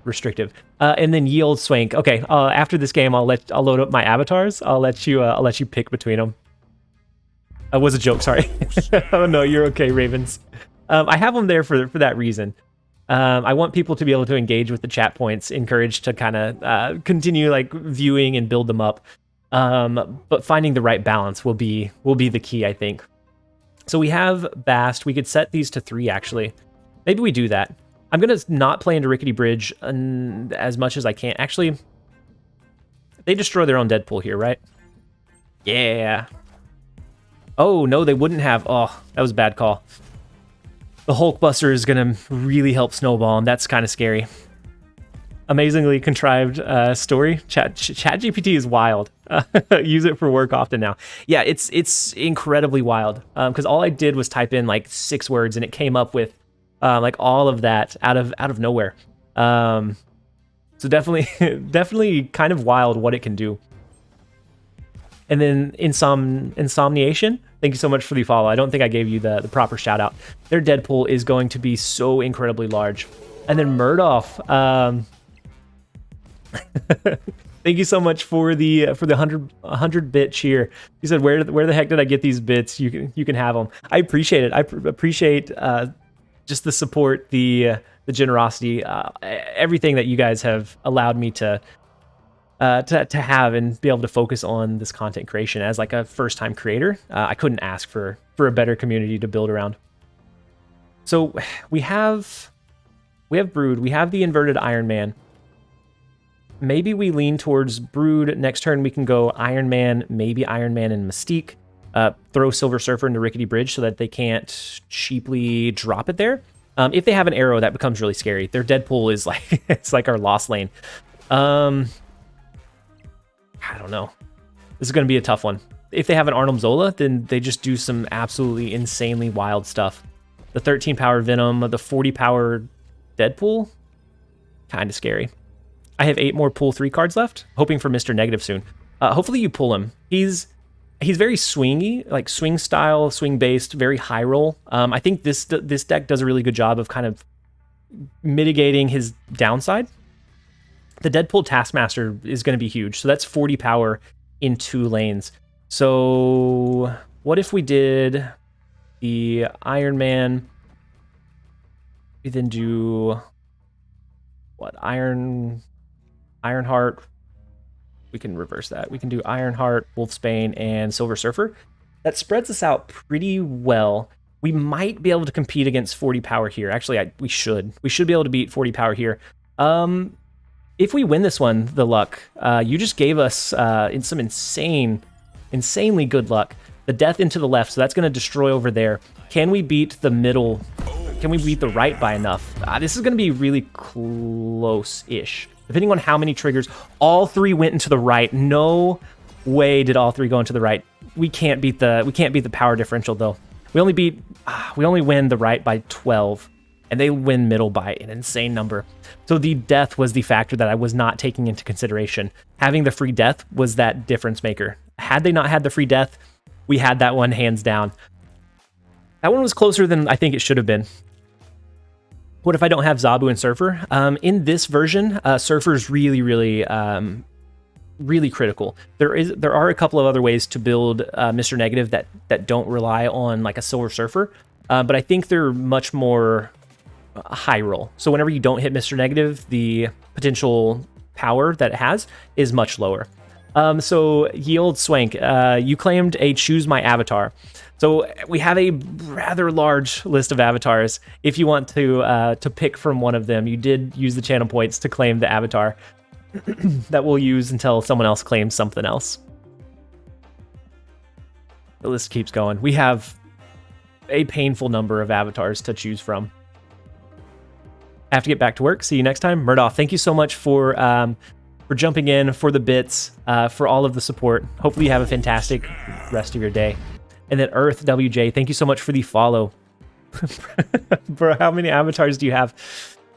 Speaker 1: restrictive. And then Yield Swank. Okay, after this game, I'll load up my avatars. I'll let you pick between them. Was a joke, sorry. Oh no, you're okay, Ravens. I have them there for that reason. I want people to be able to engage with the chat points, encouraged to kind of continue like viewing and build them up. But finding the right balance will be the key, I think. So we have Bast. We could set these to 3 actually. Maybe we do that. I'm gonna not play into Rickety Bridge as much as I can. Actually, they destroy their own Deadpool here, right? Yeah. Oh no, they wouldn't have. Oh, that was a bad call. The Hulkbuster is gonna really help snowball him. That's kind of scary. Amazingly contrived story. ChatGPT is wild. Use it for work often now. Yeah, it's incredibly wild. Because all I did was type in like 6 words and it came up with like all of that out of nowhere. So definitely kind of wild what it can do. And then Insomniation, thank you so much for the follow. I don't think I gave you the proper shout out. Their Deadpool is going to be so incredibly large. And then Murdoff, thank you so much for the 100 bit cheer. You said where the heck did I get these bits? You can have them. I appreciate it. I appreciate just the support, the generosity, everything that you guys have allowed me to have and be able to focus on this content creation as like a first time creator. I couldn't ask for a better community to build around. So we have Brood, we have the inverted Iron Man. Maybe we lean towards Brood. Next turn we can go Iron Man, maybe Iron Man and Mystique. Throw Silver Surfer into Rickety Bridge so that they can't cheaply drop it there. If they have an arrow, that becomes really scary. Their Deadpool is like it's like our lost lane. I don't know. This is going to be a tough one. If they have an Arnold Zola, then they just do some absolutely insanely wild stuff. The 13 power Venom, the 40 power Deadpool, kind of scary. I have 8 more pull 3 cards left, hoping for Mr. Negative soon. Hopefully you pull him. He's very swingy, like swing style, swing based, very high roll. I think this deck does a really good job of kind of mitigating his downside. The Deadpool Taskmaster is going to be huge. So that's 40 power in 2 lanes. So what if we did the Iron Man? We then do what? Ironheart. We can reverse that. We can do Ironheart, Wolfsbane, and Silver Surfer. That spreads us out pretty well. We might be able to compete against 40 power here. Actually, we should. We should be able to beat 40 power here. If we win this one, the luck, you just gave us some insanely good luck. The death into the left, so that's going to destroy over there. Can we beat the middle? Can we beat the right by enough? This is going to be really close-ish. Depending on how many triggers, all 3 went into the right. No way did all 3 go into the right. We can't beat the power differential though. We only win the right by 12, and they win middle by an insane number. So the death was the factor that I was not taking into consideration. Having the free death was that difference maker. Had they not had the free death, we had that one hands down. That one was closer than I think it should have been. What if I don't have Zabu and Surfer? In this version, Surfer's really critical. There are a couple of other ways to build Mr. Negative that don't rely on like a Silver Surfer, but I think they're much more high roll. So whenever you don't hit Mr. Negative, the potential power that it has is much lower. So Yield Swank, you claimed a choose my avatar. So we have a rather large list of avatars. If you want to pick from one of them, you did use the channel points to claim the avatar that we'll use until someone else claims something else. The list keeps going. We have a painful number of avatars to choose from. I have to get back to work. See you next time. Murdoff, thank you so much for jumping in, for the bits, for all of the support. Hopefully you have a fantastic rest of your day. And then Earth WJ, thank you so much for the follow. Bro, how many avatars do you have?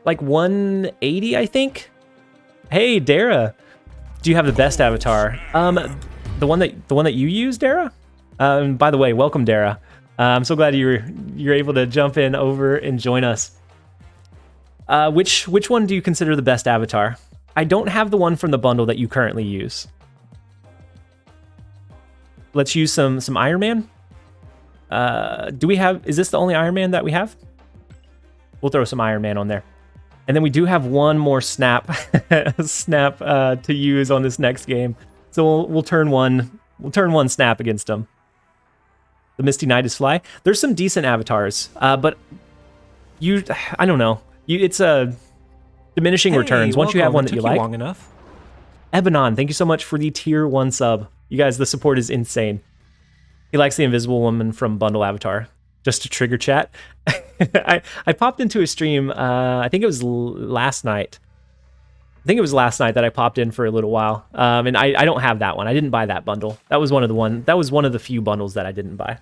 Speaker 1: Like 180, I think? Hey, Dara. Do you have the best avatar? The one that you use, Dara? By the way, welcome, Dara. I'm so glad you're able to jump in over and join us. Which one do you consider the best avatar? I don't have the one from the bundle that you currently use. Let's use some Iron Man. Is this the only Iron Man that we have? We'll throw some Iron Man on there. And then we do have one more snap to use on this next game. So we'll turn one snap against them. The Misty Knight is Fly. There's some decent avatars, but I don't know. It's a diminishing returns. Once you have one that you like.
Speaker 3: Long enough.
Speaker 1: Ebanon, thank you so much for the tier 1 sub. You guys, the support is insane. He likes the Invisible Woman from Bundle Avatar. Just to trigger chat. I popped into a stream, I think it was last night. That I popped in for a little while. And I don't have that one. I didn't buy that bundle. That was one of the few bundles that I didn't buy.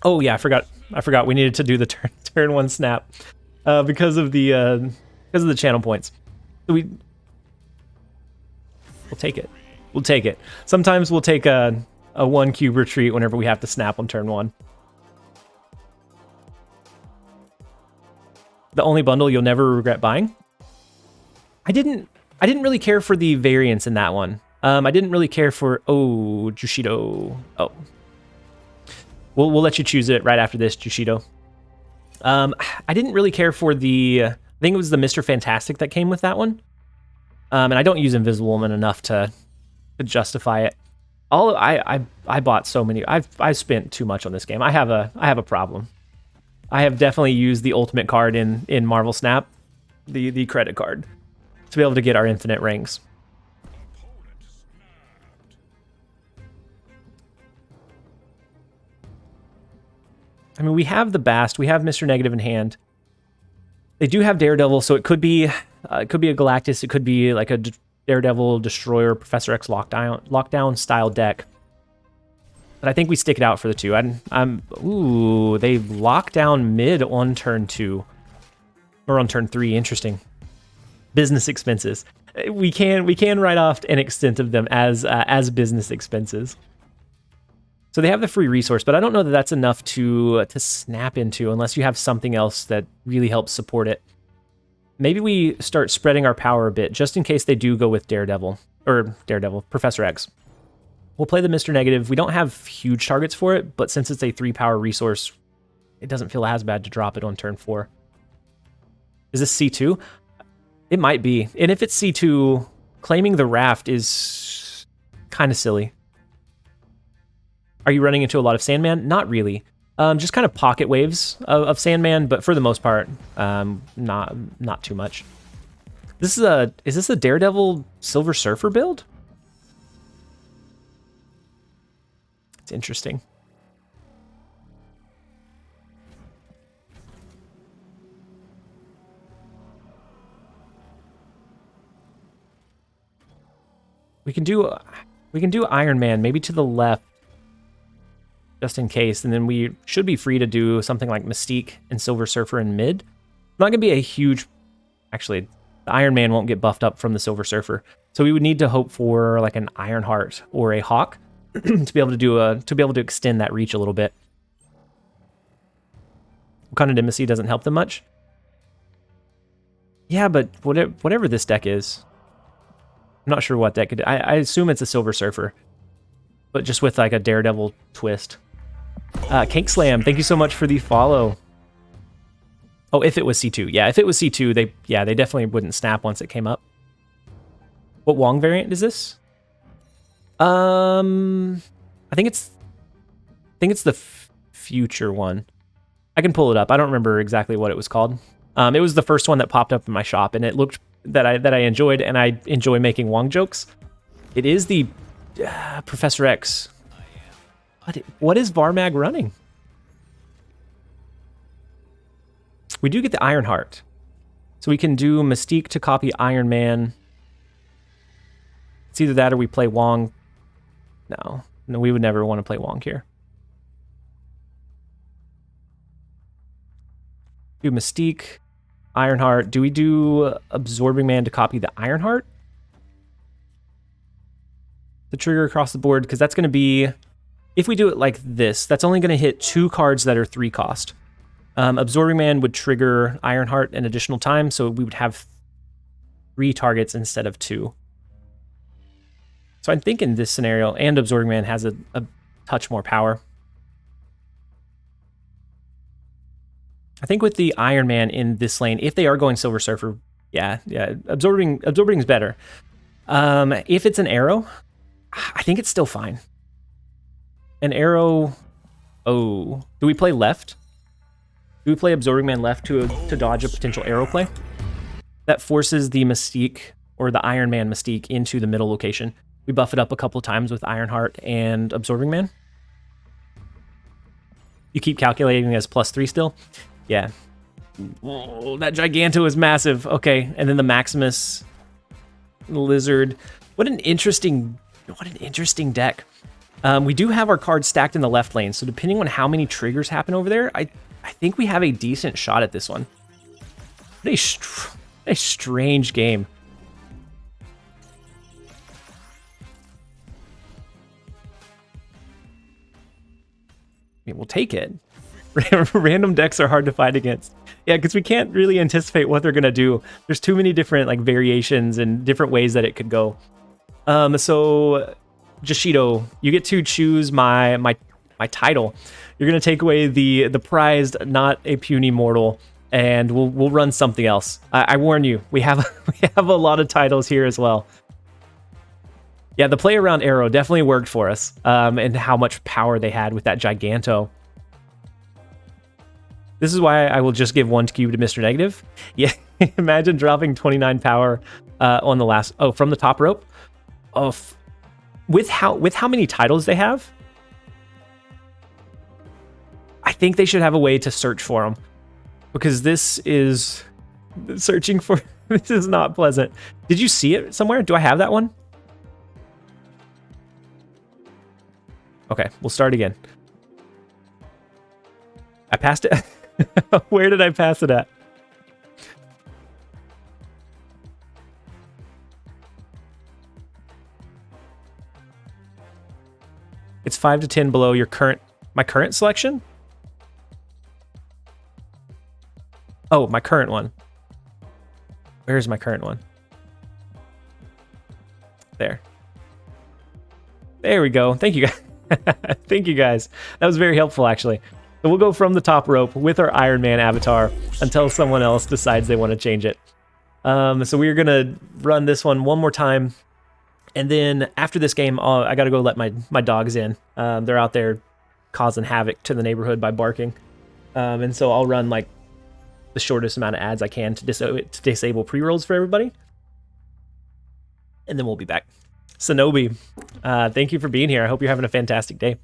Speaker 1: Oh yeah, I forgot we needed to do the turn 1 snap because of the channel points. So we'll take it. We'll take it. Sometimes we'll take a 1 cube retreat whenever we have to snap on turn 1. The only bundle you'll never regret buying? I didn't really care for the variants in that one. I didn't really care for Jushido. Oh. We'll let you choose it right after this, Jushido. I didn't really care for I think it was the Mr. Fantastic that came with that one. And I don't use Invisible Woman enough to justify it. I bought so many. I've spent too much on this game. I have a problem. I have definitely used the ultimate card in Marvel Snap, the credit card, to be able to get our infinite rings. I mean, we have the Bast, we have Mr. Negative in hand. They do have Daredevil, so it could be a Galactus, it could be like a Daredevil, Destroyer, Professor X lockdown style deck. But I think we stick it out for the 2. Ooh, they lock down mid on turn 2. Or on turn 3, interesting. Business expenses. We can write off an extent of them as business expenses. So they have the free resource, but I don't know that that's enough to snap into unless you have something else that really helps support it. Maybe we start spreading our power a bit, just in case they do go with Professor X. We'll play the Mr. Negative. We don't have huge targets for it, but since it's a 3 power resource, it doesn't feel as bad to drop it on turn 4. Is this C2? It might be. And if it's C2, claiming the raft is kind of silly. Are you running into a lot of Sandman? Not really. Just kind of pocket waves of Sandman, but for the most part, not too much. Is this a Daredevil Silver Surfer build? It's interesting. We can do Iron Man, maybe to the left, just in case, and then we should be free to do something like Mystique and Silver Surfer in mid. Not going to be a huge... Actually, the Iron Man won't get buffed up from the Silver Surfer, so we would need to hope for like an Ironheart or a Hawk to be able to extend that reach a little bit. Wakanda Embassy doesn't help them much. Yeah, but whatever this deck is, I'm not sure what deck it is. I assume it's a Silver Surfer, but just with like a Daredevil twist. Cake Slam, thank you so much for the follow. Oh, if it was C2. Yeah, if it was C2, they definitely wouldn't snap once it came up. What Wong variant is this? I think it's the future one. I can pull it up. I don't remember exactly what it was called. It was the first one that popped up in my shop, and it looked that I enjoyed, and I enjoy making Wong jokes. It is the Professor X. What is Varmag running? We do get the Ironheart. So we can do Mystique to copy Iron Man. It's either that or we play Wong. No, we would never want to play Wong here. Do Mystique, Ironheart. Do we do Absorbing Man to copy the Ironheart? The trigger across the board, because that's going to be, if we do it like this, that's only going to hit 2 cards that are 3 cost. Absorbing Man would trigger Ironheart an additional time, so we would have 3 targets instead of 2. So I think in this scenario, and Absorbing Man has a touch more power. I think with the Iron Man in this lane, if they are going Silver Surfer, yeah, absorbing is better. If it's an arrow, I think it's still fine. An arrow, oh, do we play left? Do we play Absorbing Man left to dodge a potential arrow play? That forces the Mystique, or the Iron Man Mystique, into the middle location. We buff it up a couple times with Ironheart and Absorbing Man. You keep calculating as +3 still? Yeah. Oh, that Giganto is massive. Okay, and then the Maximus Lizard. What an interesting deck. We do have our cards stacked in the left lane, so depending on how many triggers happen over there, I think we have a decent shot at this one. What a strange game. I mean, we'll take it. Random decks are hard to fight against. Yeah, because we can't really anticipate what they're gonna do. There's too many different like variations and different ways that it could go. So Jashido, you get to choose my title. You're gonna take away the prized, not a puny mortal, and we'll run something else. I warn you, we have a lot of titles here as well. Yeah, the play around arrow definitely worked for us, and how much power they had with that Giganto. This is why I will just give 1 cube to Mr. Negative. Yeah, imagine dropping 29 power on the last... Oh, from the top rope? Oh, with how many titles they have, I think they should have a way to search for them. Because this is... Searching for... This is not pleasant. Did you see it somewhere? Do I have that one? Okay, we'll start again. I passed it. Where did I pass it at? It's 5 to 10 below your my current selection? Oh, my current one. Where's my current one? There. There we go. Thank you guys. Thank you guys. That was very helpful, actually. So we'll go from the top rope with our Iron Man avatar until someone else decides they want to change it. So we're going to run this one more time. And then after this game, I got to go let my dogs in. They're out there causing havoc to the neighborhood by barking. And so I'll run like the shortest amount of ads I can to disable pre-rolls for everybody. And then we'll be back. Sonobi, thank you for being here. I hope you're having a fantastic day.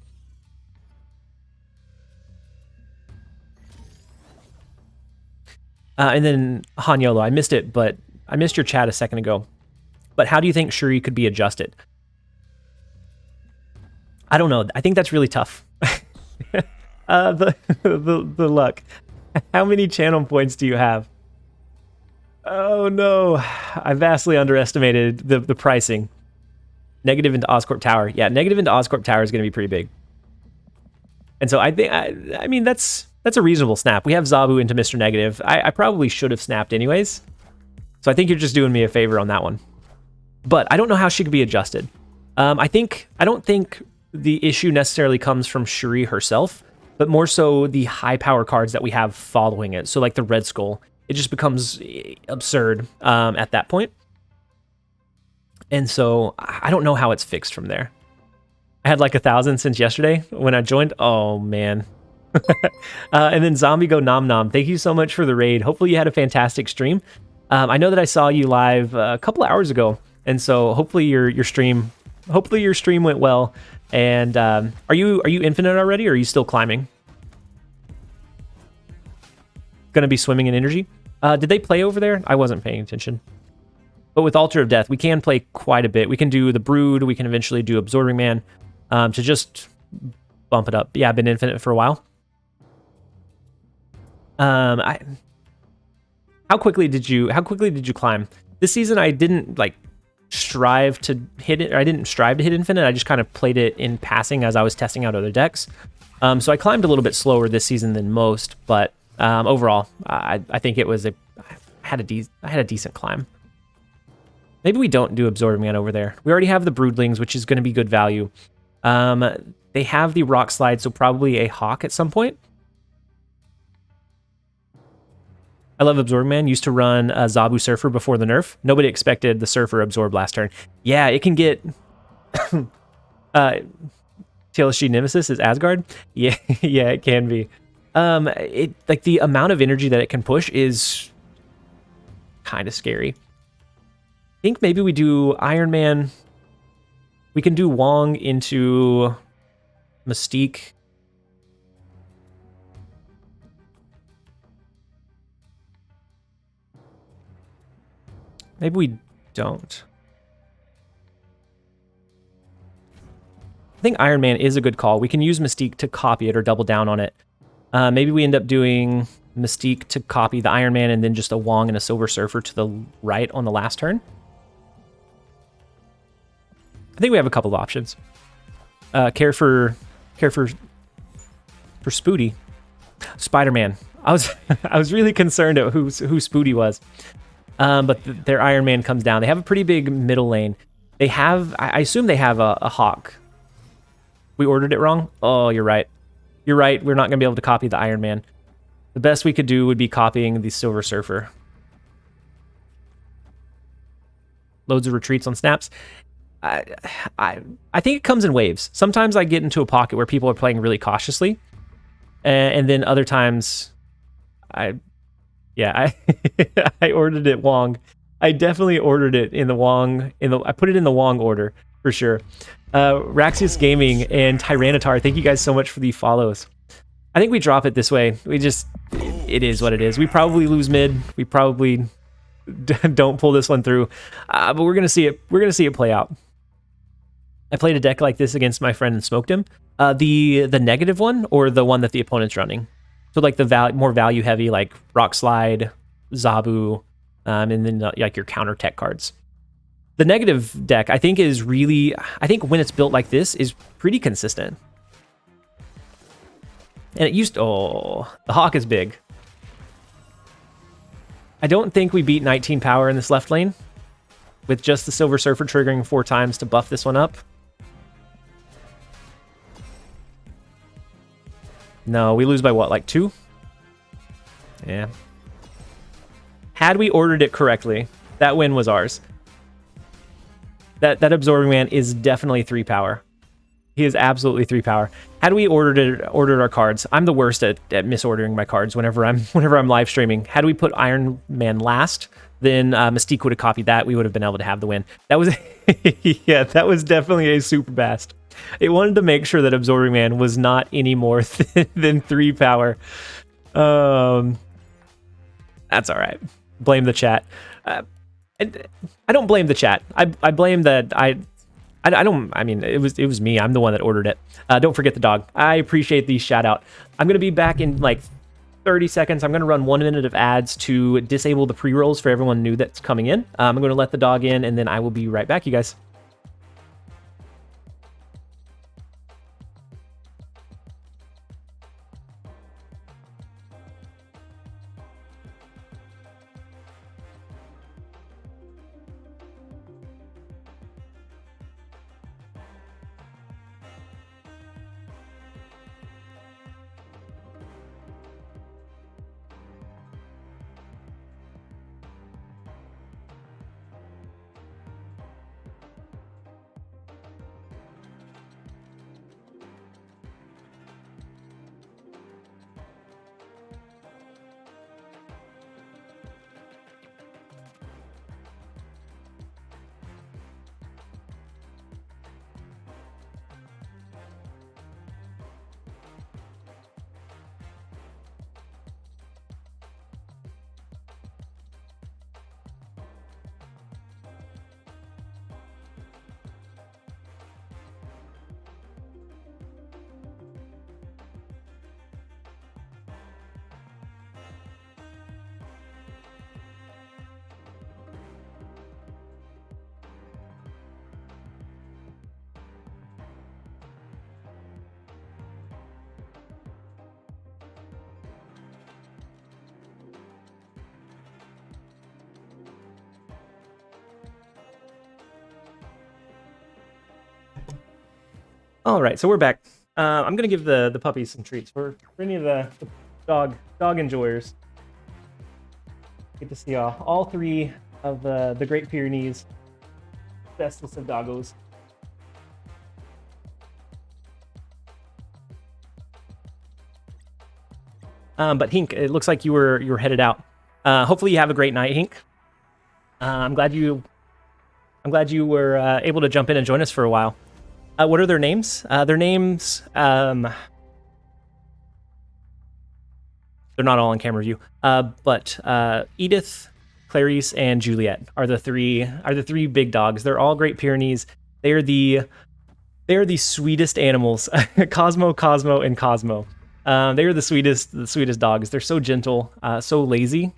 Speaker 1: And then Hanyolo, I missed it, but I missed your chat a second ago. But how do you think Shuri could be adjusted? I don't know. I think that's really tough. The luck. How many channel points do you have? Oh no, I vastly underestimated the pricing. Negative into Oscorp Tower. Yeah, negative into Oscorp Tower is going to be pretty big. And so I think, I mean, that's a reasonable snap. We have Zabu into Mr. Negative. I probably should have snapped anyways. So I think you're just doing me a favor on that one. But I don't know how she could be adjusted. I don't think the issue necessarily comes from Shuri herself, but more so the high power cards that we have following it. So like the Red Skull, it just becomes absurd at that point. And so I don't know how it's fixed from there. I had like 1,000 since yesterday when I joined. Oh man. And then Zombie Go Nom Nom, thank you so much for the raid. Hopefully you had a fantastic stream. I know that I saw you live a couple of hours ago, and so hopefully your stream went well. And are you infinite already, or are you still climbing? Gonna be swimming in energy. Did they play over there? I wasn't paying attention. But with Altar of Death, we can play quite a bit. We can do the Brood. We can eventually do Absorbing Man to just bump it up. Yeah, I've been infinite for a while. How quickly did you climb? This season I didn't like strive to hit it, or I didn't strive to hit infinite. I just kind of played it in passing as I was testing out other decks. So I climbed a little bit slower this season than most, but overall, I think I had a decent climb. Maybe we don't do Absorbing Man over there. We already have the Broodlings, which is going to be good value. They have the Rock Slide, so probably a Hawk at some point. I love Absorbing Man. Used to run Zabu Surfer before the nerf. Nobody expected the Surfer absorb last turn. Yeah, it can get... TLSG Nemesis is Asgard? Yeah, yeah, it can be. Like the amount of energy that it can push is kind of scary. I think maybe we do Iron Man. We can do Wong into Mystique. Maybe we don't. I think Iron Man is a good call. We can use Mystique to copy it or double down on it. Maybe we end up doing Mystique to copy the Iron Man and then just a Wong and a Silver Surfer to the right on the last turn. I think we have a couple of options. Care for Spooty. Spider-Man. I was really concerned at who Spooty was. But their Iron Man comes down. They have a pretty big middle lane. They have, I assume they have a Hawk. We ordered it wrong? Oh, you're right. You're right. We're not going to be able to copy the Iron Man. The best we could do would be copying the Silver Surfer. Loads of retreats on snaps. I think it comes in waves. Sometimes I get into a pocket where people are playing really cautiously. And then other times, I ordered it Wong. I definitely ordered it in the Wong. I put it in the Wong order for sure. Raxius Gaming and Tyranitar, thank you guys so much for the follows. I think we drop it this way. It is what it is. We probably lose mid. We probably don't pull this one through. But we're gonna see it. We're gonna see it play out. I played a deck like this against my friend and smoked him. The negative one or the one that the opponent's running. So like the more value heavy, like Rock Slide, Zabu, and then like your counter tech cards. The negative deck, I think, I think when it's built like this, is pretty consistent. And it the Hawk is big. I don't think we beat 19 power in this left lane with just the Silver Surfer triggering 4 times to buff this one up. No, we lose by what, like 2? Yeah. Had we ordered it correctly, that win was ours. That Absorbing Man is definitely 3 power. He is absolutely 3 power. Had we ordered our cards, I'm the worst at misordering my cards whenever I'm live streaming. Had we put Iron Man last, then Mystique would have copied that. We would have been able to have the win. That was yeah, that was definitely a super bast. It wanted to make sure that Absorbing Man was not any more than 3 power. That's all right. Blame the chat. I don't blame the chat. I blame that I mean, it was me. I'm the one that ordered it. Don't forget the dog. I appreciate the shout out. I'm going to be back in like 30 seconds. I'm going to run 1 minute of ads to disable the pre-rolls for everyone new that's coming in. I'm going to let the dog in and then I will be right back, you guys. All right, so we're back. I'm gonna give the puppies some treats for any of the dog enjoyers. Get to see all three of the Great Pyrenees, bestest of doggos. But Hink, it looks like you were headed out. Hopefully you have a great night, Hink. I'm glad you were able to jump in and join us for a while. What are their names? Their names, they're not all on camera view. But Edith, Clarice, and Juliet are the three big dogs. They're all Great Pyrenees. They are the sweetest animals. Cosmo, and Cosmo. They are the sweetest dogs. They're so gentle, so lazy,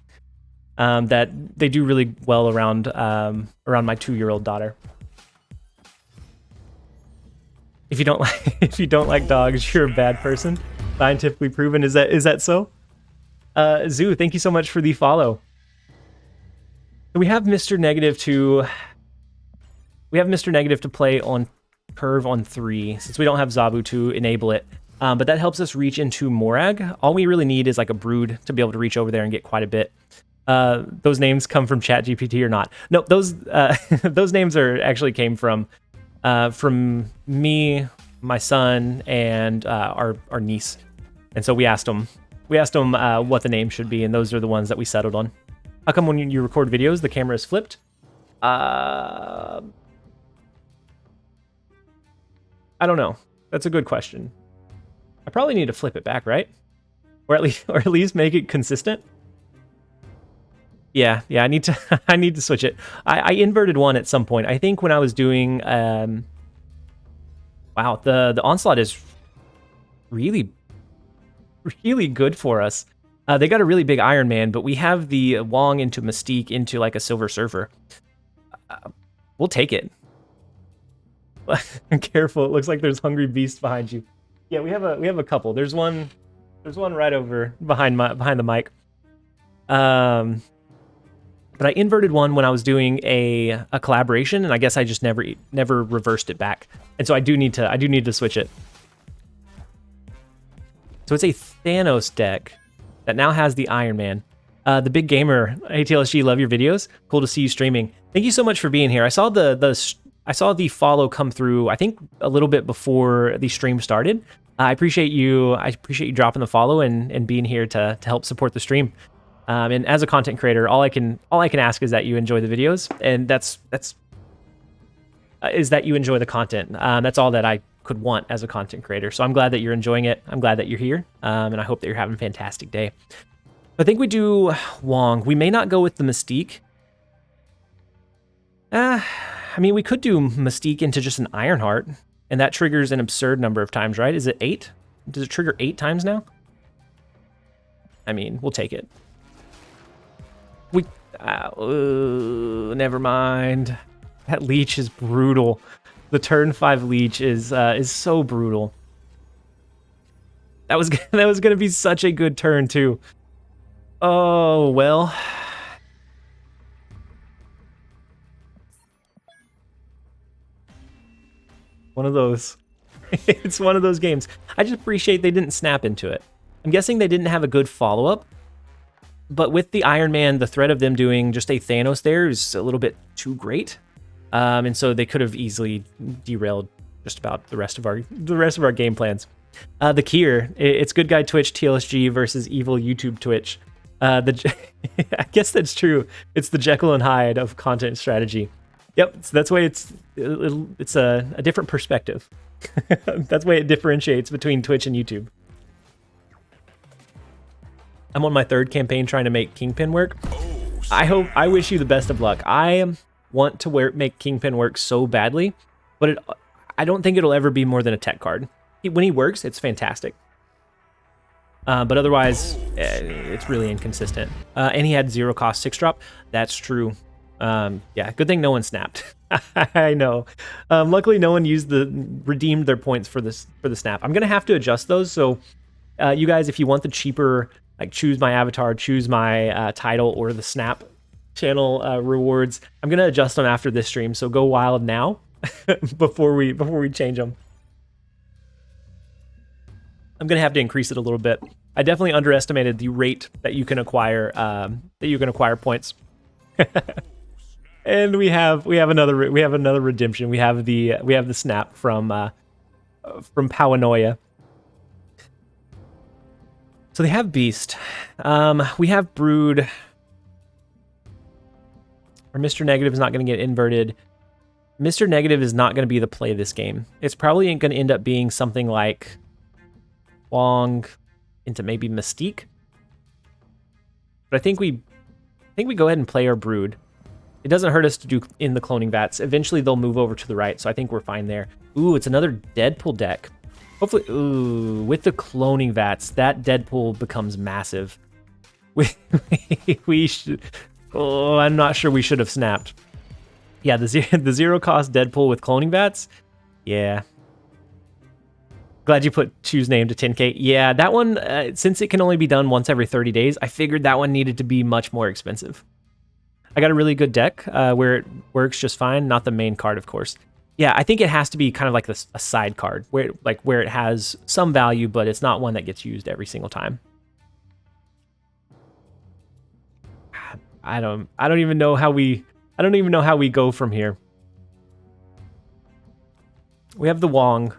Speaker 1: that they do really well around my 2-year-old daughter. If you don't like dogs, you're a bad person. Scientifically proven. Is that so? Zoo, thank you so much for the follow. We have Mr. Negative to play on Curve on 3 since we don't have Zabu to enable it. But that helps us reach into Morag. All we really need is like a brood to be able to reach over there and get quite a bit. Those names come from ChatGPT or not? No, those names actually came from me, my son, and our niece. And so we asked them what the name should be, and those are the ones that we settled on. How come when you record videos the camera is flipped? I don't know. That's a good question. I probably need to flip it back, right? Or at least make it consistent. Yeah, I need to switch it. I inverted one at some point. I think when I was doing wow, the Onslaught is really good for us. They got a really big Iron Man, but we have the Wong into Mystique into like a Silver Surfer. We'll take it. Careful, it looks like there's Hungry Beast behind you. Yeah, we have a couple. There's one right over behind the mic. But I inverted one when I was doing a collaboration, and I guess I just never reversed it back. And so I do need to switch it. So it's a Thanos deck that now has the Iron Man. The Big Gamer, hey TLSG, love your videos. Cool to see you streaming. Thank you so much for being here. I saw the follow come through, I think a little bit before the stream started. I appreciate you dropping the follow and being here to help support the stream. And as a content creator, all I can ask is that you enjoy the videos, and that's that you enjoy the content. That's all that I could want as a content creator. So I'm glad that you're enjoying it. I'm glad that you're here, and I hope that you're having a fantastic day. I think we do Wong. We may not go with the Mystique. I mean, we could do Mystique into just an Ironheart, and that triggers an absurd number of times, right? Is it 8? Does it trigger 8 times now? I mean, we'll take it. Never mind. That leech is brutal. The turn 5 leech is so brutal. That was gonna be such a good turn too. Oh well. One of those. It's one of those games. I just appreciate they didn't snap into it. I'm guessing they didn't have a good follow-up. But with the Iron Man, the threat of them doing just a Thanos there is a little bit too great. And so they could have easily derailed just about the rest of our game plans. The Kier, it's Good Guy Twitch TLSG versus Evil YouTube Twitch. I guess that's true. It's the Jekyll and Hyde of content strategy. Yep, so that's why it's a different perspective. That's why it differentiates between Twitch and YouTube. I'm on my 3rd campaign trying to make Kingpin work. I wish you the best of luck. I want to make Kingpin work so badly, but I don't think it'll ever be more than a tech card. When he works, it's fantastic. But otherwise, it's really inconsistent. And he had 0 cost 6-drop. That's true. Yeah, good thing no one snapped. I know. Luckily, no one redeemed their points for the snap. I'm gonna have to adjust those. So, you guys, if you want the cheaper, like choose my avatar, choose my title, or the snap channel rewards, I'm gonna adjust them after this stream. So go wild now before we change them. I'm gonna have to increase it a little bit. I definitely underestimated the rate that you can acquire points. And we have another redemption. We have the snap from Paranoia. So they have Beast. We have Brood. Or Mr. Negative is not going to get inverted. Mr. Negative is not going to be the play of this game. It's probably going to end up being something like Wong into maybe Mystique. But I think we go ahead and play our Brood. It doesn't hurt us to do in the cloning vats. Eventually they'll move over to the right, so I think we're fine there. Ooh, it's another Deadpool deck. Hopefully, ooh, with the cloning vats, that Deadpool becomes massive. We should. Oh, I'm not sure we should have snapped. Yeah, the zero cost Deadpool with cloning vats. Yeah. Glad you put choose name to 10k. Yeah, that one, since it can only be done once every 30 days, I figured that one needed to be much more expensive. I got a really good deck where it works just fine. Not the main card, of course. Yeah, I think it has to be kind of like a side card where it has some value, but it's not one that gets used every single time. I don't even know how we go from here. We have the Wong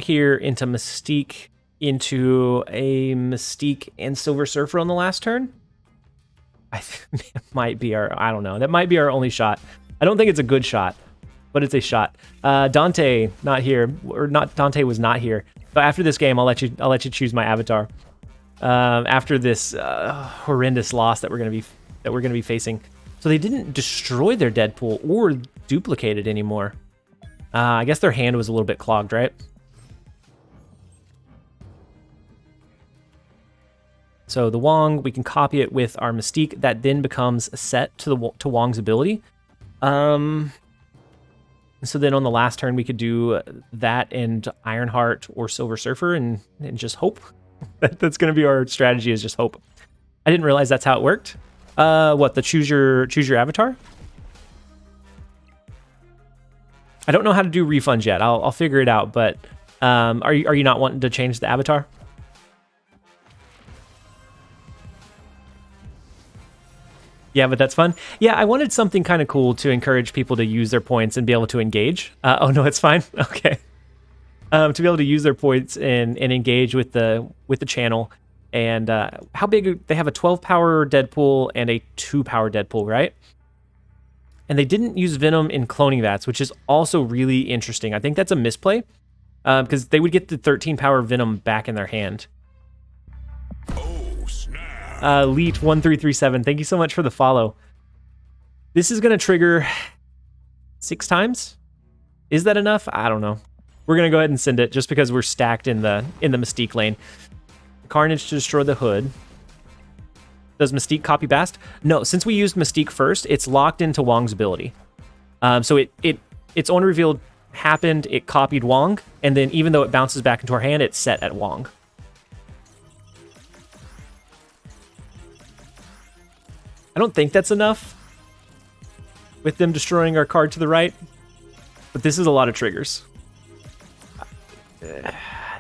Speaker 1: here into Mystique, into a Mystique and Silver Surfer on the last turn. I think it might be I don't know. That might be our only shot. I don't think it's a good shot, but it's a shot. Dante not here, or not. Dante was not here. But after this game, I'll let you choose my avatar. After this horrendous loss that we're gonna be facing. So they didn't destroy their Deadpool or duplicate it anymore. I guess their hand was a little bit clogged, right? So the Wong, we can copy it with our Mystique. That then becomes a set to Wong's ability. So then on the last turn, we could do that and Ironheart or Silver Surfer and just hope. That's going to be our strategy, is just hope. I didn't realize that's how it worked. What, the choose your avatar? I don't know how to do refunds yet. I'll figure it out, but are you not wanting to change the avatar? Yeah, but that's fun. Yeah, I wanted something kind of cool to encourage people to use their points and be able to engage. Oh no, it's fine. Okay. To be able to use their points and engage with the channel. And how big? They have a 12 power Deadpool and a 2 power Deadpool, right? And they didn't use Venom in cloning vats, which is also really interesting. I think that's a misplay because they would get the 13 power Venom back in their hand. Leet1337, thank you so much for the follow. This is going to trigger 6 times. Is that enough? I don't know. We're going to go ahead and send it just because we're stacked in the Mystique lane. Carnage to destroy the hood. Does Mystique copy Bast? No, since we used Mystique first, it's locked into Wong's ability. So its own reveal happened, it copied Wong, and then even though it bounces back into our hand, it's set at Wong. I don't think that's enough with them destroying our card to the right, but this is a lot of triggers.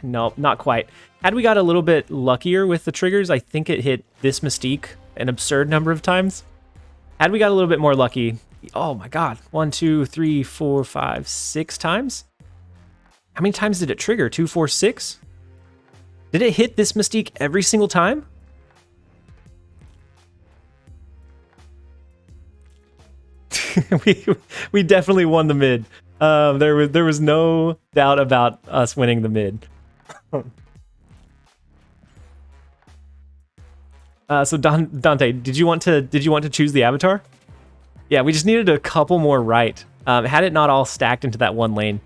Speaker 1: No, not quite. Had we got a little bit luckier with the triggers, I think it hit this Mystique an absurd number of times. Had we got a little bit more lucky, oh my god, 1, 2, 3, 4, 5, 6 times? How many times did it trigger? 2, 4, 6? Did it hit this Mystique every single time? we definitely won the mid. There was no doubt about us winning the mid. So Dante, did you want to choose the avatar? Yeah, we just needed a couple more right. Had it not all stacked into that one lane.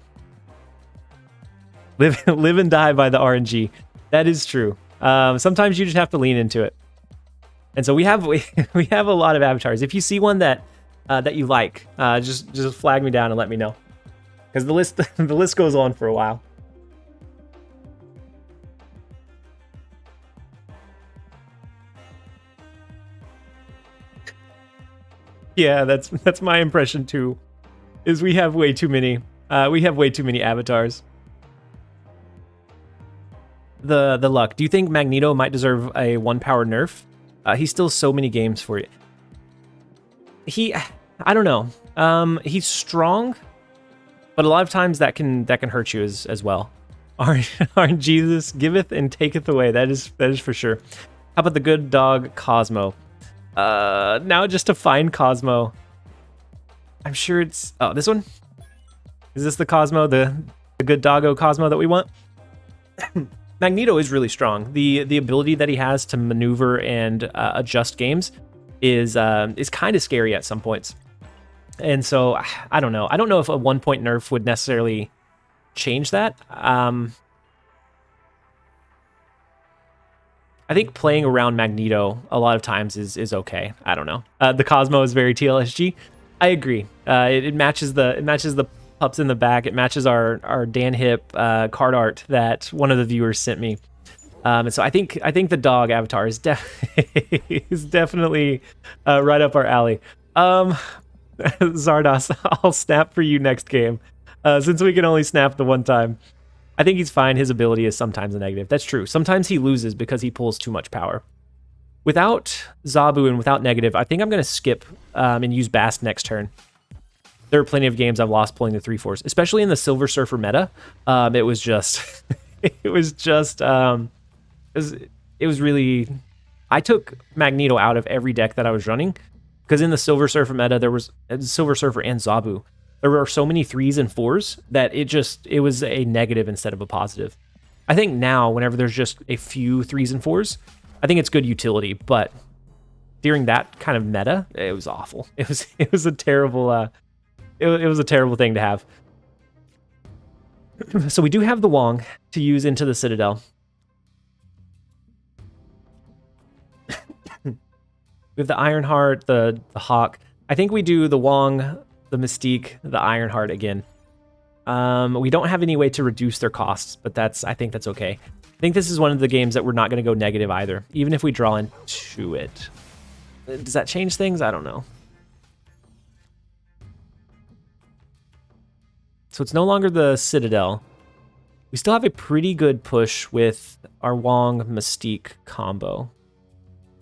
Speaker 1: Live and die by the RNG. That is true. Sometimes you just have to lean into it. And so we have a lot of avatars. If you see one that you like, just flag me down and let me know, because the list goes on for a while. Yeah, that's my impression too. Is we have way too many avatars. the luck. Do you think Magneto might deserve a 1-power nerf? He steals so many games for you. I don't know. He's strong, but a lot of times that can hurt you as well. Our Jesus giveth and taketh away. That is for sure. How about the good dog Cosmo? Now just to find Cosmo. I'm sure it's this one. Is this the Cosmo, the good doggo Cosmo that we want? Magneto is really strong. The ability that he has to maneuver and adjust games is kind of scary at some points. And so I don't know. I don't know if a 1-point nerf would necessarily change that. I think playing around Magneto a lot of times is okay. I don't know. The Cosmo is very TLSG. I agree. It matches the pups in the back. It matches our Dan Hip card art that one of the viewers sent me. And so I think the dog avatar is definitely right up our alley. Zardos, I'll snap for you next game. Since we can only snap the one time. I think he's fine. His ability is sometimes a negative. That's true. Sometimes he loses because he pulls too much power. Without Zabu and without negative, I think I'm going to skip and use Bast next turn. There are plenty of games I've lost pulling the 3/4s, especially in the Silver Surfer meta. It was just, it was really. I took Magneto out of every deck that I was running because in the Silver Surfer meta there was Silver Surfer and Zabu. There were so many 3s and 4s that it was a negative instead of a positive. I think now, whenever there's just a few 3s and 4s, I think it's good utility. But during that kind of meta, it was awful. It was a terrible. It was a terrible thing to have. So we do have the Wong to use into the Citadel. We have the Ironheart, the Hawk. I think we do the Wong, the Mystique, the Ironheart again. We don't have any way to reduce their costs, but I think that's okay. I think this is one of the games that we're not going to go negative either, even if we draw into it. Does that change things? I don't know. So it's no longer the Citadel. We still have a pretty good push with our Wong Mystique combo.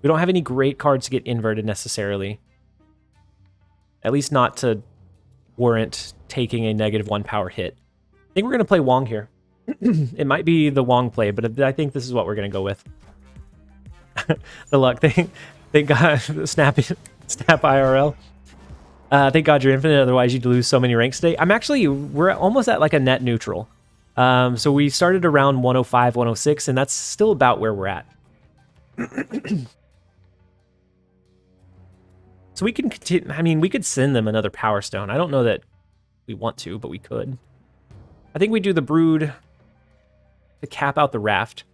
Speaker 1: We don't have any great cards to get inverted necessarily. At least not to warrant taking a negative 1-power hit. I think we're going to play Wong here. It might be the Wong play, but I think this is what we're going to go with. The luck thing. Thank God. Snap IRL. Thank God you're infinite, otherwise you'd lose so many ranks today. We're almost at like a net neutral. So we started around 105, 106, and that's still about where we're at. So we can continue. I mean, we could send them another Power Stone. I don't know that we want to, but we could. I think we do the Brood to cap out the Raft.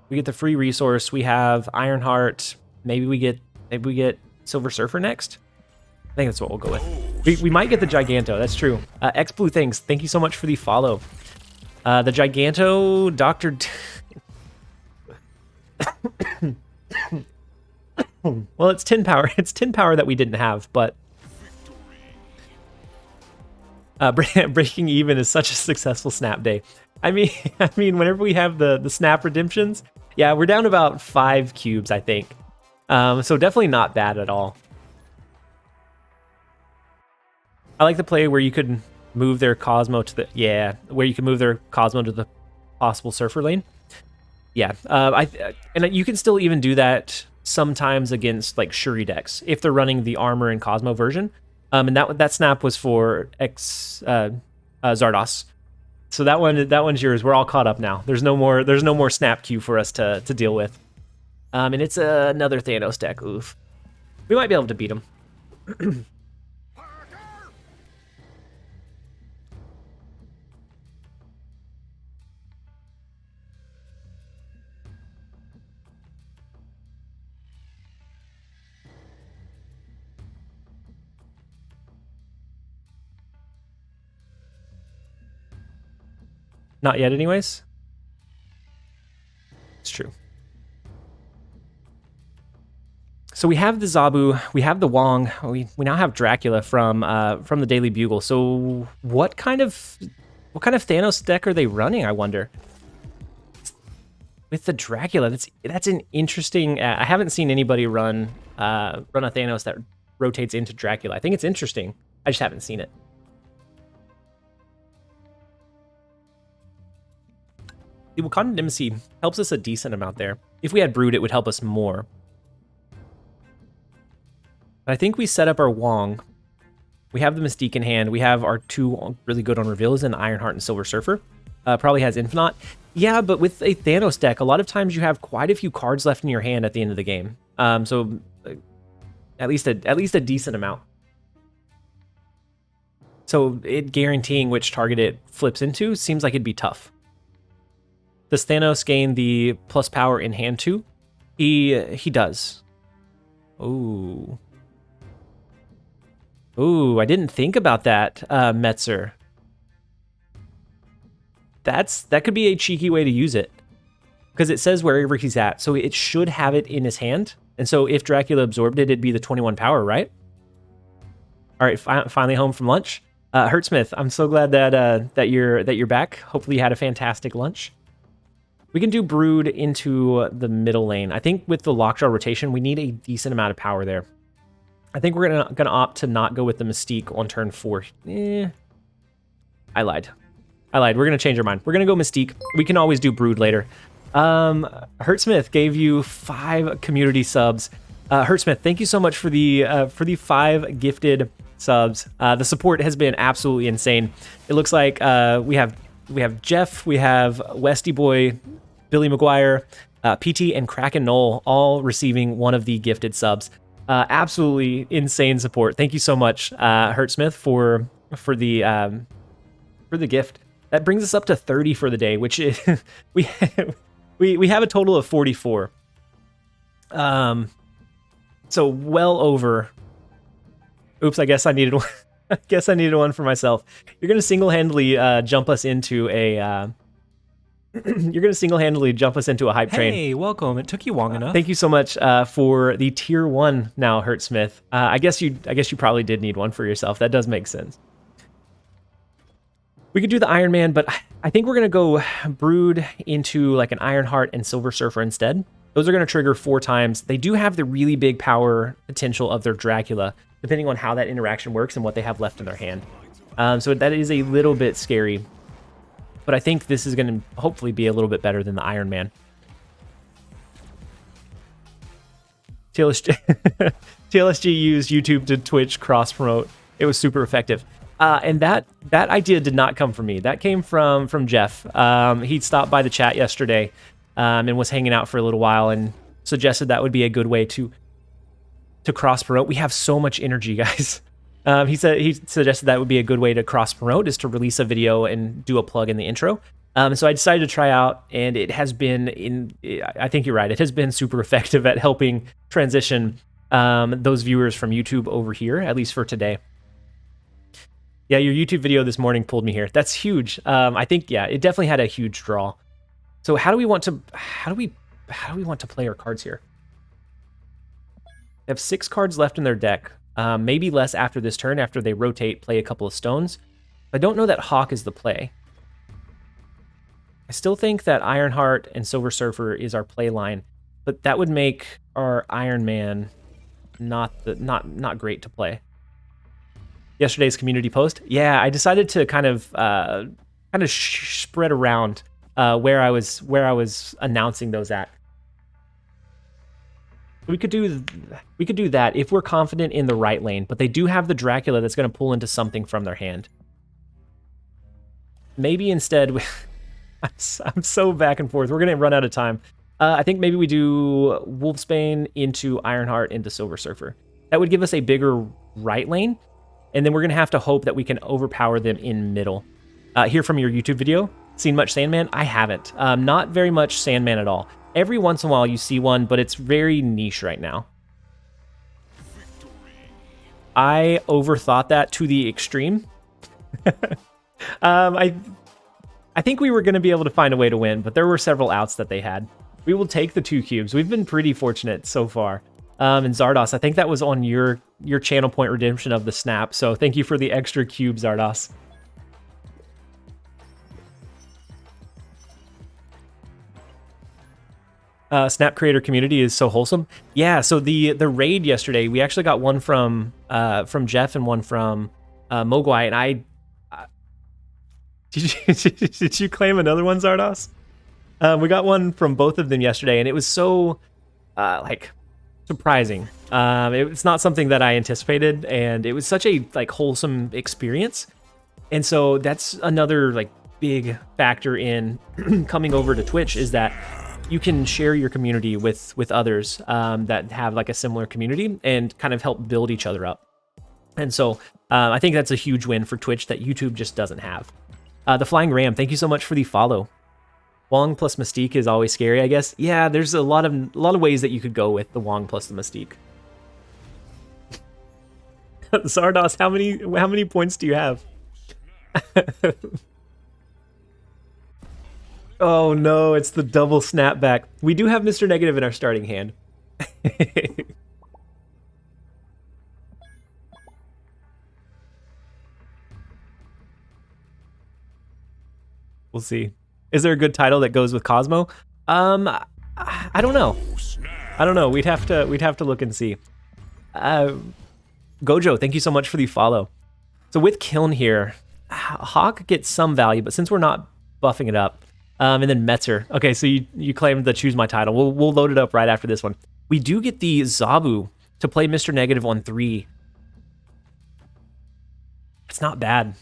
Speaker 1: We get the free resource. We have Ironheart. Maybe we get Silver Surfer next. I think that's what we'll go with. We might get the Giganto. That's true. X Blue Things, thank you so much for the follow. The Giganto, Dr. Well, it's 10 power. It's 10 power that we didn't have, but breaking even is such a successful snap day. I mean, whenever we have the snap redemptions, yeah, we're down about 5 cubes, I think. So definitely not bad at all. I like the play where you could move their Cosmo to the possible Surfer lane. Yeah, and you can still even do that sometimes against like Shuri decks if they're running the Armor and Cosmo version. And that snap was for Zardos. So that one's yours. We're all caught up now. There's no more snap queue for us to deal with. And it's another Thanos deck. Oof. We might be able to beat him. Not yet, anyways. It's true. So we have the Zabu, we have the Wong, we now have Dracula from the Daily Bugle. So what kind of What kind of Thanos deck are they running, I wonder? With the Dracula, that's an interesting... I haven't seen anybody run a Thanos that rotates into Dracula. I think it's interesting. I just haven't seen it. The Wakandan Embassy helps us a decent amount there. If we had Brood, it would help us more. But I think we set up our Wong. We have the Mystique in hand. We have our 2 really good on reveals in Ironheart and Silver Surfer. Probably has Infinite. Yeah, but with a Thanos deck, a lot of times you have quite a few cards left in your hand at the end of the game. So at least a decent amount. So it guaranteeing which target it flips into seems like it'd be tough. Does Thanos gain the plus power in hand too? He does. Ooh. Ooh, I didn't think about that, Metzer. That could be a cheeky way to use it. Because it says wherever he's at, so it should have it in his hand. And so if Dracula absorbed it, it'd be the 21 power, right? All right, finally home from lunch. Hertzsmith, I'm so glad that you're back. Hopefully you had a fantastic lunch. We can do Brood into the middle lane. I think with the Lockjaw rotation, we need a decent amount of power there. I think we're gonna opt to not go with the Mystique on turn 4. I lied. We're gonna change our mind. We're gonna go Mystique. We can always do Brood later. Hertzsmith gave you 5 community subs. Hertzsmith, thank you so much for the 5 gifted subs. The support has been absolutely insane. It looks like we have Jeff, we have Westy Boy, Billy McGuire, PT, and Kraken Knoll all receiving one of the gifted subs. Absolutely insane support. Thank you so much, Hertzsmith, for the gift. That brings us up to 30 for the day, which is, we have a total of 44. So well over. Oops, I guess I needed one. I guess I needed one for myself. You're gonna single-handedly jump us into a. You're gonna single-handedly jump us into a hype train.
Speaker 3: Hey, welcome. It took you long enough.
Speaker 1: Thank you so much for the tier 1 now, Hertzsmith. I guess you probably did need one for yourself. That does make sense. We could do the Iron Man, but I think we're gonna go Brood into like an Ironheart and Silver Surfer instead. Those are gonna trigger 4 times. They do have the really big power potential of their Dracula, depending on how that interaction works and what they have left in their hand. So that is a little bit scary. But I think this is going to hopefully be a little bit better than the Iron Man. TLSG used YouTube to Twitch cross-promote. It was super effective. And that idea did not come from me. That came from Jeff. He stopped by the chat yesterday and was hanging out for a little while and suggested that would be a good way to cross-promote. We have so much energy, guys. He suggested that would be a good way to cross-promote is to release a video and do a plug in the intro. So I decided to try out, and it has been I think you're right. It has been super effective at helping transition those viewers from YouTube over here, at least for today. Yeah, your YouTube video this morning pulled me here. That's huge. I think, yeah, it definitely had a huge draw. So how do we want to play our cards here? They have 6 cards left in their deck. Maybe less after this turn, after they rotate, play a couple of stones. I don't know that Hawk is the play. I still think that Ironheart and Silver Surfer is our play line, but that would make our Iron Man not great to play. Yesterday's community post, yeah, I decided to kind of spread around where I was announcing those at. We could do that if we're confident in the right lane, but they do have the Dracula that's going to pull into something from their hand. Maybe instead, I'm so back and forth. We're going to run out of time. I think maybe we do Wolfsbane into Ironheart into Silver Surfer. That would give us a bigger right lane, and then we're going to have to hope that we can overpower them in middle. Here from your YouTube video, seen much Sandman? I haven't. Not very much Sandman at all. Every once in a while you see one, but it's very niche right now. I overthought that to the extreme. I think we were going to be able to find a way to win, but there were several outs that they had. We will take the 2 cubes. We've been pretty fortunate so far. And Zardos, I think that was on your channel point redemption of the snap, so thank you for the extra cube, Zardos. Snap creator community is so wholesome. Yeah, so the raid yesterday, we actually got one from Jeff and one from Mogwai, and did you claim another one, Zardos? We got one from both of them yesterday, and it was so like surprising. It's not something that I anticipated, and it was such a like wholesome experience. And so that's another like big factor in coming over to Twitch, is that you can share your community with others that have like a similar community and kind of help build each other up. And so I think that's a huge win for Twitch that YouTube just doesn't have. The Flying Ram, thank you so much for the follow. Wong plus Mystique is always scary, I guess. Yeah, there's a lot of ways that you could go with the Wong plus the Mystique. Zardos, how many points do you have? Oh no, it's the double snapback. We do have Mr. Negative in our starting hand. We'll see. Is there a good title that goes with Cosmo? I don't know. We'd have to look and see. Gojo, thank you so much for the follow. So with Kiln here, Hawk gets some value, but since we're not buffing it up, and then Metzer. Okay, so you claimed to choose my title. We'll load it up right after this one. We do get the Zabu to play Mr. Negative on 3. It's not bad.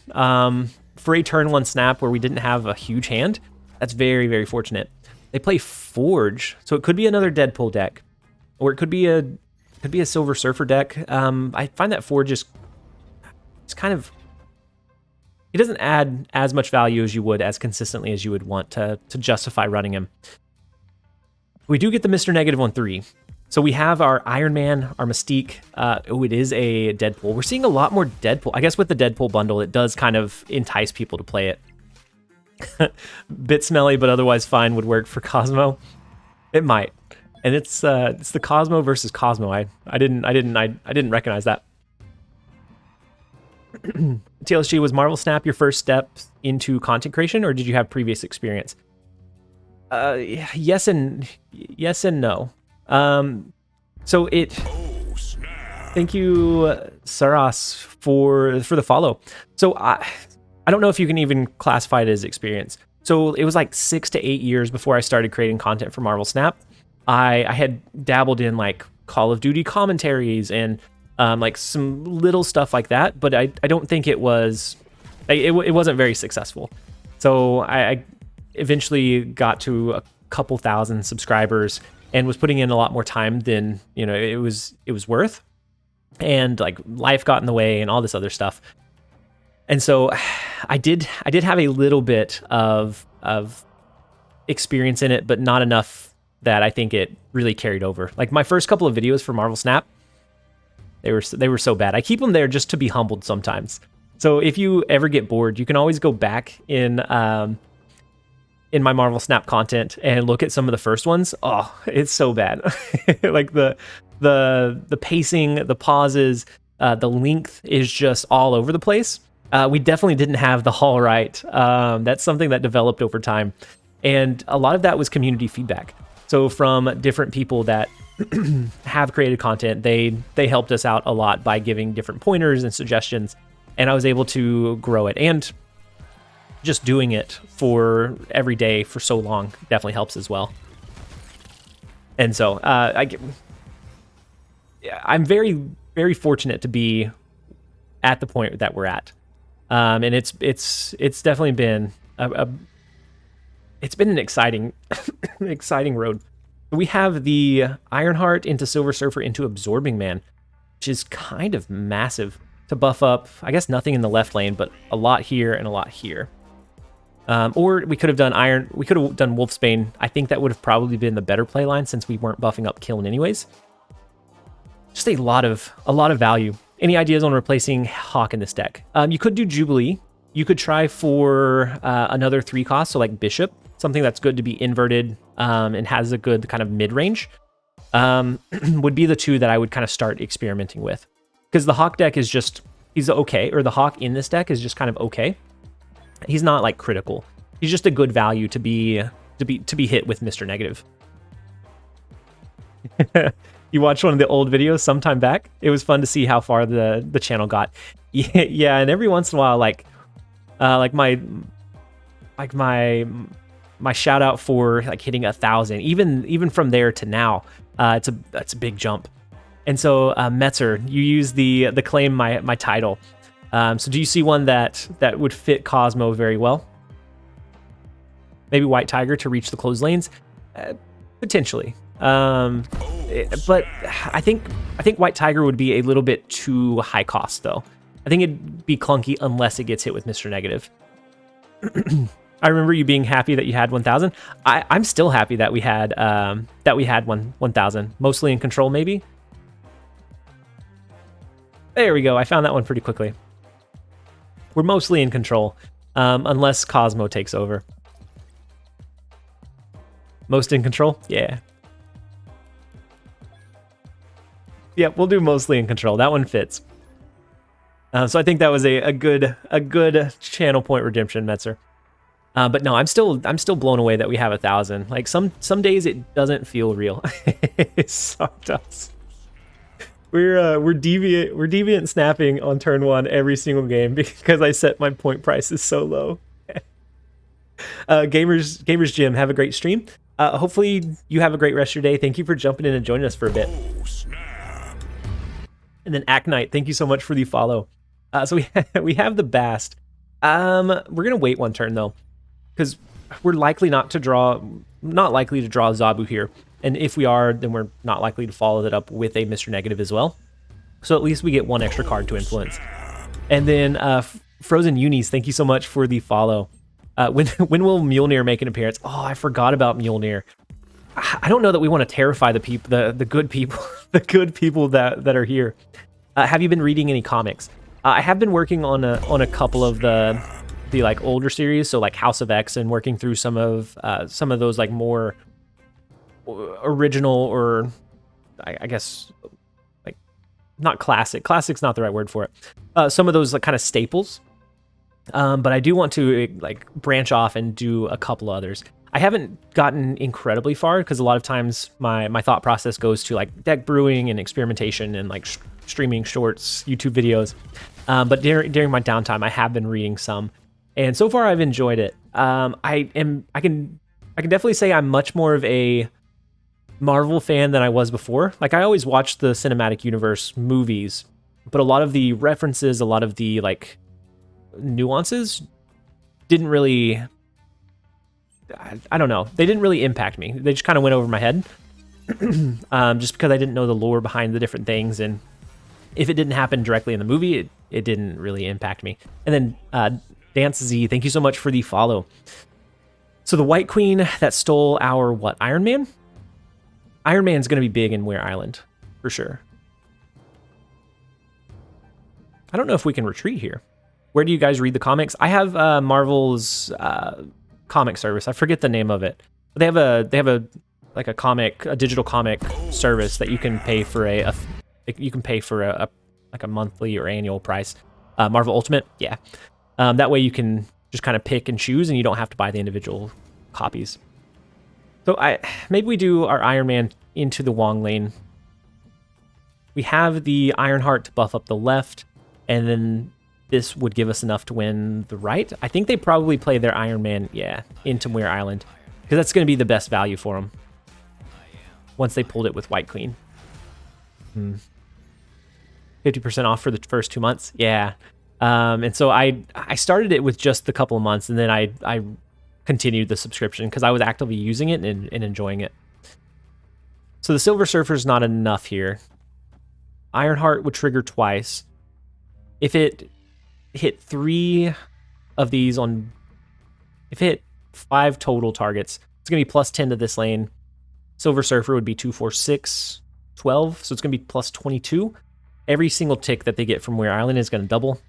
Speaker 1: For a turn 1 snap where we didn't have a huge hand, that's very, very fortunate. They play Forge, so it could be another Deadpool deck, or it could be a Silver Surfer deck. I find that Forge is kind of, he doesn't add as much value as you would, as consistently as you would want to justify running him. We do get the Mr. Negative on 3. So we have our Iron Man, our Mystique. Oh, it is a Deadpool. We're seeing a lot more Deadpool. I guess with the Deadpool bundle, it does kind of entice people to play it. Bit smelly, but otherwise fine would work for Cosmo. It might. And it's the Cosmo versus Cosmo. I didn't recognize that. TLSG, was Marvel Snap your first step into content creation, or did you have previous experience? Yes and no. So it. Thank you, Saras, for the follow. So I don't know if you can even classify it as experience. So it was like 6 to 8 years before I started creating content for Marvel Snap. I had dabbled in like Call of Duty commentaries and like some little stuff like that, but I don't think it wasn't very successful. So I eventually got to a couple thousand subscribers and was putting in a lot more time than it was worth, and like life got in the way and all this other stuff. And so I did have a little bit of experience in it, but not enough that I think it really carried over. Like my first couple of videos for Marvel Snap, they were so bad. I keep them there just to be humbled sometimes. So if you ever get bored, you can always go back in my Marvel Snap content and look at some of the first ones. Oh, it's so bad. Like the pacing, the pauses, the length is just all over the place. We definitely didn't have the haul right. That's something that developed over time. And a lot of that was community feedback. So from different people that have created content, they helped us out a lot by giving different pointers and suggestions. And I was able to grow it. And just doing it for every day for so long definitely helps as well. And so I'm very, very fortunate to be at the point that we're at. And it's definitely been it's been an exciting road. We have the Ironheart into Silver Surfer into Absorbing Man, which is kind of massive to buff up. I guess nothing in the left lane, but a lot here and a lot here. Or we could have done Wolfsbane. I think that would have probably been the better play line since we weren't buffing up Kiln anyways. Just a lot of value. Any ideas on replacing Hawk in this deck? You could do Jubilee. You could try for another 3 cost, so like Bishop, something that's good to be inverted and has a good kind of mid-range. Would be the 2 that I would kind of start experimenting with. Because the Hawk deck is just, he's okay, or the Hawk in this deck is just kind of okay. He's not like critical. He's just a good value to be hit with Mr. Negative. You watched one of the old videos sometime back. It was fun to see how far the channel got. Yeah, and every once in a while, like my shout out for like hitting 1,000, even from there to now, that's a big jump. And so Metzer, you use the claim my title. So do you see one that would fit Cosmo very well? Maybe White Tiger to reach the closed lanes, potentially. But I think White Tiger would be a little bit too high cost though. I think it'd be clunky unless it gets hit with Mr. Negative. I remember you being happy that you had 1,000. I'm still happy that we had 1,000. Mostly in control, maybe. There we go. I found that one pretty quickly. We're mostly in control, unless Cosmo takes over. Most in control? Yeah. Yeah, we'll do mostly in control. That one fits. So I think that was a good channel point redemption, Metzer. But no, I'm still blown away that we have 1,000. Like some days it doesn't feel real. It sucked us. We're deviant snapping on turn 1 every single game because I set my point prices so low. Gamers Gym, have a great stream. Hopefully you have a great rest of your day. Thank you for jumping in and joining us for a bit. And then Act Knight, thank you so much for the follow. So we have the Bast. We're gonna wait one turn though, because we're not likely to draw Zabu here. And if we are, then we're not likely to follow that up with a Mr. Negative as well. So at least we get one extra card to influence. And then Frozen Unis, thank you so much for the follow. When will Mjolnir make an appearance? Oh, I forgot about Mjolnir. I don't know that we want to terrify the people, the good people, the good people that are here. Have you been reading any comics? I have been working on a couple of the like older series, so like House of X, and working through some of those like more original, or I guess like not classic. Classic's not the right word for it. Some of those like kind of staples. But I do want to like branch off and do a couple others. I haven't gotten incredibly far because a lot of times my thought process goes to like deck brewing and experimentation and like streaming shorts, YouTube videos. But during my downtime, I have been reading some, and so far I've enjoyed it. I can definitely say I'm much more of a Marvel fan than I was before. Like I always watched the cinematic universe movies, but a lot of the references, a lot of the like nuances didn't really, I don't know, they didn't really impact me. They just kind of went over my head. Just because I didn't know the lore behind the different things, and if it didn't happen directly in the movie, it didn't really impact me. And then Dance Z, thank you so much for the follow. So the White Queen that stole our Iron Man? Iron Man's going to be big in Weir Island for sure. I don't know if we can retreat here. Where do you guys read the comics? I have Marvel's comic service. I forget the name of it. But they have a digital comic service that you can pay for a monthly or annual price. Marvel Ultimate, yeah. That way you can just kind of pick and choose, and you don't have to buy the individual copies. So maybe we do our Iron Man into the Wong lane. We have the Ironheart to buff up the left, and then this would give us enough to win the right. I think they probably play their Iron Man, into Weir Island, because that's going to be the best value for them once they pulled it with White Queen. 50% off for the first 2 months. Yeah. And so I started it with just the couple of months, and then I continued the subscription because I was actively using it and enjoying it. So the Silver Surfer's not enough here. Ironheart would trigger twice. If it hit 3 of these if it hit 5 total targets, it's going to be plus 10 to this lane. Silver Surfer would be 2, 4, 6, 12. So it's going to be plus 22. Every single tick that they get from Weir Island is going to double.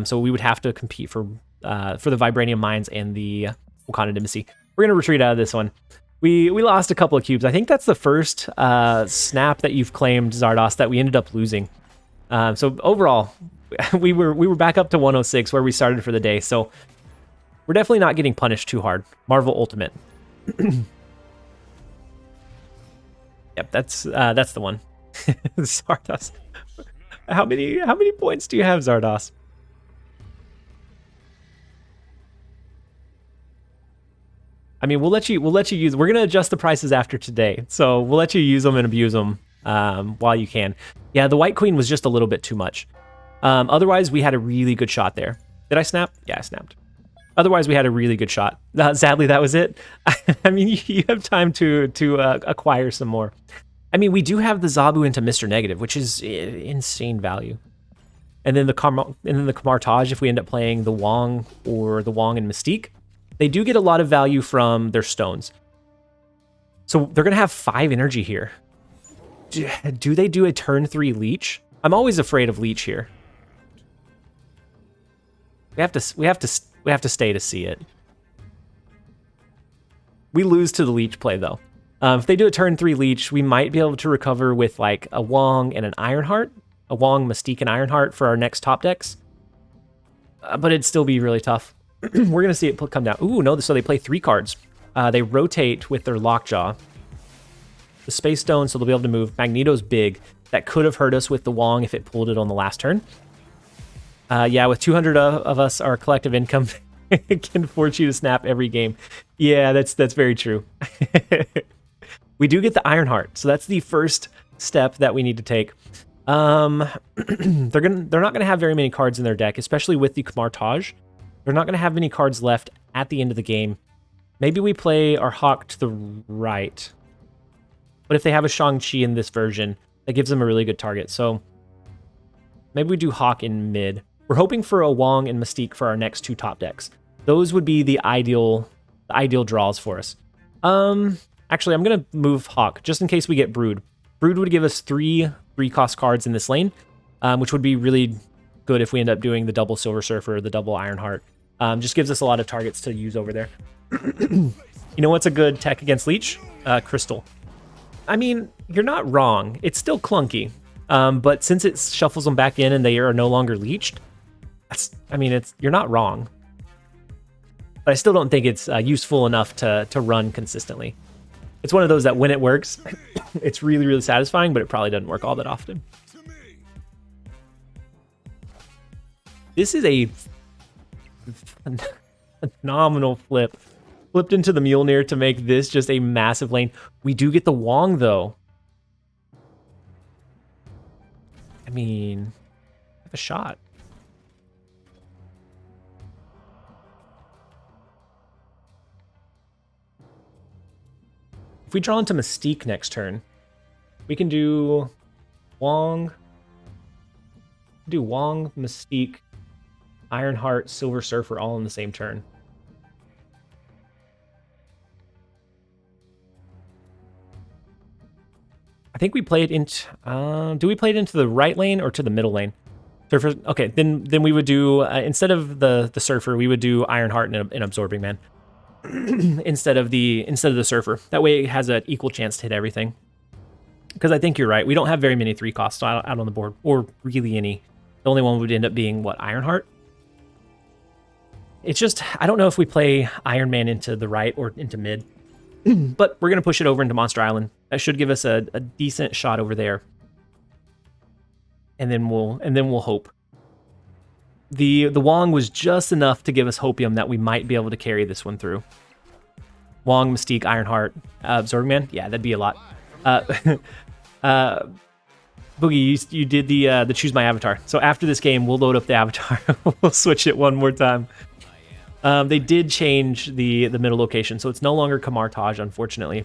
Speaker 1: So we would have to compete for the Vibranium Mines and the Wakanda Embassy. We're going to retreat out of this one. We lost a couple of cubes. I think that's the first snap that you've claimed, Zardos, that we ended up losing. So overall, we were back up to 106 where we started for the day. So we're definitely not getting punished too hard. Marvel Ultimate. Yep, that's the one. Zardos. How many points do you have, Zardos? I mean, we'll let you use. We're gonna adjust the prices after today, so we'll let you use them and abuse them while you can. Yeah, the White Queen was just a little bit too much. Otherwise, we had a really good shot there. Did I snap? Yeah, I snapped. Otherwise, we had a really good shot. Sadly, that was it. I mean, you have time to acquire some more. I mean, we do have the Zabu into Mr. Negative, which is insane value. And then the Kamartage, if we end up playing the Wong or the Wong and Mystique, they do get a lot of value from their stones. So they're going to have 5 energy here. Do they do a turn 3 leech? I'm always afraid of leech here. We have to stay to see it. We lose to the leech play though. If they do a turn 3 leech, we might be able to recover with like a Wong and an Ironheart, a Wong, Mystique, and Ironheart for our next top decks. But it'd still be really tough. We're gonna see it come down. Ooh, no, so they play 3 cards. They rotate with their Lockjaw. The Space Stone, so they'll be able to move. Magneto's big. That could have hurt us with the Wong if it pulled it on the last turn. Yeah, with 200 of us, our collective income can force you to snap every game. Yeah, that's very true. We do get the Ironheart, so that's the first step that we need to take. They're not gonna have very many cards in their deck, especially with the Kamartage. They're not gonna have many cards left at the end of the game. Maybe we play our Hawk to the right. But if they have a Shang-Chi in this version, that gives them a really good target. So maybe we do Hawk in mid. We're hoping for a Wong and Mystique for our next 2 top decks. Those would be the ideal draws for us. Actually, I'm going to move Hawk just in case we get Brood. Brood would give us 3 cost cards in this lane, which would be really good if we end up doing the double Silver Surfer or the double Ironheart. Just gives us a lot of targets to use over there. You know what's a good tech against Leech? Crystal. I mean, you're not wrong. It's still clunky. But since it shuffles them back in and they are no longer leeched, you're not wrong. But I still don't think it's useful enough to run consistently. It's one of those that when it works, it's really, really satisfying, but it probably doesn't work all that often. This is a phenomenal flip. Flipped into the Mjolnir to make this just a massive lane. We do get the Wong, though. I mean, I have a shot. If we draw into Mystique next turn, we can do Wong. Do Wong, Mystique, Ironheart, Silver Surfer all in the same turn. I think we play it into. Do we play it into the right lane or to the middle lane? Surfer. Okay, then we would do instead of the Surfer, we would do Ironheart and Absorbing Man instead of the Surfer. That way, it has an equal chance to hit everything. Because I think you're right. We don't have very many 3 costs out on the board, or really any. The only one would end up being what, Ironheart. It's just I don't know if we play Iron Man into the right or into mid. But we're going to push it over into Monster Island. That should give us a decent shot over there. And then we'll hope. The Wong was just enough to give us hopium that we might be able to carry this one through. Wong, Mystique, Ironheart, Absorbing Man. Yeah, that'd be a lot. Boogie, you did the choose my avatar. So after this game, we'll load up the avatar. We'll switch it one more time. They did change the middle location, so it's no longer Kamartage, unfortunately.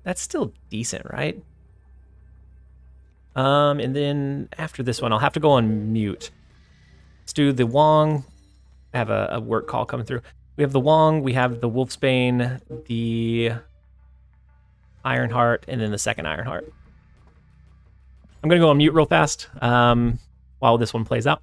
Speaker 1: That's still decent, right? And then after this one, I'll have to go on mute. Let's do the Wong. I have a work call coming through. We have the Wong, we have the Wolfsbane, the Ironheart, and then the second Ironheart. I'm gonna go on mute real fast. While this one plays out.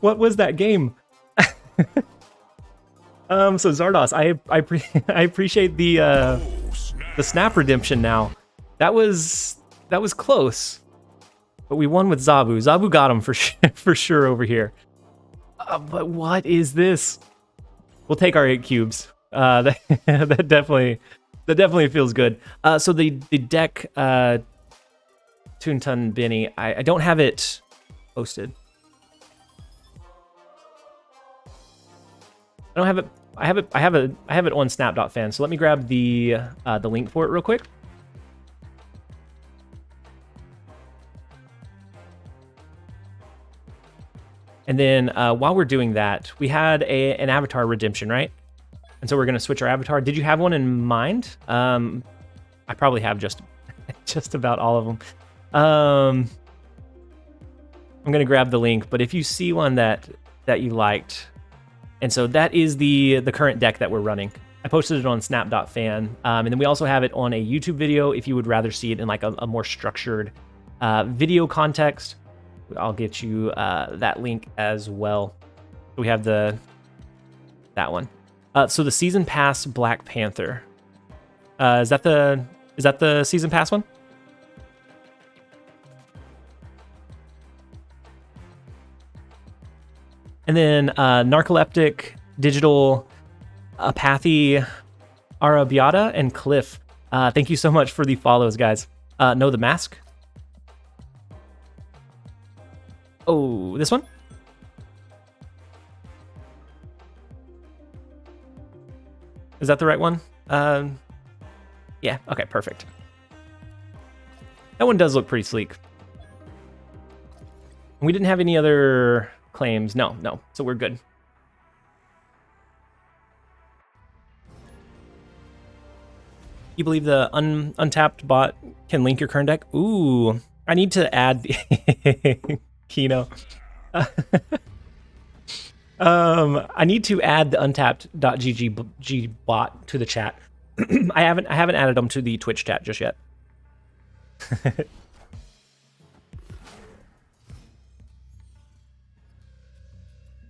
Speaker 1: What was that game? So Zardos, I appreciate the snap redemption now. That was close. But we won with Zabu. Zabu got him for sure over here. But what is this? We'll take our 8 cubes. That definitely feels good. So the deck Toonton Benny, I don't have it posted. I don't have it. I have it on snap.fan. So let me grab the link for it real quick. And then while we're doing that, we had an avatar redemption, right? And so we're going to switch our avatar. Did you have one in mind? I probably have just about all of them. I'm going to grab the link, but if you see one that you liked, and so that is the current deck that we're running. I posted it on snap.fan, and then we also have it on a YouTube video if you would rather see it in like a more structured video context. I'll get you that link as well. We have that one. So the season pass Black Panther. Is that the season pass one? And then Narcoleptic, Digital, Apathy, Arabiata, and Cliff. Thank you so much for the follows, guys. Know the mask. Oh, this one? Is that the right one? Yeah, okay, perfect. That one does look pretty sleek. We didn't have any other claims. No, so we're good. You believe the untapped bot can link your current deck? Ooh, I need to add the Kino. I need to add the untapped.gg bot to the chat. I haven't added them to the Twitch chat just yet.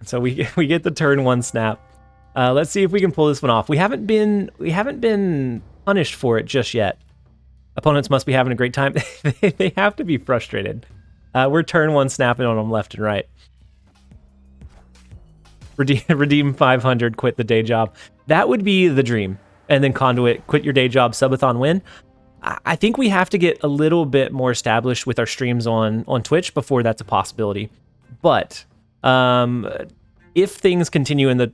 Speaker 1: So we get the turn 1 snap. Let's see if we can pull this one off. We haven't been punished for it just yet. Opponents must be having a great time. They have to be frustrated. We're turn 1 snapping on them left and right. Redeem 500, quit the day job. That would be the dream. And then Conduit, quit your day job, subathon win. I think we have to get a little bit more established with our streams on Twitch before that's a possibility. But if things continue in the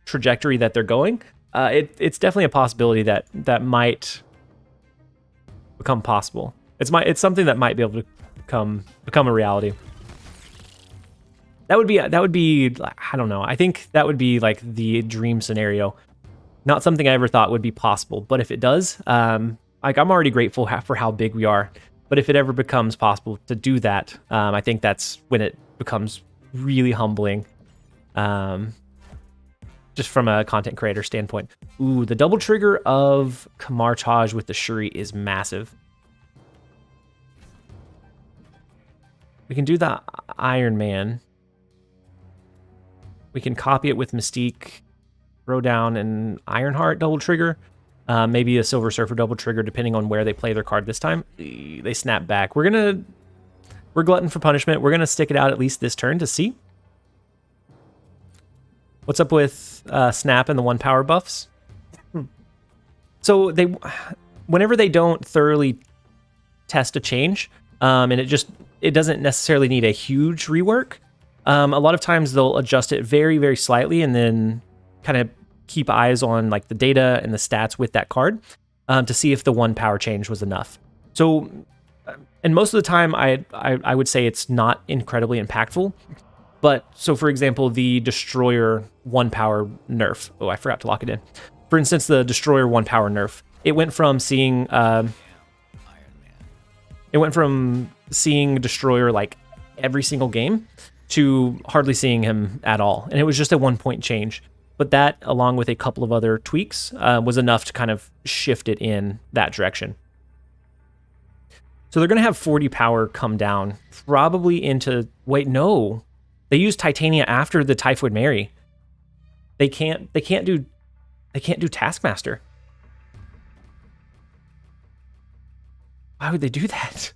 Speaker 1: trajectory that they're going, it's definitely a possibility that might become possible. It's something that might be able to become a reality. That would be I don't know. I think that would be like the dream scenario. Not something I ever thought would be possible, but if it does, like I'm already grateful for how big we are. But if it ever becomes possible to do that, I think that's when it becomes really humbling. Just from a content creator standpoint. Ooh, the double trigger of Kamar Taj with the Shuri is massive. We can do the Iron Man. We can copy it with Mystique, throw down an Ironheart double trigger, maybe a Silver Surfer double trigger, depending on where they play their card this time. They snap back. We're glutton for punishment. We're gonna stick it out at least this turn to see. What's up with Snap and the 1 power buffs? So whenever they don't thoroughly test a change, and it doesn't necessarily need a huge rework. A lot of times they'll adjust it very, very slightly and then kind of keep eyes on like the data and the stats with that card to see if the 1 power change was enough. So, and most of the time I would say it's not incredibly impactful. But so for example, the Destroyer 1 power nerf. Oh, I forgot to lock it in. For instance, the Destroyer 1 power nerf. It went from seeing Destroyer like every single game to hardly seeing him at all. And it was just a 1 point change. But that, along with a couple of other tweaks, was enough to kind of shift it in that direction. So they're going to have 40 power come down, probably into... Wait, no. They use Titania after the Typhoid Mary. They can't do Taskmaster. Why would they do that?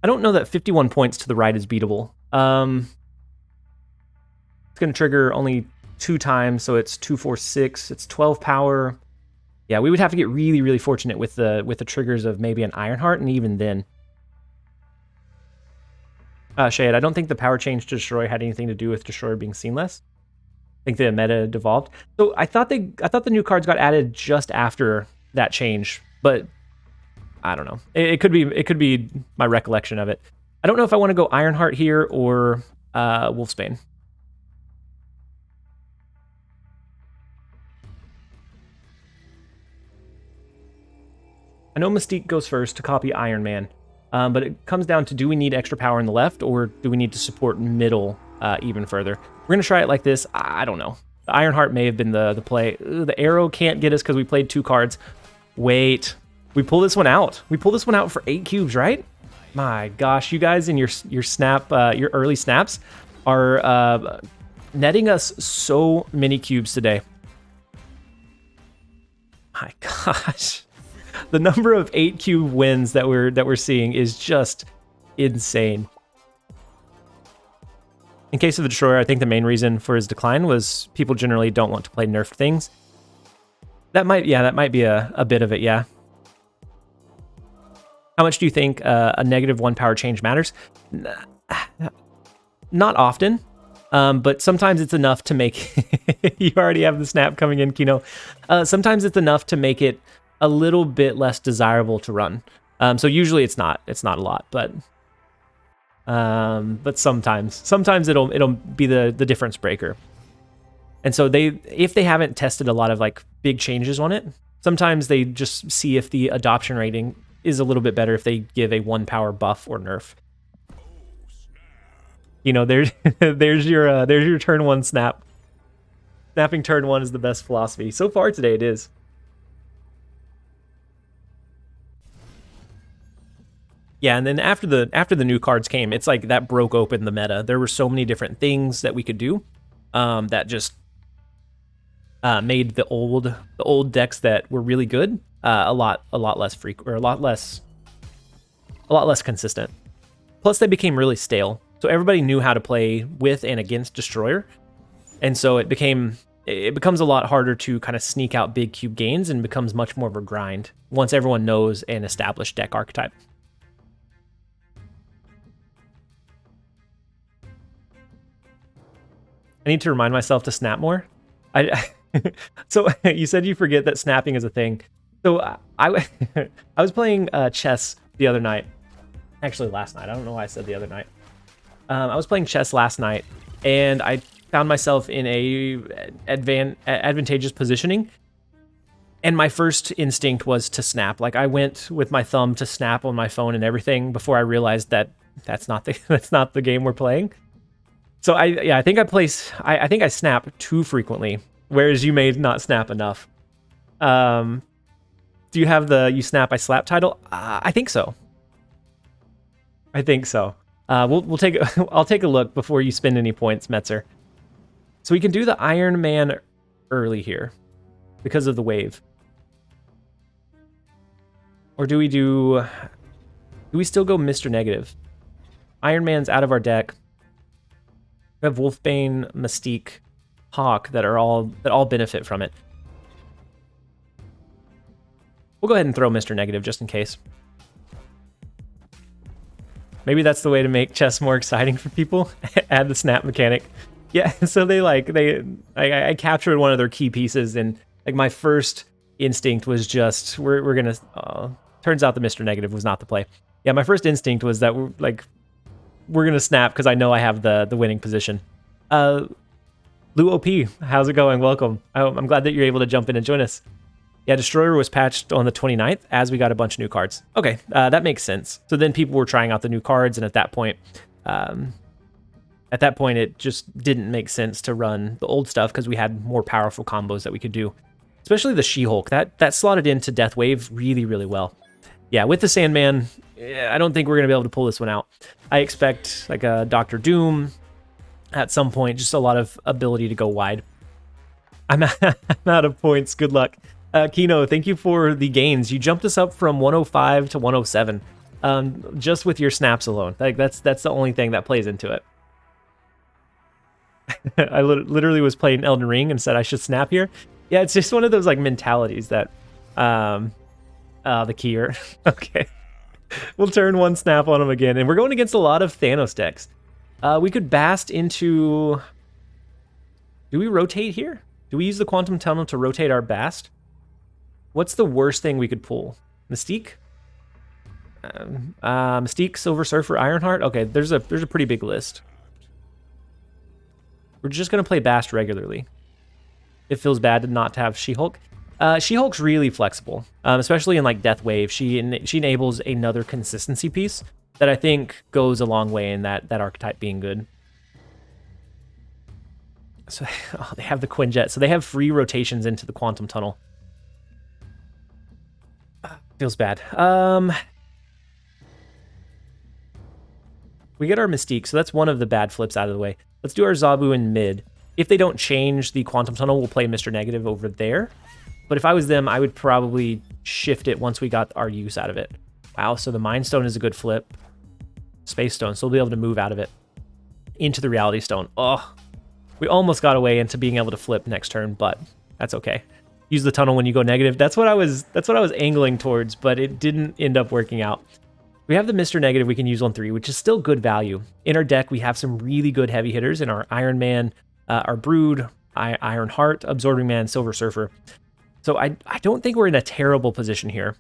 Speaker 1: I don't know that 51 points to the right is beatable. It's going to trigger only 2 times, so it's 2, 4, 6. It's 12 power. Yeah, we would have to get really, really fortunate with the triggers of maybe an Ironheart, and even then. Shade, I don't think the power change to Destroyer had anything to do with Destroyer being seamless. I think the meta devolved. So I thought the new cards got added just after that change, but I don't know. It could be my recollection of it. I don't know if I want to go Ironheart here or Wolfsbane. I know Mystique goes first to copy Iron Man, but it comes down to, do we need extra power in the left, or do we need to support middle even further? We're going to try it like this. I don't know. The Ironheart may have been the play. The arrow can't get us because we played 2 cards. Wait. We pull this one out. We pull this one out for 8 cubes, right? My gosh, you guys in your snap, your early snaps are netting us so many cubes today. My gosh. The number of 8 cube wins that we're seeing is just insane. In case of the Destroyer, I think the main reason for his decline was people generally don't want to play nerfed things. That might be a bit of it, yeah. How much do you think a -1 power change matters? Not often, but sometimes it's enough to make... You already have the snap coming in, Kino. Sometimes it's enough to make it a little bit less desirable to run. So usually it's not a lot, but sometimes it'll be the difference breaker. And so if they haven't tested a lot of like big changes on it, sometimes they just see if the adoption rating is a little bit better if they give a 1 power buff or nerf. You know, there's your turn 1 snap. Snapping turn 1 is the best philosophy. So far today it is. Yeah, and then after the new cards came, it's like that broke open the meta. There were so many different things that we could do that just made the old decks that were really good a lot less frequent, or a lot less consistent. Plus, they became really stale. So everybody knew how to play with and against Destroyer, and so it becomes a lot harder to kind of sneak out big cube gains, and becomes much more of a grind once everyone knows an established deck archetype. I need to remind myself to snap more. So you said you forget that snapping is a thing. So I was playing chess the other night. Actually, last night. I don't know why I said the other night. I was playing chess last night, and I found myself in a advantageous positioning. And my first instinct was to snap. Like, I went with my thumb to snap on my phone and everything before I realized that that's not the game we're playing. So I think I snap too frequently, whereas you may not snap enough. Do you have the "you snap I slap" title? I think so. We'll take I'll take a look before you spend any points, Metzer. So we can do the Iron Man early here because of the wave. Or do we still go Mr. Negative? Iron Man's out of our deck. We have Wolfbane, Mystique, Hawk that all benefit from it. We'll go ahead and throw Mr. Negative just in case. Maybe that's the way to make chess more exciting for people. Add the snap mechanic. Yeah, so I captured one of their key pieces, and like my first instinct was just we're gonna. Turns out the Mr. Negative was not the play. Yeah, my first instinct was that we're gonna snap because I know I have the winning position. Lou OP, how's it going? Welcome. I'm glad that you're able to jump in and join us. Yeah, Destroyer was patched on the 29th as we got a bunch of new cards. Okay, that makes sense. So then people were trying out the new cards, and at that point, at that point, it just didn't make sense to run the old stuff because we had more powerful combos that we could do. Especially the She-Hulk. That slotted into Death Wave really, really well. Yeah, with the Sandman, I don't think we're going to be able to pull this one out. I expect like a Doctor Doom at some point, just a lot of ability to go wide. I'm out of points. Good luck. Kino, thank you for the gains. You jumped us up from 105 to 107 just with your snaps alone. Like that's the only thing that plays into it. I literally was playing Elden Ring and said I should snap here. Yeah, it's just one of those like mentalities that the keyer. Okay. We'll turn one snap on him again, and we're going against a lot of Thanos decks. We could bast into... Do we rotate here? Do we use the Quantum Tunnel to rotate our bast? What's the worst thing we could pull? Mystique? Mystique, Silver Surfer, Ironheart? Okay, there's a pretty big list. We're just going to play bast regularly. It feels bad not to have She-Hulk. She-Hulk's really flexible, especially in like Death Wave. She enables another consistency piece that I think goes a long way in that archetype being good. So they have the Quinjet, so they have free rotations into the Quantum Tunnel. Feels bad. We get our Mystique, so that's one of the bad flips out of the way. Let's do our Zabu in mid. If they don't change the Quantum Tunnel, we'll play Mr. Negative over there. But if I was them, I would probably shift it once we got our use out of it. Wow, so the Mind Stone is a good flip. Space Stone, so we'll be able to move out of it into the Reality Stone. Oh, we almost got away into being able to flip next turn, but that's okay. Use the tunnel when you go negative. That's what I was angling towards, but it didn't end up working out. We have the Mr. Negative we can use on 3, which is still good value. In our deck, we have some really good heavy hitters in our Iron Man, our Brood, Iron Heart, Absorbing Man, Silver Surfer. So I don't think we're in a terrible position here,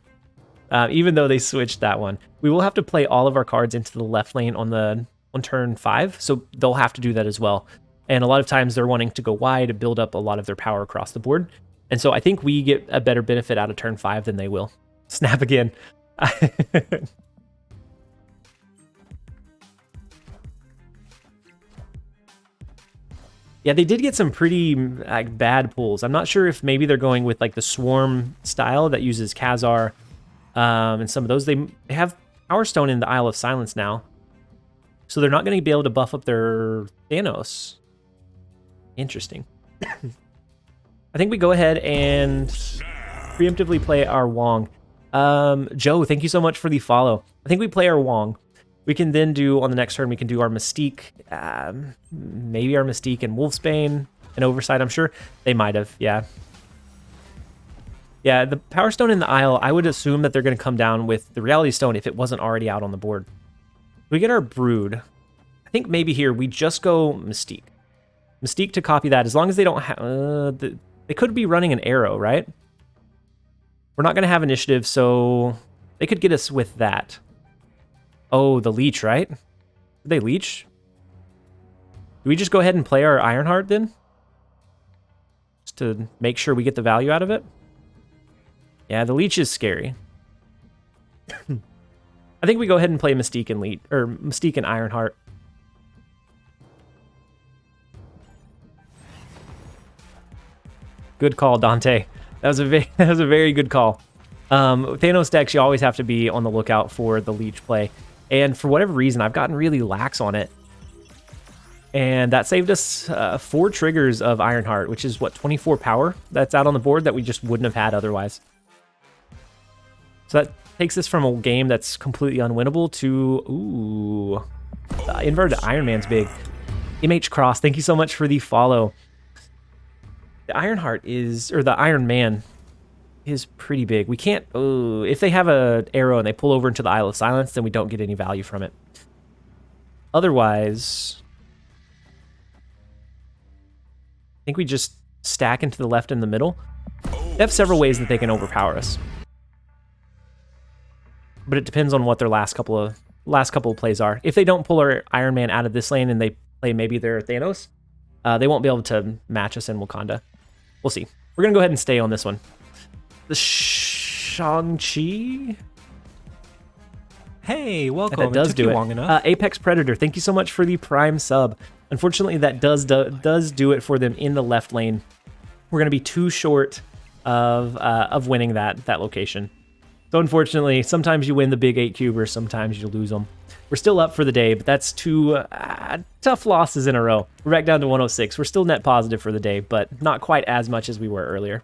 Speaker 1: even though they switched that one. We will have to play all of our cards into the left lane on turn 5, so they'll have to do that as well. And a lot of times they're wanting to go wide to build up a lot of their power across the board. And so I think we get a better benefit out of turn 5 than they will. Snap again. Yeah, they did get some pretty like bad pulls. I'm not sure if maybe they're going with like the Swarm style that uses Khazar and some of those. They have Power Stone in the Isle of Silence now, so they're not going to be able to buff up their Thanos. Interesting. I think we go ahead and preemptively play our Wong. Joe, thank you so much for the follow. I think we play our Wong. We can then do, on the next turn, we can do our Mystique, maybe our Mystique and Wolfsbane and Oversight, I'm sure. They might have, yeah. Yeah, the Power Stone in the Isle, I would assume that they're going to come down with the Reality Stone if it wasn't already out on the board. We get our Brood. I think maybe here we just go Mystique. Mystique to copy that, as long as they don't have... they could be running an Arrow, right? We're not going to have Initiative, so they could get us with that. Oh, the Leech, right? Did they Leech? Do we just go ahead and play our Ironheart then? Just to make sure we get the value out of it? Yeah, the Leech is scary. I think we go ahead and play Mystique and Leech, or Mystique and Ironheart. Good call, Dante. That was a very good call. Thanos decks, you always have to be on the lookout for the Leech play. And for whatever reason, I've gotten really lax on it. And that saved us 4 triggers of Ironheart, which is, what, 24 power that's out on the board that we just wouldn't have had otherwise. So that takes us from a game that's completely unwinnable to, ooh, inverted Iron Man's big. MH Cross, thank you so much for the follow. The Ironheart is, or the Iron Man is pretty big. We can't, if they have an arrow and they pull over into the Isle of Silence, then we don't get any value from it. Otherwise, I think we just stack into the left and the middle. They have several ways that they can overpower us, but it depends on what their last couple of plays are. If they don't pull our Iron Man out of this lane and they play maybe their Thanos, they won't be able to match us in Wakanda. We'll see. We're gonna go ahead and stay on this one. The Shang-Chi?
Speaker 3: Hey, welcome.
Speaker 1: That does do it.
Speaker 3: Long enough.
Speaker 1: Apex Predator, thank you so much for the Prime sub. Unfortunately, that does do it for them in the left lane. We're going to be too short of winning that location. So unfortunately, sometimes you win the big 8 cube, or sometimes you lose them. We're still up for the day, but that's two tough losses in a row. We're back down to 106. We're still net positive for the day, but not quite as much as we were earlier.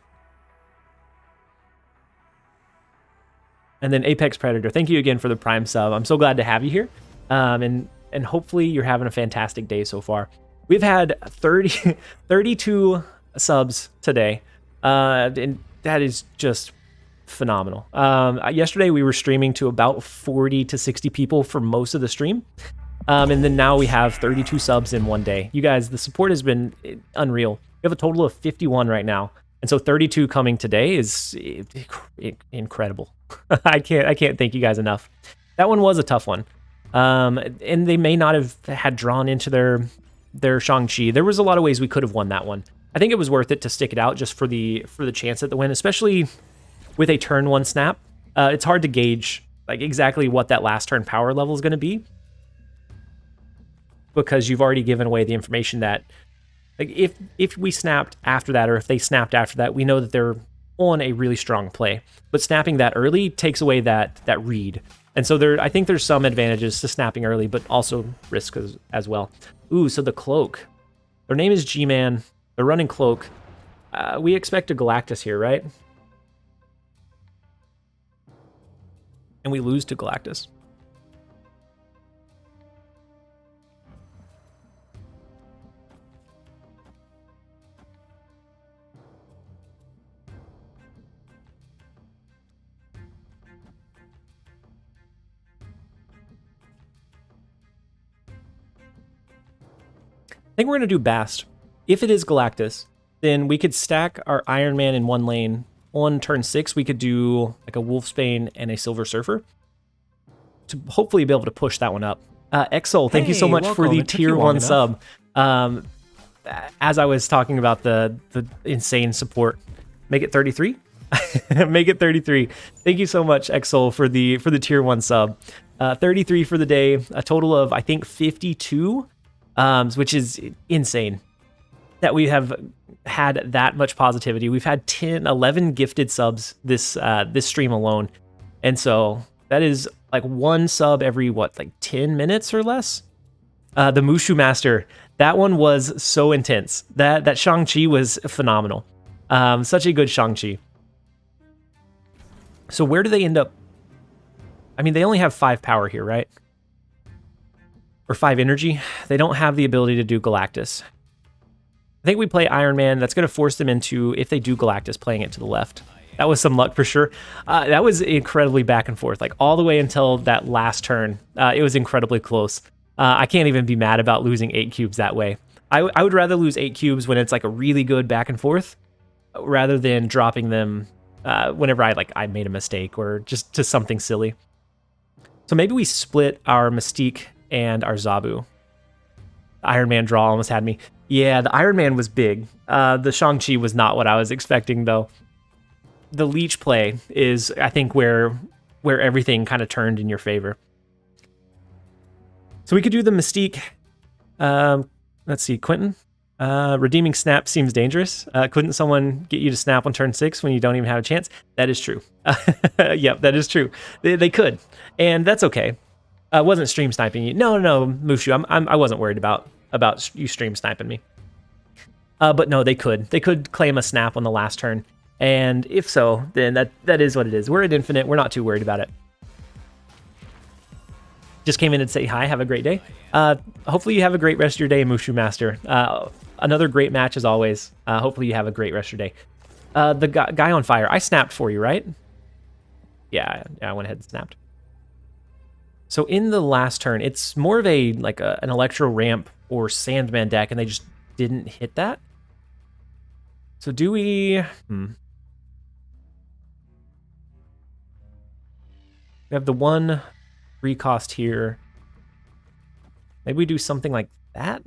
Speaker 1: And then Apex Predator, thank you again for the Prime sub. I'm so glad to have you here. And hopefully you're having a fantastic day so far. We've had 32 subs today. And that is just phenomenal. Yesterday we were streaming to about 40 to 60 people for most of the stream. And then now we have 32 subs in one day. You guys, the support has been unreal. We have a total of 51 right now. And so 32 coming today is incredible. I can't thank you guys enough. That one was a tough one. And they may not have had drawn into their Shang-Chi. There was a lot of ways we could have won that one. I think it was worth it to stick it out just for the chance at the win, especially with a turn 1 snap. It's hard to gauge like exactly what that last turn power level is going to be, because you've already given away the information that, like, if we snapped after that, or if they snapped after that, we know that they're on a really strong play. But snapping that early takes away that read. And so I think there's some advantages to snapping early, but also risks as well. Ooh, so the cloak. Their name is G-Man. They're running cloak. We expect a Galactus here, right? And we lose to Galactus. I think we're going to do Bast. If it is Galactus, then we could stack our Iron Man in one lane. On turn 6, we could do like a Wolfsbane and a Silver Surfer to hopefully be able to push that one up. Exol, thank you so much for the tier 1 sub. As I was talking about the insane support, make it 33. Make it 33. Thank you so much, Exol, for the tier 1 sub. 33 for the day, a total of I think 52, which is insane that we have had that much positivity. We've had 11 gifted subs this stream alone, and so that is like one sub every like 10 minutes or less. The Mushu Master, that one was so intense. That Shang-Chi was phenomenal. Such a good Shang-Chi. So where do they end up? I mean, they only have 5 power here, right? Or 5 energy. They don't have the ability to do Galactus. I think we play Iron Man. That's going to force them into, if they do Galactus, playing it to the left. That was some luck for sure. That was incredibly back and forth, like all the way until that last turn. It was incredibly close. I can't even be mad about losing 8 cubes that way. I would rather lose 8 cubes when it's like a really good back and forth, rather than dropping them whenever I made a mistake or just to something silly. So maybe we split our Mystique and our Zabu. Iron Man draw almost had me. Yeah, the Iron Man was big. The Shang-Chi was not what I was expecting, though. The Leech play is, I think, where everything kind of turned in your favor. So we could do the Mystique. Let's see, Quentin. Redeeming Snap seems dangerous. Couldn't someone get you to snap on turn 6 when you don't even have a chance? That is true. Yep, that is true. They could, and that's okay. I wasn't stream sniping you. No, Mushu. I wasn't worried about you stream sniping me. But no, they could claim a snap on the last turn, and if so, then that is what it is. We're at infinite. We're not too worried about it. Just came in to say hi. Have a great day. Hopefully you have a great rest of your day, Mushu Master. Another great match as always. Hopefully you have a great rest of your day. The guy on fire. I snapped for you, right? Yeah, I went ahead and snapped. So in the last turn, it's more of an Electro Ramp or Sandman deck, and they just didn't hit that. So do we... We have the 1 free cost here. Maybe we do something like that.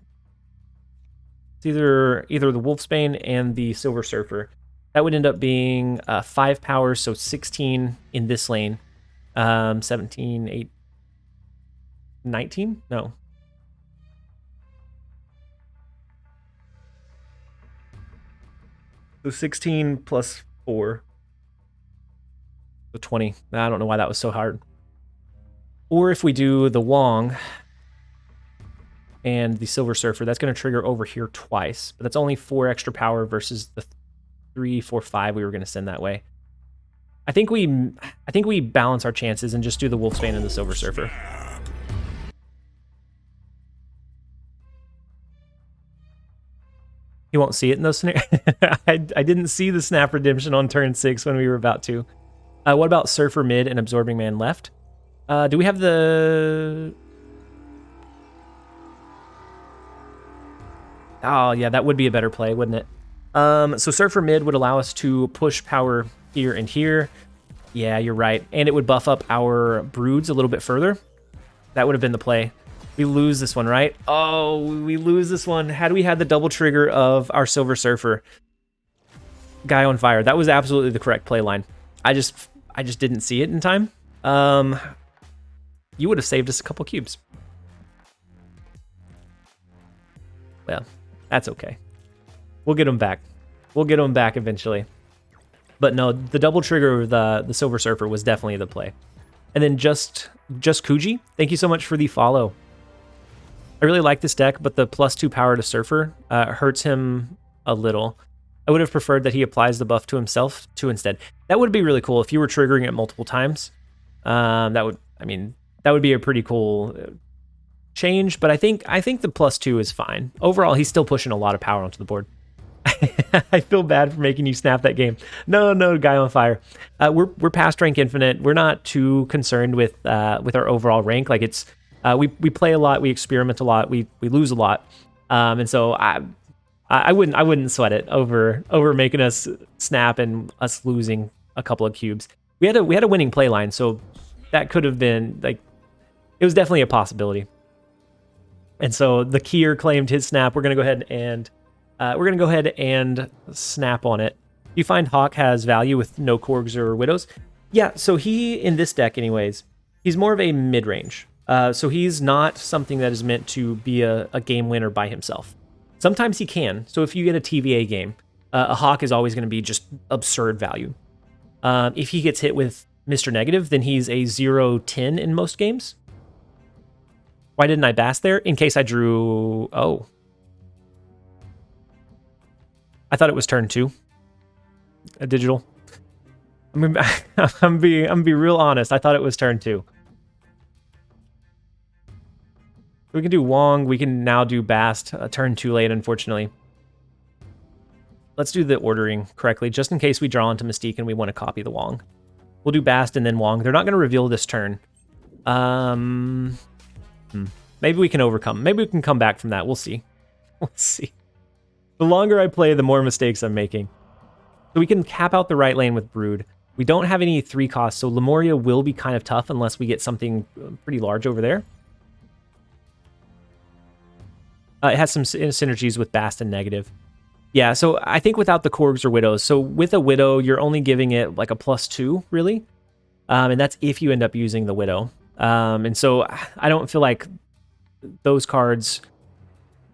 Speaker 1: It's either the Wolfsbane and the Silver Surfer. That would end up being 5 power, so 16 in this lane. 17, 8, 19? No. So 16 plus 4. So 20. I don't know why that was so hard. Or if we do the Wong and the Silver Surfer, that's going to trigger over here twice. But that's only 4 extra power versus the 3, 4, 5 we were going to send that way. I think we balance our chances and just do the Wolfsbane and the Silver Surfer. You won't see it in those scenarios. I didn't see the Snap Redemption on turn 6 when we were about to. What about Surfer mid and Absorbing Man left? Do we have the... Oh, yeah, that would be a better play, wouldn't it? So Surfer mid would allow us to push power here and here. Yeah, you're right. And it would buff up our Broods a little bit further. That would have been the play. We lose this one, right? Oh, we lose this one. Had we had the double trigger of our Silver Surfer, Guy on Fire, that was absolutely the correct play line. I just didn't see it in time. You would have saved us a couple cubes. Well, that's okay. We'll get them back. We'll get them back eventually. But no, the double trigger of the Silver Surfer was definitely the play. And then just Kuji, thank you so much for the follow. I really like this deck, but the +2 power to Surfer hurts him a little. I would have preferred that he applies the buff to himself too instead. That would be really cool if you were triggering it multiple times. That would be a pretty cool change, but I think the +2 is fine. Overall, he's still pushing a lot of power onto the board. I feel bad for making you snap that game. No, Guy on Fire. We're past rank infinite. We're not too concerned with our overall rank. Like it's we play a lot, we experiment a lot, we lose a lot, and so I wouldn't sweat it over making us snap and us losing a couple of cubes. We had a winning play line, so that could have been like it was definitely a possibility. And so the Kier claimed his snap. We're gonna go ahead and snap on it. You find Hawk has value with no Korgs or Widows. Yeah, so he in this deck anyways, he's more of a mid range. So he's not something that is meant to be a game winner by himself. Sometimes he can. So if you get a TVA game, a Hawk is always going to be just absurd value. If he gets hit with Mr. Negative, then he's a 0-10 in most games. Why didn't I Bast there? In case I drew... Oh. I thought it was turn 2. A digital. I'm being real honest. I thought it was turn 2. We can do Wong. We can now do Bast. Turn too late, unfortunately. Let's do the ordering correctly, just in case we draw into Mystique and we want to copy the Wong. We'll do Bast and then Wong. They're not going to reveal this turn. Maybe we can overcome. Maybe we can come back from that. We'll see. We'll see. The longer I play, the more mistakes I'm making. So we can cap out the right lane with Brood. We don't have any 3 costs, so Lemuria will be kind of tough unless we get something pretty large over there. It has some synergies with Bast and Negative. Yeah, so I think without the Korgs or Widows. So with a Widow, you're only giving it like a +2, really. And that's if you end up using the Widow. And so I don't feel like those cards...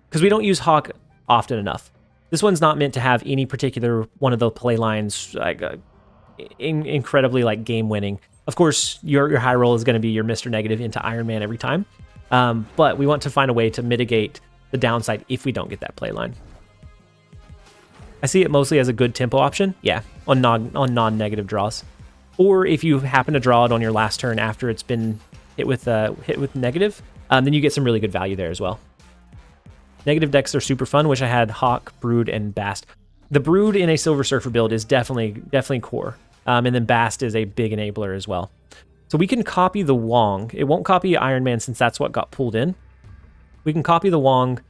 Speaker 1: Because we don't use Hawk often enough. This one's not meant to have any particular one of the play lines like incredibly like game winning. Of course, your high roll is going to be your Mr. Negative into Iron Man every time. But we want to find a way to mitigate the downside if we don't get that play line. I see it mostly as a good tempo option. Yeah, on non-negative draws. Or if you happen to draw it on your last turn after it's been hit with negative, then you get some really good value there as well. Negative decks are super fun. Wish I had Hawk, Brood, and Bast. The Brood in a Silver Surfer build is definitely core. And then Bast is a big enabler as well. So we can copy the Wong. It won't copy Iron Man since that's what got pulled in. We can copy the Wong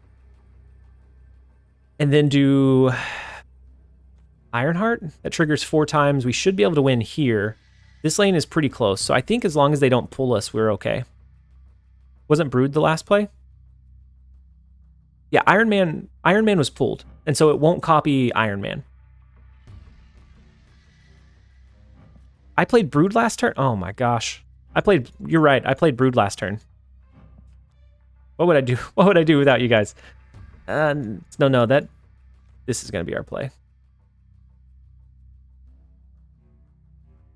Speaker 1: and then do Ironheart. That triggers 4 times. We should be able to win here. This lane is pretty close, so I think as long as they don't pull us, we're okay. Wasn't Brood the last play? Yeah, Iron Man was pulled, and so it won't copy Iron Man. I played Brood last turn? Oh my gosh. You're right, I played Brood last turn. What would I do? What would I do without you guys? No, this is going to be our play.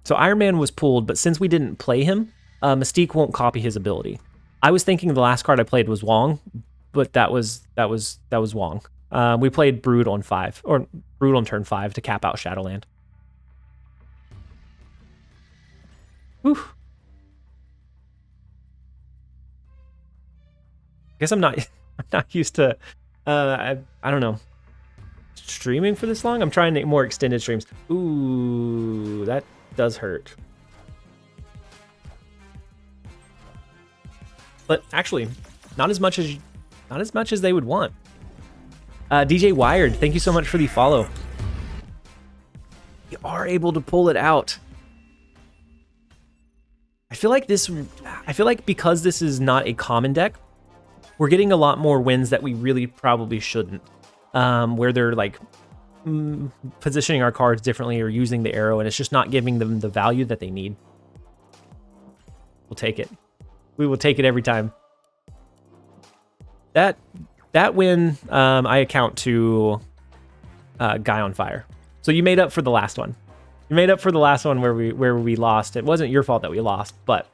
Speaker 1: So Iron Man was pulled, but since we didn't play him, Mystique won't copy his ability. I was thinking the last card I played was Wong, but that was Wong. We played Brood on turn 5 to cap out Shadowland. Whew. Guess I'm not used to I don't know, streaming for this long. I'm trying to more extended streams. Ooh, that does hurt. But actually, not as much as they would want. DJ Wired, thank you so much for the follow. You are able to pull it out. I feel like because this is not a common deck, we're getting a lot more wins that we really probably shouldn't. Where they're like positioning our cards differently or using the arrow, and it's just not giving them the value that they need. We'll take it. We will take it every time. That win, I account to Guy on Fire. So you made up for the last one. You made up for the last one where we lost. It wasn't your fault that we lost, but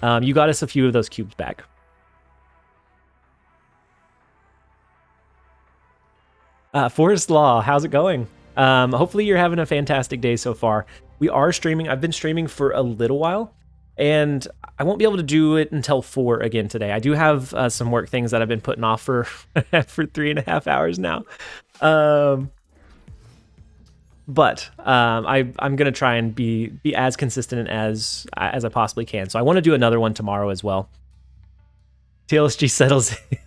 Speaker 1: you got us a few of those cubes back. Forest Law, how's it going? Hopefully you're having a fantastic day so far. We are streaming. I've been streaming for a little while, and I won't be able to do it until 4 again today. I do have some work things that I've been putting off for 3.5 hours now. But I'm gonna try and be as consistent as I possibly can. So I want to do another one tomorrow as well. TLSG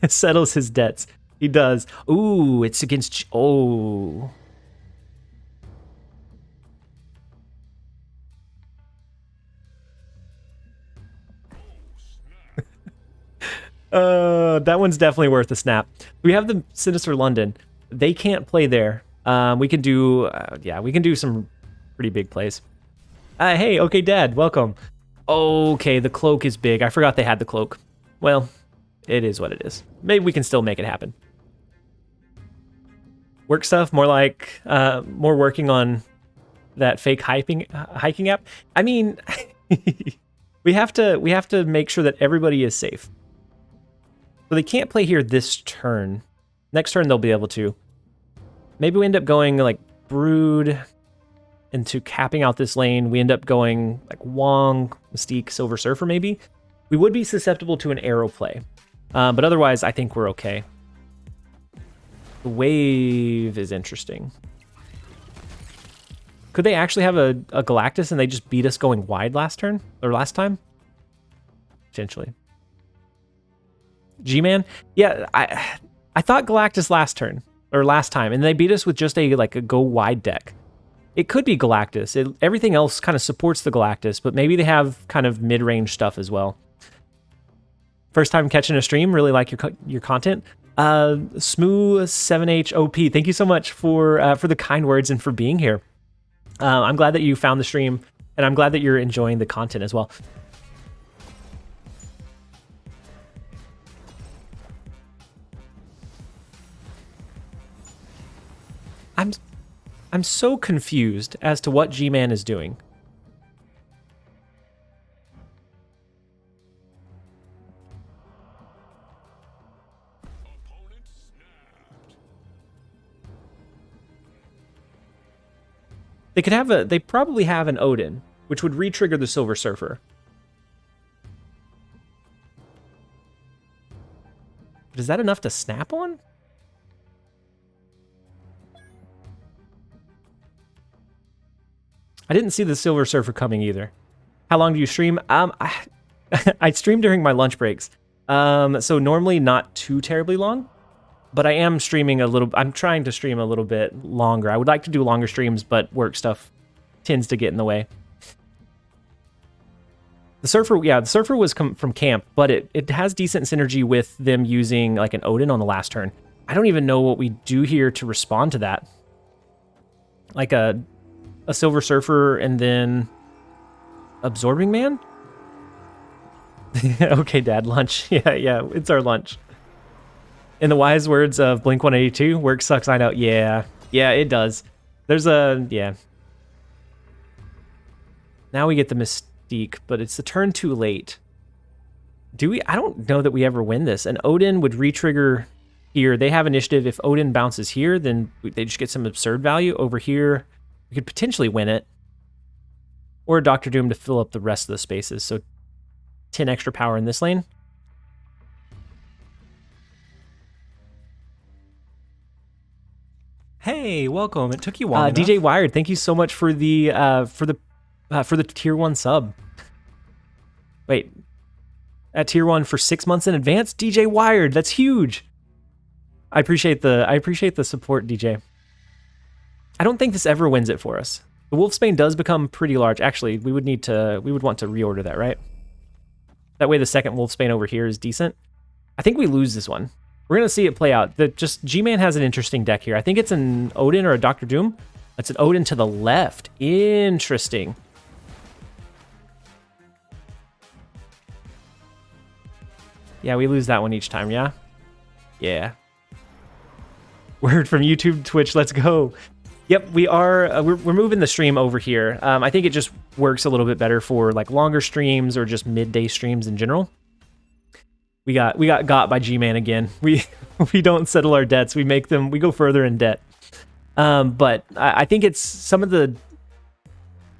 Speaker 1: settles his debts. He does. Ooh, it's against. Oh. That one's definitely worth a snap. We have the Sinister London. They can't play there. We can do some pretty big plays. Hey, okay, Dad, welcome. Okay, the cloak is big. I forgot they had the cloak. Well, it is what it is. Maybe we can still make it happen. Work stuff, more like more working on that fake hiking app. I mean, we have to make sure that everybody is safe. So they can't play here this turn. Next turn they'll be able to. Maybe we end up going like Brood into capping out this lane. We end up going like Wong, Mystique, Silver Surfer maybe. We would be susceptible to an arrow play. But otherwise, I think we're okay. The wave is interesting. Could they actually have a Galactus and they just beat us going wide last turn? Or last time? Potentially. G-Man? Yeah, I thought Galactus last turn. Or last time. And they beat us with just a go wide deck. It could be Galactus. Everything else kind of supports the Galactus, but maybe they have kind of mid-range stuff as well. First time catching a stream, really like your content. Smooth7HOP, thank you so much for the kind words and for being here. I'm glad that you found the stream, and I'm glad that you're enjoying the content as well. I'm so confused as to what G-Man is doing. They probably have an Odin, which would re-trigger the Silver Surfer. But is that enough to snap on? I didn't see the Silver Surfer coming either. How long do you stream? I stream during my lunch breaks. So normally not too terribly long, but I am streaming I'm trying to stream a little bit longer. I would like to do longer streams, but work stuff tends to get in the way. The Surfer was from camp, but it has decent synergy with them using like an Odin on the last turn. I don't even know what we do here to respond to that. Like a Silver Surfer and then Absorbing Man? Okay, Dad, lunch. Yeah, it's our lunch. In the wise words of Blink-182, work sucks, I know. Yeah, it does. There's yeah. Now we get the Mystique, but it's the turn too late. Do we? I don't know that we ever win this. And Odin would re-trigger here. They have initiative. If Odin bounces here, then they just get some absurd value. Over here, we could potentially win it. Or Doctor Doom to fill up the rest of the spaces. So 10 extra power in this lane.
Speaker 3: Hey, welcome. It took you long enough.
Speaker 1: DJ Wired, thank you so much for the tier 1 sub. Wait, at tier 1 for 6 months in advance? DJ Wired, that's huge. I appreciate the support, DJ. I don't think this ever wins it for us. The Wolfsbane does become pretty large. Actually, we would want to reorder that, right? That way the second Wolfsbane over here is decent. I think we lose this one. We're going to see it play out. G-Man has an interesting deck here. I think it's an Odin or a Doctor Doom. It's an Odin to the left. Interesting. Yeah, we lose that one each time, yeah? Yeah. Word from YouTube, Twitch, let's go. Yep, we are. We're moving the stream over here. I think it just works a little bit better for like longer streams or just midday streams in general. We got by G-Man again. We don't settle our debts. We go further in debt. But I think it's some of the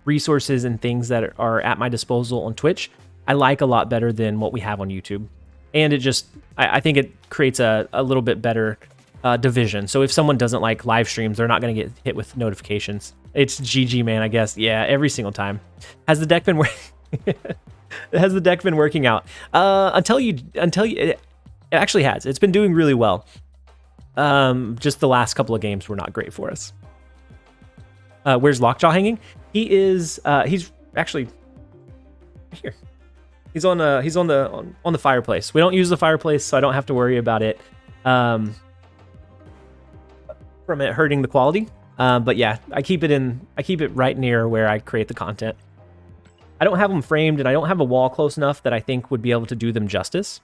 Speaker 1: resources and things that are at my disposal on Twitch, I like a lot better than what we have on YouTube. And it just, I think it creates a little bit better division. So if someone doesn't like live streams, they're not going to get hit with notifications. It's GG, man, I guess. Yeah, every single time. Has the deck been working out? Until it actually has. It's been doing really well. Just the last couple of games were not great for us. Where's Lockjaw hanging? He's actually here. He's on the fireplace. We don't use the fireplace, so I don't have to worry about it from it hurting the quality. But yeah, I keep it right near where I create the content. I don't have them framed, and I don't have a wall close enough that I think would be able to do them justice.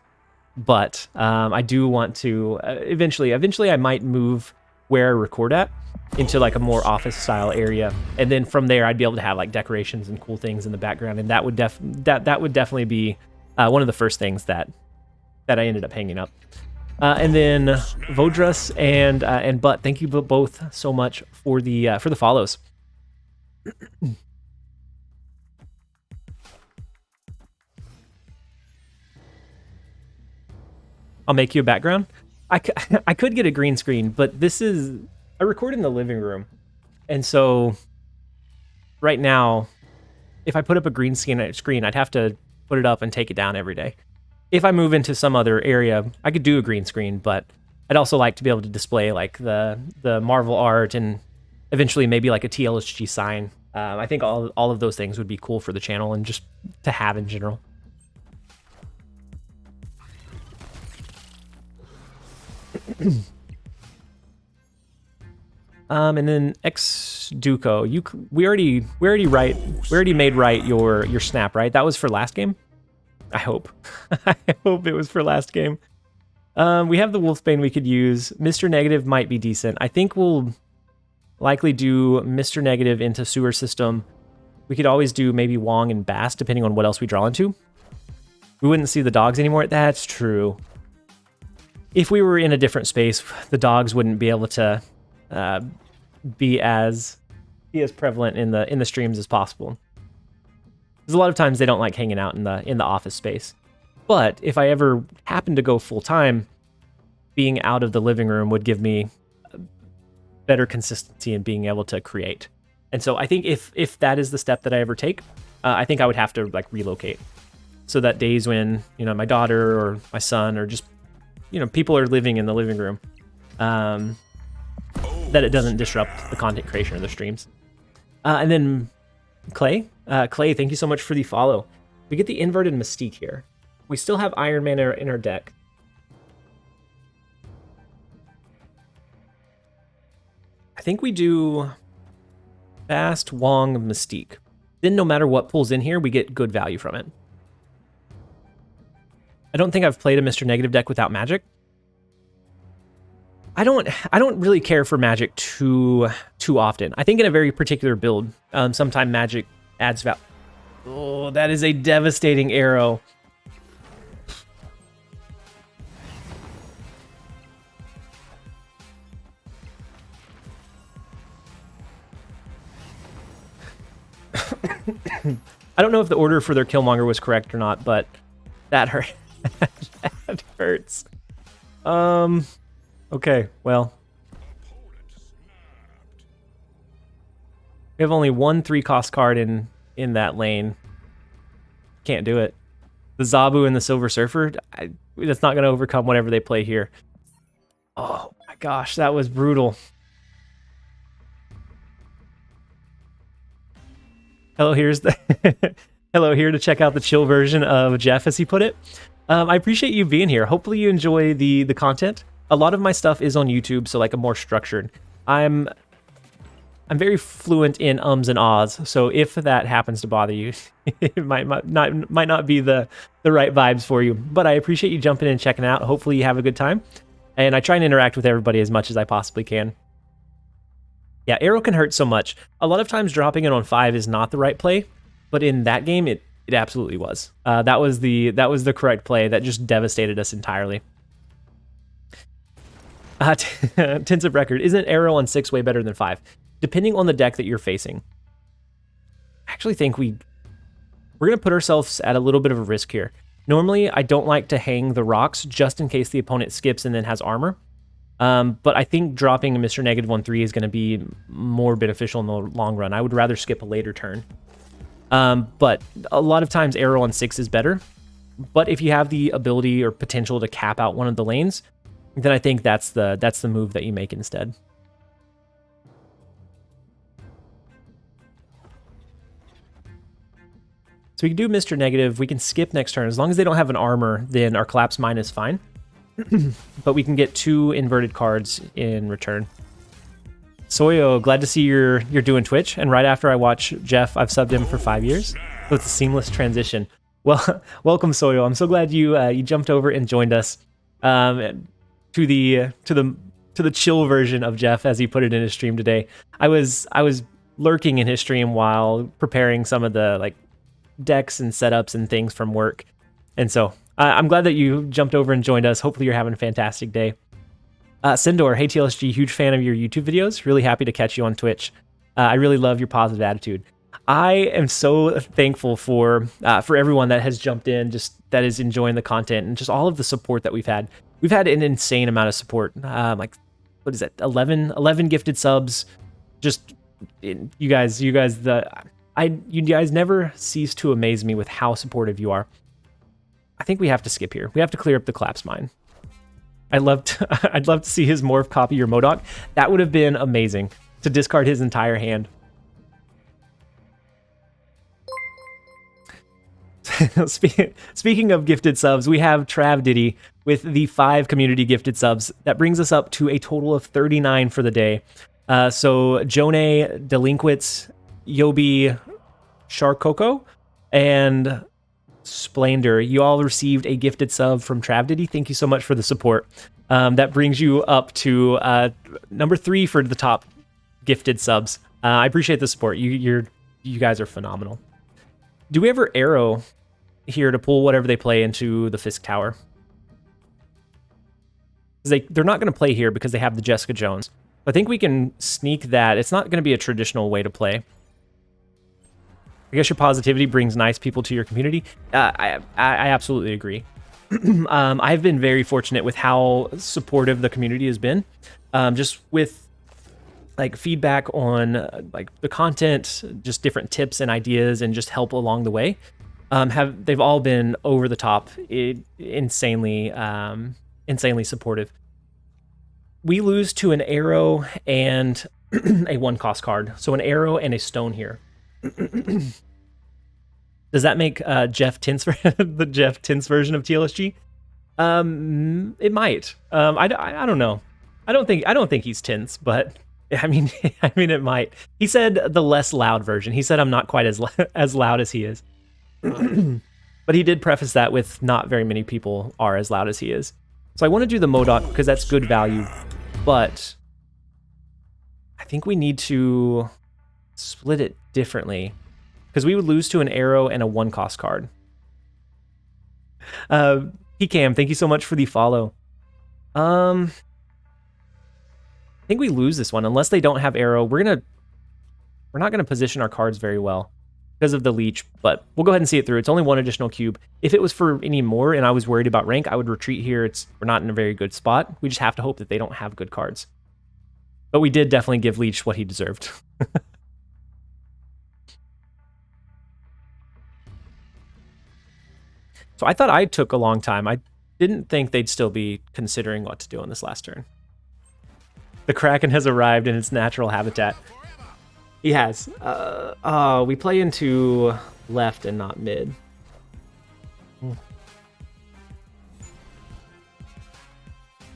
Speaker 1: But I do want to eventually I might move where I record at into like a more office style area, and then from there I'd be able to have like decorations and cool things in the background, and that would definitely be one of the first things that I ended up hanging up. And then Vodrus and Butt, thank you both so much for the follows. I'll make you a background. I could get a green screen, but I record in the living room. And so right now, if I put up a green screen, I'd have to put it up and take it down every day. If I move into some other area, I could do a green screen, but I'd also like to be able to display like the Marvel art and eventually maybe like a TLSG sign. I think all of those things would be cool for the channel and just to have in general. And then X Duco, we already made right your snap, right? That was for last game. I hope. I hope it was for last game. We have the Wolfsbane we could use. Mr. Negative might be decent. I think we'll likely do Mr. Negative into Sewer System. We could always do maybe Wong and Bass, depending on what else we draw into. We wouldn't see the dogs anymore. That's true. If we were in a different space, the dogs wouldn't be able to be as prevalent in the streams as possible. Because a lot of times they don't like hanging out in the office space. But if I ever happen to go full time, being out of the living room would give me better consistency in being able to create. And so I think if that is the step that I ever take, I think I would have to like relocate. So that days when my daughter or my son or just people are living in the living room, that it doesn't disrupt the content creation of the streams. And then Clay, thank you so much for the follow. We get the inverted Mystique here. We still have Iron Man in our deck. I think we do Fast, Wong, Mystique. Then no matter what pulls in here, we get good value from it. I don't think I've played a Mr. Negative deck without Magic. I don't really care for Magic too often. I think in a very particular build, sometime Magic adds Oh, that is a devastating arrow. I don't know if the order for their Killmonger was correct or not, but that hurt. That hurts. Okay, well. We have only one 3-cost card in that lane. Can't do it. The Zabu and the Silver Surfer, that's not going to overcome whatever they play here. Oh my gosh, that was brutal. Hello, here's the hello here to check out the chill version of Jeff, as he put it. I appreciate you being here. Hopefully you enjoy the content. A lot of my stuff is on YouTube, so like a more structured. I'm very fluent in ums and ahs, so if that happens to bother you, it might not be the right vibes for you. But I appreciate you jumping in and checking out. Hopefully you have a good time, and I try and interact with everybody as much as I possibly can. Yeah, arrow can hurt so much. A lot of times dropping it on 5 is not the right play, but in that game it absolutely was. That was the correct play. That just devastated us entirely. Tints of Record, isn't arrow on 6 way better than 5? Depending on the deck that you're facing. I actually think we're going to put ourselves at a little bit of a risk here. Normally, I don't like to hang the rocks just in case the opponent skips and then has armor. But I think dropping a Mr. Negative 1/3 is going to be more beneficial in the long run. I would rather skip a later turn. But a lot of times arrow on 6 is better. But if you have the ability or potential to cap out one of the lanes, then I think that's the move that you make instead. So we can do Mr. Negative. We can skip next turn. As long as they don't have an armor, then our collapse mine is fine. But we can get 2 inverted cards in return. Soyo, glad to see you're doing Twitch. And right after I watch Jeff, I've subbed him for 5 years. So it's a seamless transition. Well, welcome Soyo. I'm so glad you jumped over and joined us to the chill version of Jeff, as he put it in his stream today. I was lurking in his stream while preparing some of the like decks and setups and things from work, and so I'm glad that you jumped over and joined us. Hopefully you're having a fantastic day. Sindor, hey TLSG, huge fan of your YouTube videos. Really happy to catch you on Twitch. I really love your positive attitude. I am so thankful for everyone that has jumped in, just that is enjoying the content and just all of the support that we've had. We've had an insane amount of support. Like, what is it? 11 gifted subs. Just you guys never cease to amaze me with how supportive you are. I think we have to skip here. We have to clear up the collapse mine. I'd love to see his morph copy your Modok. That would have been amazing, to discard his entire hand. Speaking of gifted subs, we have Trav Diddy with the 5 community gifted subs. That brings us up to a total of 39 for the day. So Jone, Delinquents, Yobi, Sharkoko, and Splendor, you all received a gifted sub from Trav Diddy. Thank you so much for the support. That brings you up to number 3 for the top gifted subs. I appreciate the support. You guys are phenomenal. Do we ever arrow here to pull whatever they play into the Fisk Tower? They're not going to play here because they have the Jessica Jones. I think we can sneak that. It's not going to be a traditional way to play. I guess your positivity brings nice people to your community. I absolutely agree. I've been very fortunate with how supportive the community has been. Just with like feedback on like the content, just different tips and ideas, and just help along the way. They've all been over the top, insanely supportive. We lose to an arrow and a 1-cost card. So an arrow and a stone here. Does that make Jeff Tints the Jeff Tints version of TLSG? It might. I don't know. I don't think he's Tints, but I mean it might. He said the less loud version. He said I'm not quite as loud as he is. But he did preface that with not very many people are as loud as he is. So I want to do the Modok because that's good value, but I think we need to split it differently. because we would lose to an arrow and a 1-cost card. PCam, thank you so much for the follow. I think we lose this one unless they don't have arrow. We're not gonna position our cards very well because of the leech, but we'll go ahead and see it through. It's only 1 additional cube. If it was for any more and I was worried about rank, I would retreat here. We're not in a very good spot. We just have to hope that they don't have good cards. But we did definitely give Leech what he deserved. So I thought I took a long time. I didn't think they'd still be considering what to do on this last turn. The Kraken has arrived in its natural habitat. He has. We play into left and not mid.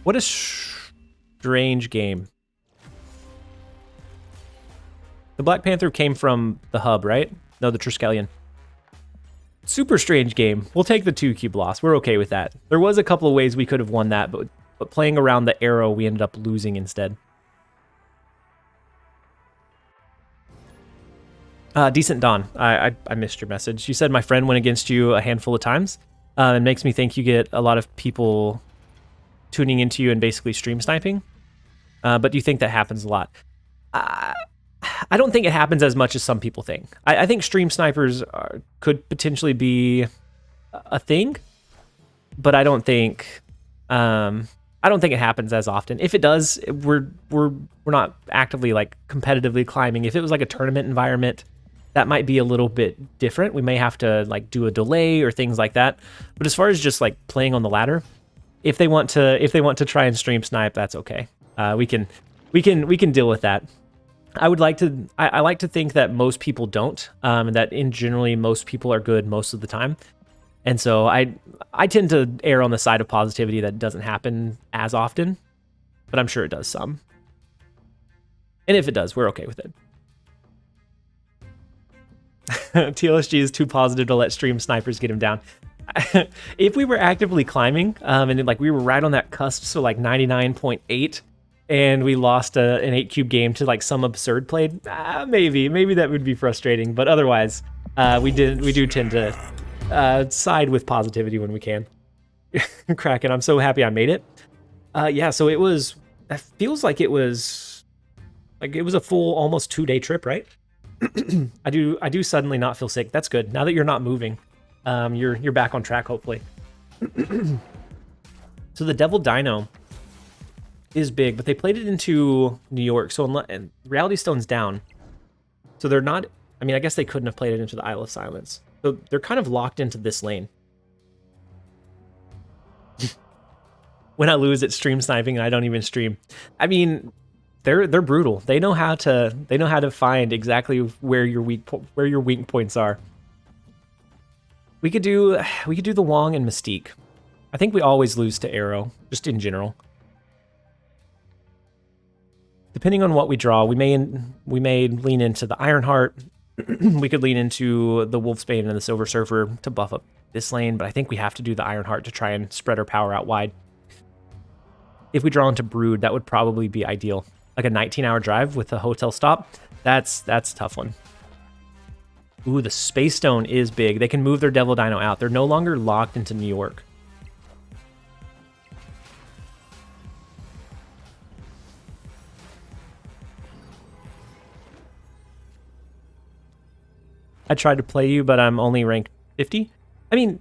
Speaker 1: What a strange game. The Black Panther came from the hub, right? No, the Triskelion. Super strange game. We'll take the 2-cube loss. We're okay with that. There was a couple of ways we could have won that, but playing around the arrow, we ended up losing instead. Decent Dawn, I missed your message. You said my friend went against you a handful of times. It makes me think you get a lot of people tuning into you and basically stream sniping. But do you think that happens a lot? I don't think it happens as much as some people think. I think stream snipers could potentially be a thing, but I don't think it happens as often. If it does, we're not actively like competitively climbing. If it was like a tournament environment, that might be a little bit different. We may have to like do a delay or things like that. But as far as just like playing on the ladder, if they want to try and stream snipe, that's okay. We can deal with that. I like to think that most people don't, and that in generally most people are good most of the time. And so I tend to err on the side of positivity that doesn't happen as often, but I'm sure it does some. And if it does, we're okay with it. TLSG is too positive to let stream snipers get him down. If we were actively climbing, and like we were right on that cusp, so like 99.8, and we lost an 8-cube game to like some absurd play, maybe that would be frustrating. But otherwise, we do tend to side with positivity when we can. Kraken, I'm so happy I made it. Yeah, so it feels like it was a full almost 2-day trip, right? I do suddenly not feel sick. That's good. Now that you're not moving, you're back on track, hopefully. So the Devil Dino is big, but they played it into New York, and Reality Stone's down. So they're not, I mean, I guess they couldn't have played it into the Isle of Silence. So they're kind of locked into this lane. When I lose at stream sniping and I don't even stream. I mean, they're brutal. They know how to find exactly where your weak points are. We could do the Wong and Mystique. I think we always lose to Arrow, just in general. Depending on what we draw, we may lean into the Ironheart. We could lean into the Wolfsbane and the Silver Surfer to buff up this lane, but I think we have to do the Ironheart to try and spread our power out wide. If we draw into Brood, that would probably be ideal. Like a 19-hour drive with a hotel stop, that's a tough one. Ooh, the Space Stone is big. They can move their Devil Dino out. They're no longer locked into New York. I tried to play you, but I'm only ranked 50. I mean,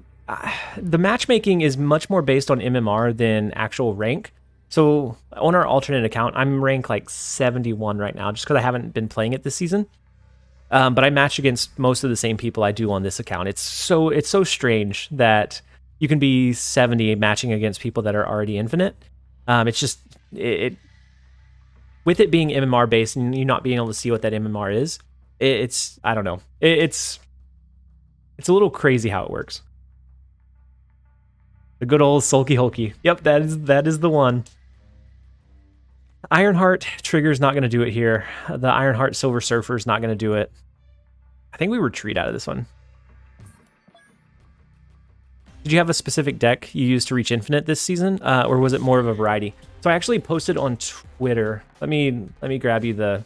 Speaker 1: the matchmaking is much more based on MMR than actual rank. So on our alternate account, I'm ranked like 71 right now, just because I haven't been playing it this season. But I match against most of the same people I do on this account. It's so strange that you can be 70 matching against people that are already infinite. It's just with it being MMR based and you not being able to see what that MMR is. It's I don't know. It's a little crazy how it works. The good old Sulky Hulky. Yep, that is the one. Ironheart Trigger's not going to do it here. The Ironheart Silver Surfer's not going to do it. I think we retreat out of this one. Did you have a specific deck you used to reach infinite this season, or was it more of a variety? So I actually posted on Twitter. Let me grab you the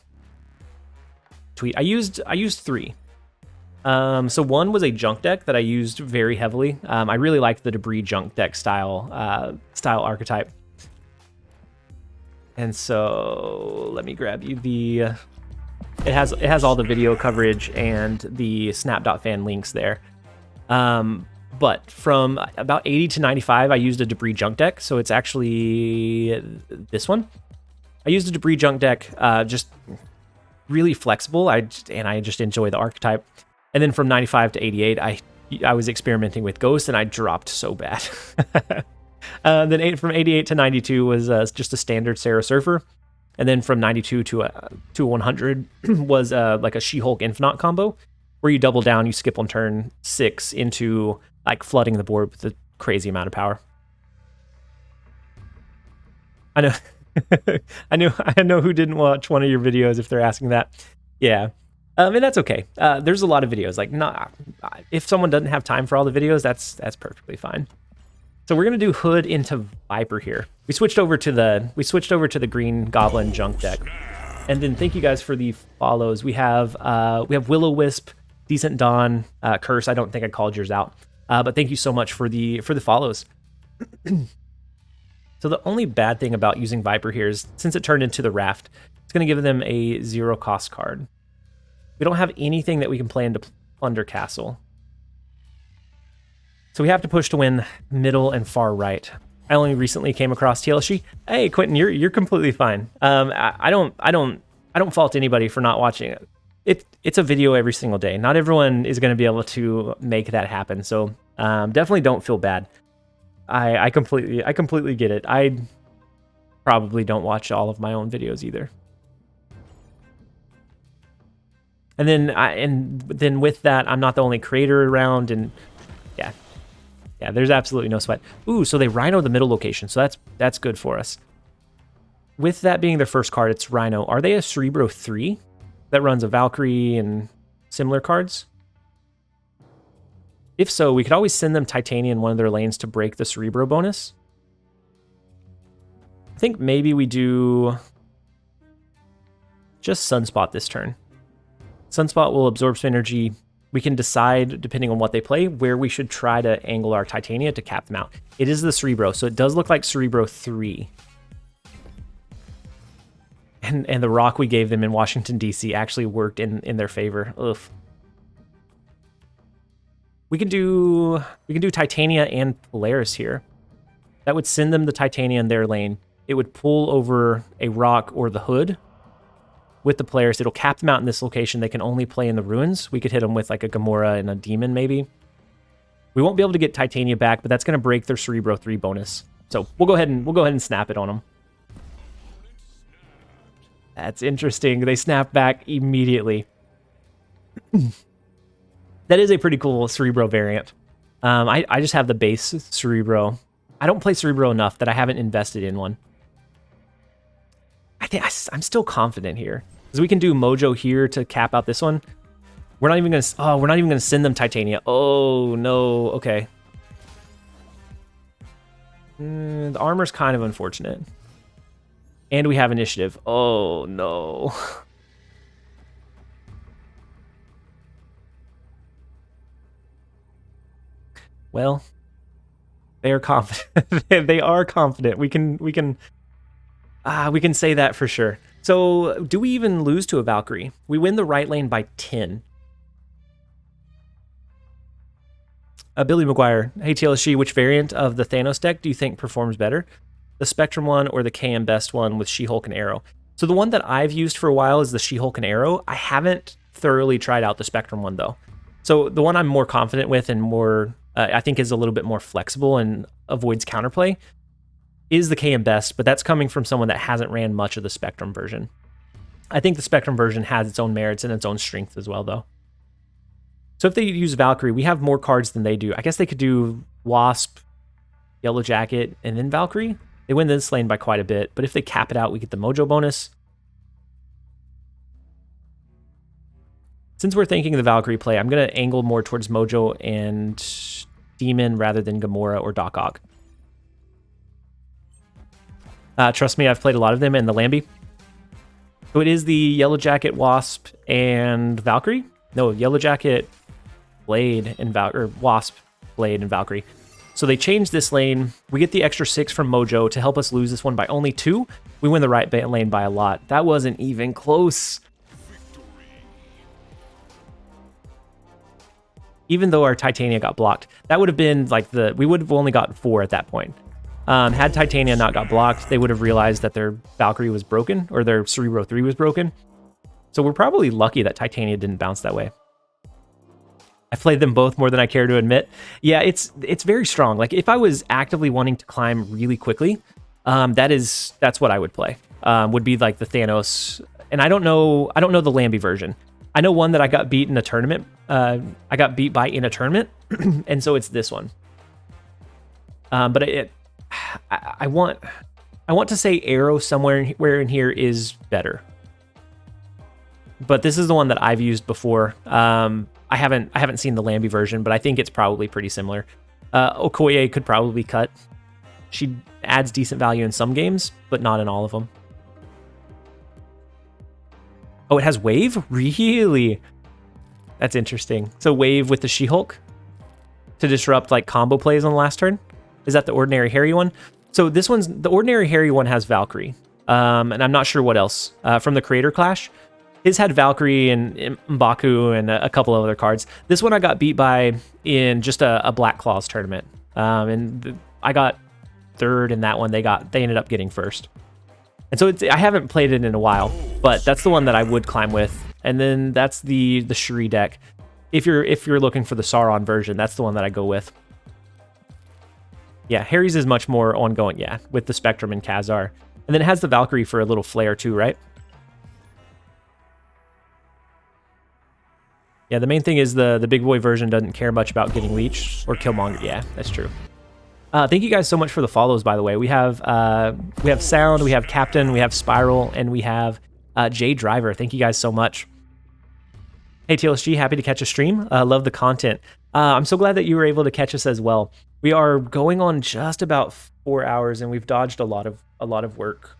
Speaker 1: tweet. I used 3. So one was a junk deck that I used very heavily. I really liked the debris junk deck style archetype. And so let me grab you the. It has all the video coverage and the snap.fan links there. But from about 80 to 95, I used a debris junk deck. So it's actually this one. I used a debris junk deck, just really flexible. I just enjoy the archetype. And then from 95 to 88, I was experimenting with Ghost, and I dropped so bad. Then from 88 to 92 was just a standard Sarah Surfer. And then from 92 to 100 was like a She-Hulk Infinite combo, where you double down, you skip on turn 6 into like flooding the board with a crazy amount of power. I know, I know who didn't watch one of your videos if they're asking that. Yeah. And that's okay. There's a lot of videos. Like, if someone doesn't have time for all the videos, that's perfectly fine. So we're gonna do Hood into Viper here. We switched over to the Green Goblin junk deck, and then thank you guys for the follows. We have Will-O-Wisp, Decent Dawn, Curse. I don't think I called yours out, but thank you so much for the follows. So the only bad thing about using Viper here is since it turned into the Raft, it's gonna give them a 0 cost card. We don't have anything that we can play into Plunder Castle. So we have to push to win middle and far right. I only recently came across TLSG. Hey, Quentin, you're completely fine. I don't fault anybody for not watching it. It's a video every single day. Not everyone is going to be able to make that happen. So definitely don't feel bad. I completely get it. I probably don't watch all of my own videos either. And then with that, I'm not the only creator around, and yeah, there's absolutely no sweat. Ooh, so they Rhino the middle location, so that's good for us. With that being their first card, it's Rhino. Are they a Cerebro 3 that runs a Valkyrie and similar cards? If so, we could always send them Titania in one of their lanes to break the Cerebro bonus. I think maybe we do just Sunspot this turn. Sunspot will absorb some energy. We can decide, depending on what they play, where we should try to angle our Titania to cap them out. It is the Cerebro, so it does look like Cerebro 3. And the rock we gave them in Washington, D.C. actually worked in their favor. Ugh. We can do Titania and Polaris here. That would send them the Titania in their lane. It would pull over a rock or the Hood. With the Polaris, it'll cap them out in this location. They can only play in the ruins. We could hit them with like a Gamora and a Demon, maybe. We won't be able to get Titania back, but that's going to break their Cerebro 3 bonus. So we'll go ahead and snap it on them. That's interesting. They snap back immediately. That is a pretty cool Cerebro variant. I just have the base Cerebro. I don't play Cerebro enough that I haven't invested in one. I'm still confident here because we can do Mojo here to cap out this one. We're not even gonna send them Titania. Oh no. Okay. The armor's kind of unfortunate, and we have initiative. Oh no. Well, they are confident. They are confident. We can say that for sure. So do we even lose to a Valkyrie? We win the right lane by 10. Billy McGuire, hey TLSG, which variant of the Thanos deck do you think performs better? The Spectrum one or the KM Best one with She-Hulk and Arrow? So the one that I've used for a while is the She-Hulk and Arrow. I haven't thoroughly tried out the Spectrum one though. So the one I'm more confident with and more, I think is a little bit more flexible and avoids counterplay is the KM Best, but that's coming from someone that hasn't ran much of the Spectrum version. I think the Spectrum version has its own merits and its own strength as well, though. So if they use Valkyrie, we have more cards than they do. I guess they could do Wasp, Yellow Jacket, and then Valkyrie. They win this lane by quite a bit, but if they cap it out, we get the Mojo bonus. Since we're thinking of the Valkyrie play, I'm going to angle more towards Mojo and Demon rather than Gamora or Doc Ock. Trust me, I've played a lot of them in the Lambie. So it is the Yellow Jacket, Wasp, and Valkyrie. No, Yellow Jacket, Blade and or Wasp, Blade, and Valkyrie. So they changed this lane. We get the extra 6 from Mojo to help us lose this one by only 2. We win the right lane by a lot. That wasn't even close. Even though our Titania got blocked, that would have been like we would have only got 4 at that point. Had Titania not got blocked, they would have realized that their Valkyrie was broken, or their Cerebro 3 was broken. So we're probably lucky that Titania didn't bounce that way. I've played them both more than I care to admit. Yeah, it's very strong. Like if I was actively wanting to climb really quickly, that's what I would play. Would be like the Thanos, and I don't know the Lambie version. I know one that I got beat in a tournament. I got beat by in a tournament, and so it's this one. But I want to say Arrow somewhere in here is better. But this is the one that I've used before. I haven't seen the Lambie version, but I think it's probably pretty similar. Okoye could probably cut. She adds decent value in some games, but not in all of them. Oh, it has Wave? Really? That's interesting. So Wave with the She-Hulk to disrupt like combo plays on the last turn? Is that the Ordinary Harry one? So the Ordinary Harry one has Valkyrie. And I'm not sure what else. From the Creator Clash, his had Valkyrie and M'Baku and a couple of other cards. This one I got beat by in just a Black Claws tournament. I got 3rd in that one. They ended up getting 1st. And so I haven't played it in a while, but that's the one that I would climb with. And then that's the Shuri deck. If you're looking for the Sauron version, that's the one that I go with. Yeah, Harry's is much more ongoing, yeah, with the Spectrum and Khazar. And then it has the Valkyrie for a little flair too, right? Yeah, the main thing is the big boy version doesn't care much about getting Leech or Killmonger. Yeah, that's true. Thank you guys so much for the follows, by the way. We have Sound, we have Captain, we have Spiral, and we have Jay Driver. Thank you guys so much. Hey, TLSG, happy to catch a stream. Love the content. I'm so glad that you were able to catch us as well. We are going on just about 4 hours, and we've dodged a lot of work.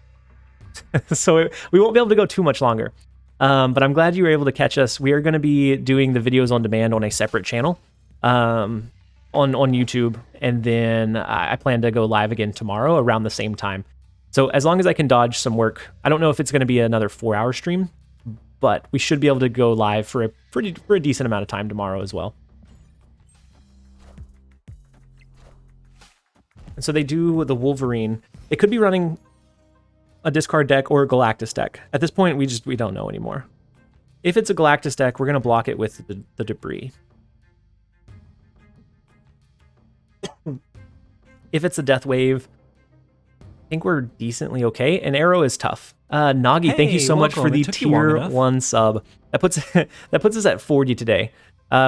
Speaker 1: So we won't be able to go too much longer. But I'm glad you were able to catch us. We are going to be doing the videos on demand on a separate channel. On YouTube, and then I plan to go live again tomorrow around the same time. So as long as I can dodge some work, I don't know if it's going to be another 4-hour stream, but we should be able to go live for a decent amount of time tomorrow as well. And so they do the Wolverine. They could be running a discard deck or a Galactus deck. At this point, we don't know anymore. If it's a Galactus deck, we're going to block it with the debris. If it's a Death Wave, I think we're decently okay. And Arrow is tough. Nagi, hey, thank you so much for the tier 1 sub. That puts us at 40 today.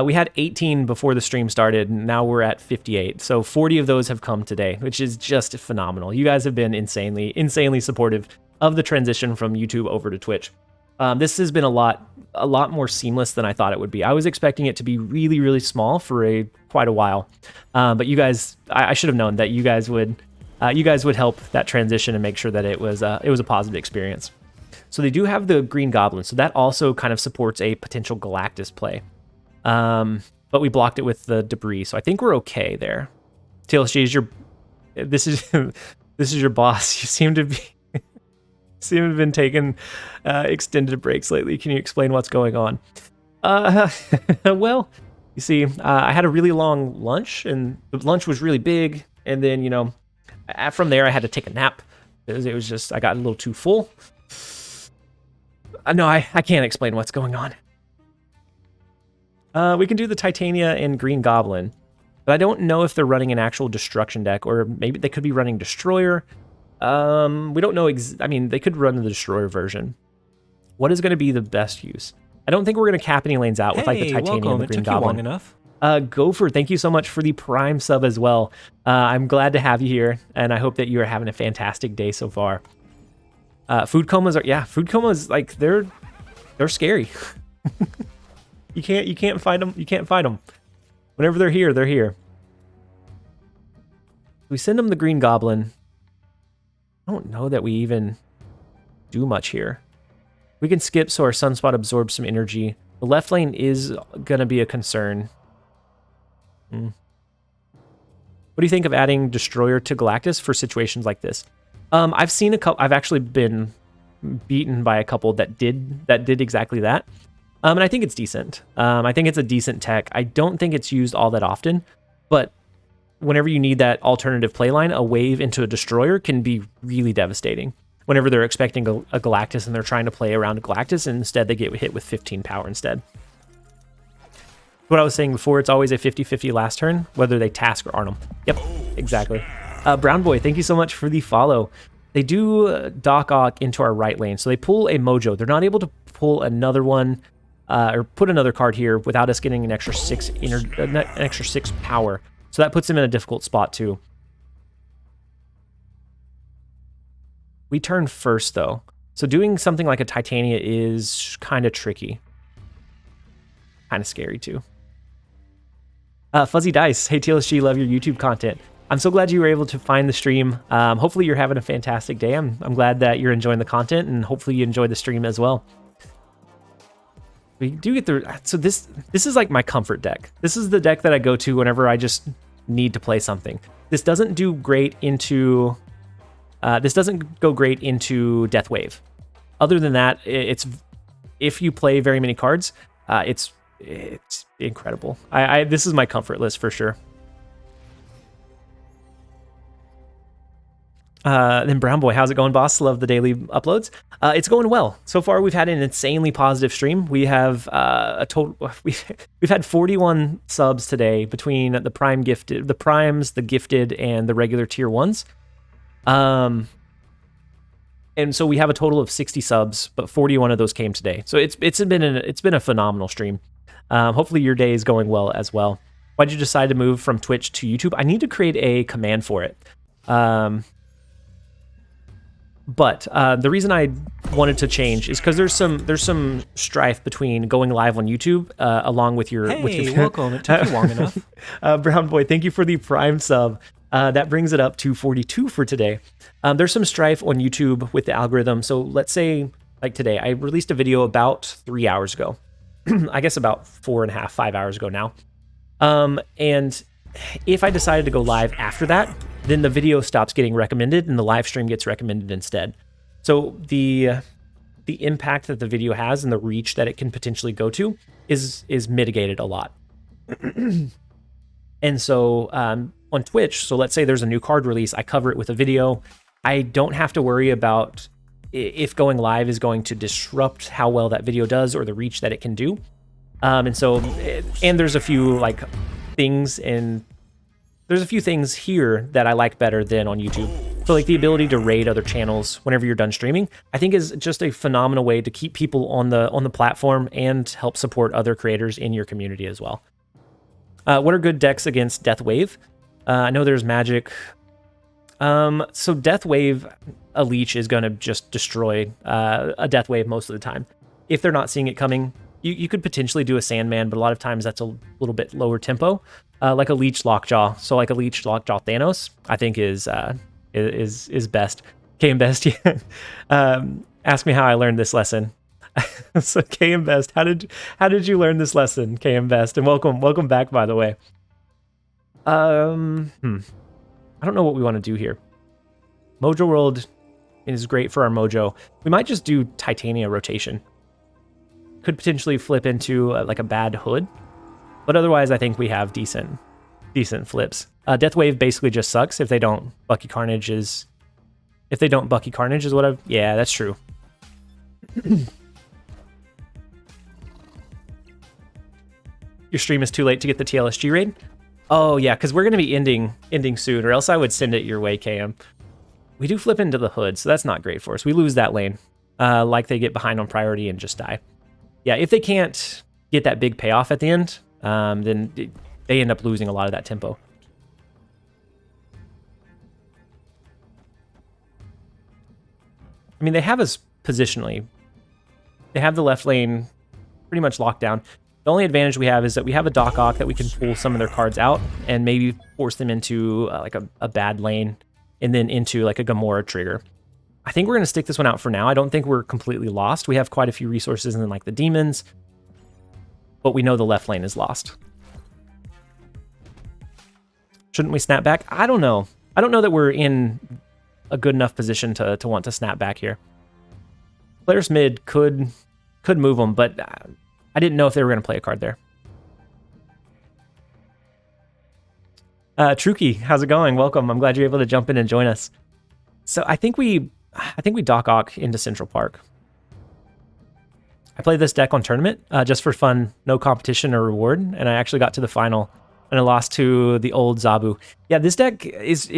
Speaker 1: We had 18 before the stream started, and now we're at 58. So 40 of those have come today, which is just phenomenal. You guys have been insanely supportive of the transition from YouTube over to Twitch. This has been a lot more seamless than I thought it would be. I was expecting it to be really, really small for quite a while. But you guys, I should have known that you guys would help that transition and make sure that it was a positive experience. So they do have the Green Goblin, so that also kind of supports a potential Galactus play. But we blocked it with the debris, so I think we're okay there. TLSG, this is your boss. You seem to have been taking extended breaks lately. Can you explain what's going on? Well, you see, I had a really long lunch, and the lunch was really big, and then, from there I had to take a nap because it was just, I got a little too full. No, I can't explain what's going on. We can do the Titania and Green Goblin, but I don't know if they're running an actual destruction deck, or maybe they could be running Destroyer. We don't know. They could run the Destroyer version. What is going to be the best use? I don't think we're going to cap any lanes out with like the Titania and the Green Goblin.
Speaker 3: Long enough.
Speaker 1: Gopher, thank you so much for the Prime sub as well. I'm glad to have you here, and I hope that you are having a fantastic day so far. Food comas like they're scary. You can't fight them. You can't fight them. Whenever they're here, they're here. We send them the Green Goblin. I don't know that we even do much here. We can skip so our Sunspot absorbs some energy. The left lane is going to be a concern. What do you think of adding Destroyer to Galactus for situations like this? I've seen a couple. I've actually been beaten by a couple that did exactly that, and I think it's decent. I think it's a decent tech. I don't think it's used all that often, but whenever you need that alternative playline, a wave into a Destroyer can be really devastating. Whenever they're expecting a Galactus and they're trying to play around a Galactus, and instead they get hit with 15 power instead. What I was saying before, it's always a 50-50 last turn, whether they task or Arnhem. Yep, exactly. Brown Boy, thank you so much for the follow. They do Doc Ock into our right lane, so they pull a Mojo. They're not able to pull another one or put another card here without us getting an extra 6 power. So that puts them in a difficult spot too. We turn first though, so doing something like a Titania is kind of tricky, kind of scary too. Fuzzy Dice, hey TLSG, love your YouTube content. I'm so glad you were able to find the stream. Hopefully you're having a fantastic day. I'm glad that you're enjoying the content, and hopefully you enjoy the stream as well. We do get the, so this is like my comfort deck. This is the deck that I go to whenever I just need to play something. This doesn't do great into, this doesn't go great into Death Wave. Other than that, it's, if you play very many cards, it's incredible. This is my comfort list for sure. Then Brown Boy, how's it going, boss? Love the daily uploads. It's going well. So far, we've had an insanely positive stream. We have a total. We've had 41 subs today between the prime gifted, the primes, the gifted, and the regular tier ones. And so we have a total of 60 subs, but 41 of those came today. So it's been a phenomenal stream. Hopefully your day is going well as well. Why'd you decide to move from Twitch to YouTube? I need to create a command for it. But the reason I wanted to change is because there's some strife between going live on YouTube along with your
Speaker 3: welcome. It took you long enough.
Speaker 1: Brown Boy, thank you for the Prime sub. That brings it up to 42 for today. There's some strife on YouTube with the algorithm. So let's say like today, I released a video about 3 hours ago. I guess about 4.5, 5 hours ago now. And if I decided to go live after that, then the video stops getting recommended and the live stream gets recommended instead. So the impact that the video has and the reach that it can potentially go to is mitigated a lot. And so on Twitch, so let's say there's a new card release, I cover it with a video. I don't have to worry about if going live is going to disrupt how well that video does or the reach that it can do. And there's a few like things and there's a few things here that I like better than on YouTube. So like the ability to raid other channels whenever you're done streaming, I think is just a phenomenal way to keep people on the platform and help support other creators in your community as well. What are good decks against Death Wave? I know there's Magic. So Death Wave, a Leech is going to just destroy a Death Wave most of the time. If they're not seeing it coming, you could potentially do a Sandman, but a lot of times that's a little bit lower tempo. Like a Leech Lockjaw. So like a Leech Lockjaw Thanos, I think is best. KM Best, yeah. Ask me how I learned this lesson. So KM Best, how did you learn this lesson, KM Best? And welcome back, by the way. I don't know what we want to do here. Mojo World is great for our Mojo. We might just do Titania rotation. Could potentially flip into like a bad Hood. But otherwise, I think we have decent flips. Death Wave basically just sucks if they don't Bucky Carnage is... If they don't Bucky Carnage is what I've... Yeah, that's true. Your stream is too late to get the TLSG raid? Oh, yeah, because we're going to be ending soon, or else I would send it your way, KM. We do flip into the Hood, so that's not great for us. We lose that lane. Like they get behind on priority and just die. Yeah, if they can't get that big payoff at the end... then they end up losing a lot of that tempo. I mean, they have us positionally. They have the left lane pretty much locked down. The only advantage we have is that we have a Doc Ock that we can pull some of their cards out and maybe force them into like a bad lane and then into like a Gamora trigger. I think we're going to stick this one out for now. I don't think we're completely lost. We have quite a few resources in like the demons, but we know the left lane is lost. Shouldn't we snap back? I don't know. I don't know that we're in a good enough position to want to snap back here. Players mid could move them, but I didn't know if they were going to play a card there. Truki, how's it going? Welcome. I'm glad you're able to jump in and join us. So I think we Doc Ock into Central Park. I played this deck on tournament just for fun, no competition or reward, and I actually got to the final and I lost to the old Zabu. Yeah, this deck is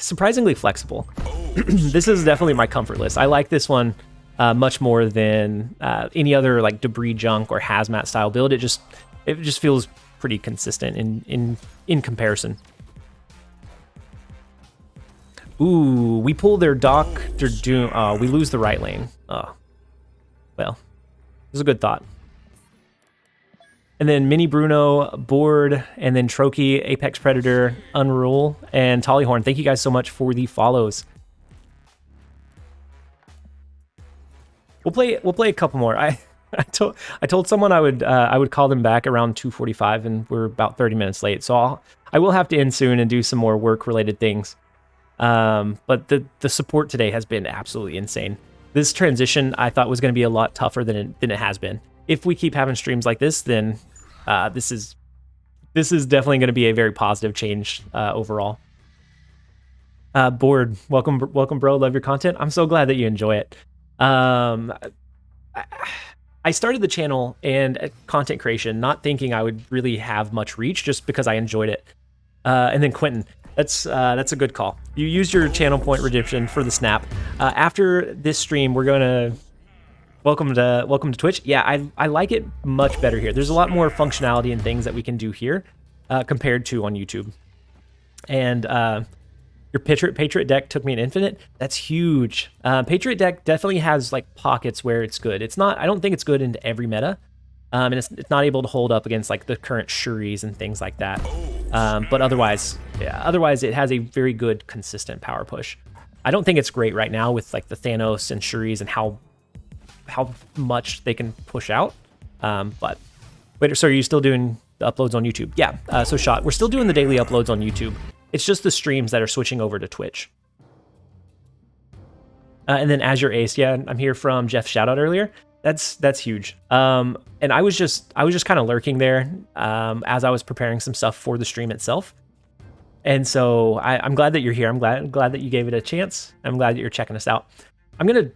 Speaker 1: surprisingly flexible. This is definitely my comfort list. I like this one much more than any other like debris junk or hazmat style build. It just feels pretty consistent in comparison. Ooh, we pull their Dr. Doom. Oh, we lose the right lane. Oh, well, it was a good thought. And then Mini Bruno, Board, and then Troki, Apex Predator, Unrule, and Tollyhorn. Thank you guys so much for the follows. We'll play a couple more. I told someone I would call them back around 2:45, and we're about 30 minutes late. So I will have to end soon and do some more work related things. But the support today has been absolutely insane. This transition I thought was going to be a lot tougher than it has been. If we keep having streams like this, then this is definitely going to be a very positive change overall. Board, welcome, bro. Love your content. I'm so glad that you enjoy it. I started the channel and content creation not thinking I would really have much reach, just because I enjoyed it. And then Quentin, that's a good call. You used your channel point redemption for the snap. After this stream, we're gonna welcome to Twitch. Yeah, I like it much better here. There's a lot more functionality and things that we can do here compared to on YouTube. And your Patriot deck took me an infinite. That's huge. Patriot deck definitely has like pockets where it's good. It's not. I don't think it's good into every meta, and it's not able to hold up against like the current Shuris and things like that. But otherwise, it has a very good consistent power push. I don't think it's great right now with like the Thanos and Shuris and how much they can push out. But wait, so are you still doing the uploads on YouTube? Yeah. So Shot, we're still doing the daily uploads on YouTube. It's just the streams that are switching over to Twitch. And then Azure Ace, yeah, I'm here from Jeff shoutout earlier. That's huge. And I was just kind of lurking there as I was preparing some stuff for the stream itself. And so I'm glad that you're here. I'm glad that you gave it a chance. I'm glad that you're checking us out. I'm gonna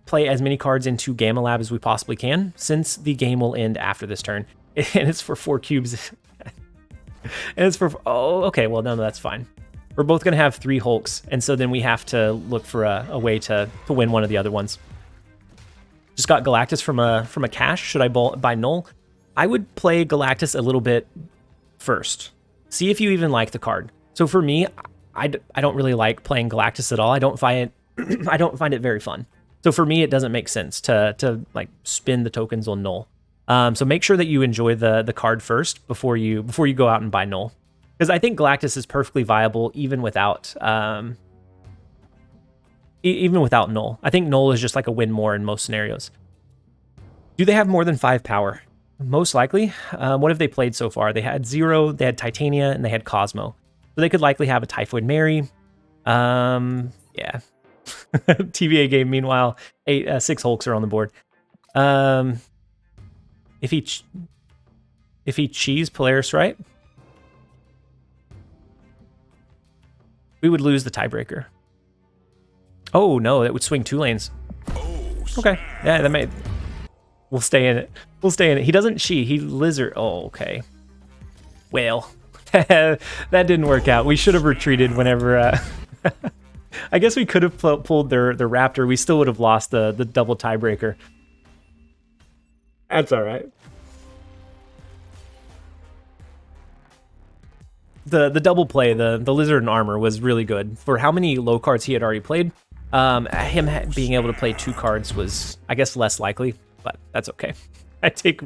Speaker 1: play as many cards into Gamma Lab as we possibly can, since the game will end after this turn, and it's for 4 cubes. And it's for, oh, okay, well, no, that's fine. We're both going to have 3 Hulks, and so then we have to look for a way to win one of the other ones. Just got Galactus from a cache. Should I buy Null? I would play Galactus a little bit first. See if you even like the card. So for me, I don't really like playing Galactus at all. I don't find it very fun. So for me, it doesn't make sense to like spin the tokens on Null. So make sure that you enjoy the card first before you go out and buy Null, because I think Galactus is perfectly viable even without Null. I think Null is just like a win more in most scenarios. Do they have more than 5 power? Most likely. What have they played so far? They had 0, they had Titania, and they had Cosmo. So they could likely have a Typhoid Mary. Yeah. TVA game. Meanwhile, 6 Hulks are on the board. If he cheese Polaris, right? We would lose the tiebreaker. Oh no, that would swing 2 lanes. Okay, yeah, that may. We'll stay in it. We'll stay in it. He doesn't he lizard. Oh, okay. Well, that didn't work out. We should have retreated whenever. I guess we could have pulled their Raptor. We still would have lost the double tiebreaker. That's all right. The double play, the Lizard and Armor was really good for how many low cards he had already played. Him being able to play 2 cards was, I guess, less likely, but that's okay. I take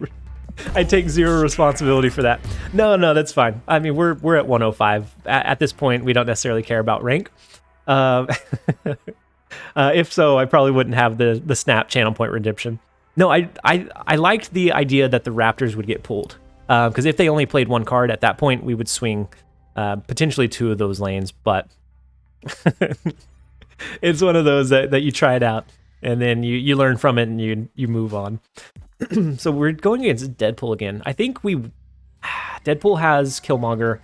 Speaker 1: 0 responsibility for that. No, that's fine. I mean, we're at 105 at this point. We don't necessarily care about rank. If so, I probably wouldn't have the snap channel point redemption. No, I liked the idea that the Raptors would get pulled, because if they only played 1 card at that point, we would swing potentially 2 of those lanes, but it's one of those that you try it out and then you learn from it and you move on. So we're going against Deadpool again. I think Deadpool has Killmonger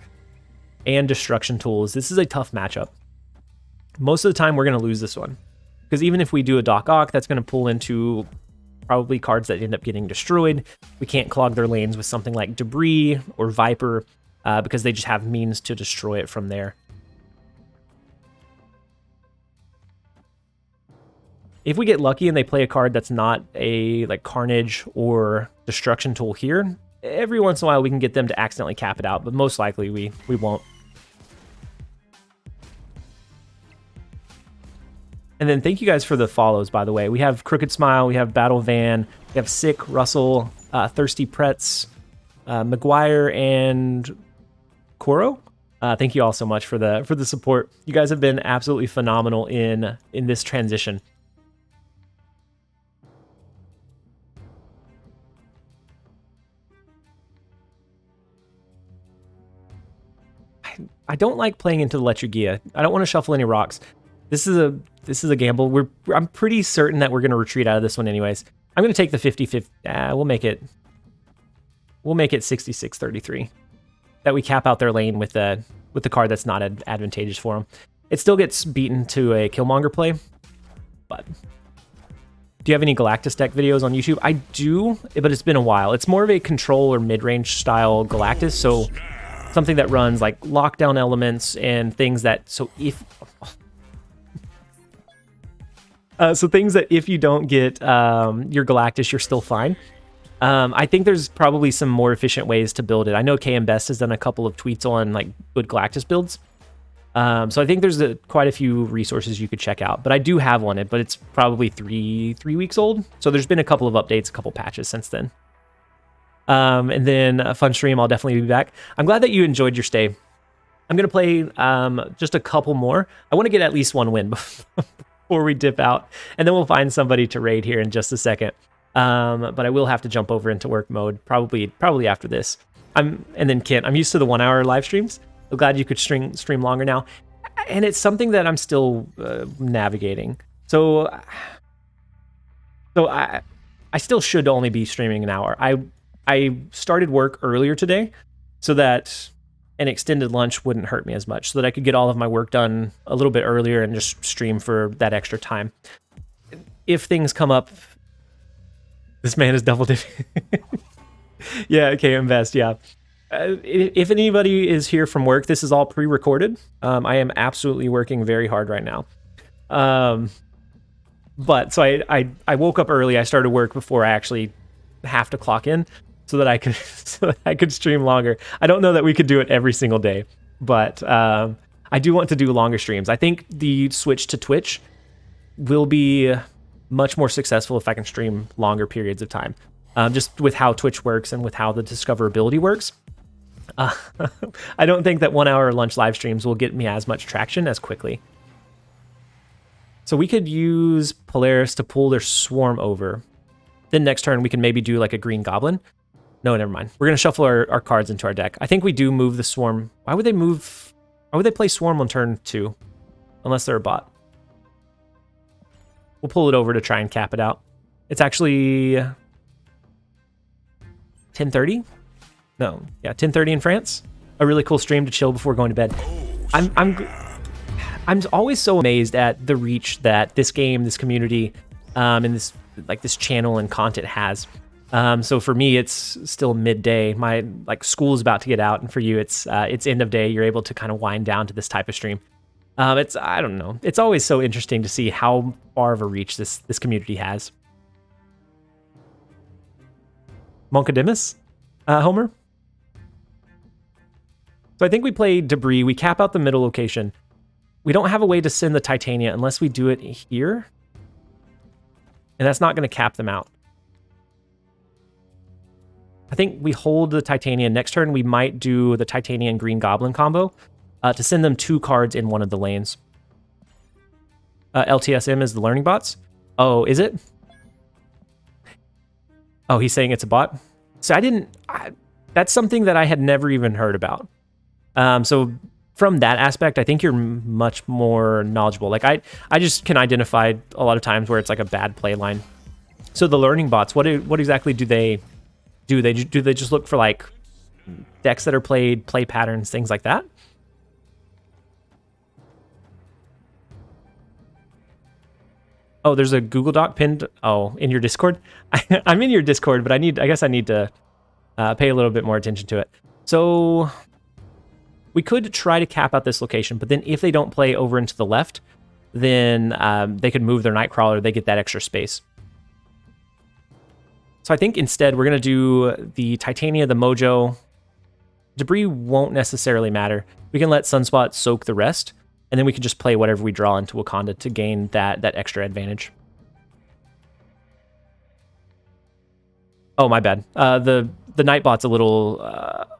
Speaker 1: and Destruction Tools. This is a tough matchup. Most of the time we're going to lose this one, because even if we do a Doc Ock, that's going to pull into probably cards that end up getting destroyed. We can't clog their lanes with something like Debris or Viper, because they just have means to destroy it from there. If we get lucky and they play a card that's not a like Carnage or Destruction Tool here, every once in a while we can get them to accidentally cap it out, but most likely we won't. And then thank you guys for the follows, by the way. We have Crooked Smile, we have Battle Van, we have Sick, Russell, Thirsty Pretz, McGuire, and Koro. Thank you all so much for the support. You guys have been absolutely phenomenal in this transition. I don't like playing into the Lechugia. I don't want to shuffle any rocks. This is a gamble. I'm pretty certain that we're going to retreat out of this one anyways. I'm going to take the 50-50. We'll make it 66-33. That we cap out their lane with the card that's not advantageous for them. It still gets beaten to a Killmonger play, but do you have any Galactus deck videos on YouTube? I do, but it's been a while. It's more of a control or mid-range style Galactus, so something that runs like lockdown elements and things that things that if you don't get your Galactus, you're still fine. I think there's probably some more efficient ways to build it. I know KM Best has done a couple of tweets on like good Galactus builds. So I think there's quite a few resources you could check out, but I do have one, but it's probably three weeks old. So there's been a couple of updates, a couple patches since then. And then a fun stream, I'll definitely be back. I'm glad that you enjoyed your stay. I'm going to play just a couple more. I want to get at least one win before we dip out, and then we'll find somebody to raid here in just a second. But I will have to jump over into work mode probably after this. And then Kent, I'm used to the 1 hour live streams. I'm glad you could stream longer now, and it's something that I'm still navigating. So I still should only be streaming an hour. I started work earlier today so that an extended lunch wouldn't hurt me as much, so that I could get all of my work done a little bit earlier and just stream for that extra time. If things come up, this man is double dipping. Yeah, okay, invest, yeah. If anybody is here from work, this is all pre-recorded. I am absolutely working very hard right now. But so I woke up early. I started work before I actually have to clock in, so that I could stream longer. I don't know that we could do it every single day, but I do want to do longer streams. I think the switch to Twitch will be much more successful if I can stream longer periods of time, just with how Twitch works and with how the discoverability works. I don't think that 1 hour lunch live streams will get me as much traction as quickly. So we could use Polaris to pull their swarm over. Then next turn we can maybe do like a green goblin. No, never mind. We're going to shuffle our cards into our deck. I think we do move the swarm. Why would they play swarm on turn 2? Unless they're a bot. We'll pull it over to try and cap it out. It's actually 10:30? No, yeah, 10:30 in France. A really cool stream to chill before going to bed. I'm always so amazed at the reach that this game, this community, and this channel and content has. So for me, it's still midday. My school is about to get out, and for you, it's end of day. You're able to kind of wind down to this type of stream. I don't know. It's always so interesting to see how far of a reach this community has. Monkademus, Homer. So I think we play Debris. We cap out the middle location. We don't have a way to send the Titania unless we do it here, and that's not going to cap them out. I think we hold the Titania. Next turn, we might do the Titania and Green Goblin combo to send them 2 cards in one of the lanes. LTSM is the learning bots. Oh, is it? Oh, he's saying it's a bot? So that's something that I had never even heard about. So from that aspect, I think you're much more knowledgeable. Like I just can identify a lot of times where it's like a bad play line. So the learning bots, what exactly do they do? Do they just look for like decks that are played, play patterns, things like that? Oh, there's a Google Doc pinned. Oh, in your Discord. I'm in your Discord, but I guess I need to pay a little bit more attention to it. So we could try to cap out this location, but then if they don't play over into the left, then they could move their Nightcrawler. They get that extra space. So I think instead we're going to do the Titania, the Mojo. Debris won't necessarily matter. We can let Sunspot soak the rest, and then we can just play whatever we draw into Wakanda to gain that extra advantage. Oh, my bad. The Nightbot's a little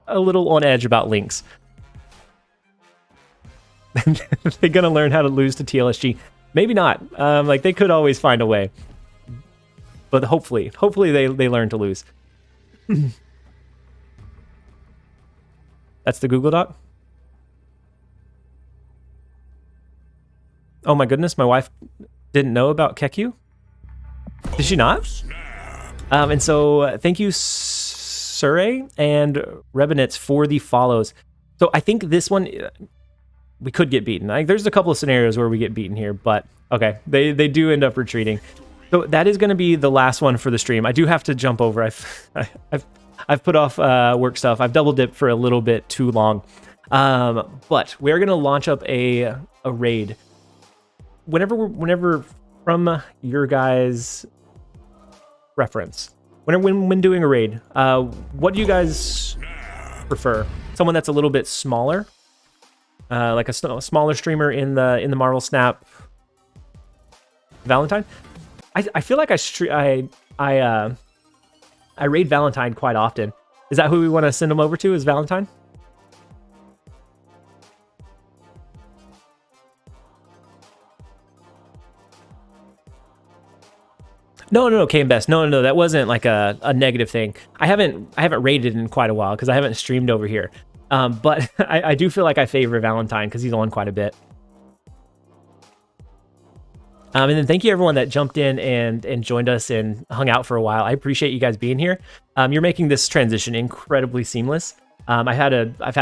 Speaker 1: on edge about links. They're gonna learn how to lose to TLSG. Maybe not. Like they could always find a way, but hopefully they learn to lose. That's the Google Doc. Oh my goodness, my wife didn't know about Kekyu. Did she not? And so thank you, Surrey and Rebinitz, for the follows. So I think this one we could get beaten. Like there's a couple of scenarios where we get beaten here, but okay, they do end up retreating. So that is going to be the last one for the stream. I do have to jump over. I've put off work stuff. I've double dipped for a little bit too long. But we're going to launch up a raid. Whenever from your guys' reference, when doing a raid, what do you guys prefer? Someone that's a little bit smaller, like a smaller streamer in the Marvel Snap Valentine. I feel like I raid Valentine quite often. Is that who we want to send them over to? Is Valentine? No, Came Best. No, that wasn't like a negative thing. I haven't raided in quite a while because I haven't streamed over here. But I do feel like I favor Valentine because he's on quite a bit. And then thank you everyone that jumped in and joined us and hung out for a while. I appreciate you guys being here. You're making this transition incredibly seamless. I've had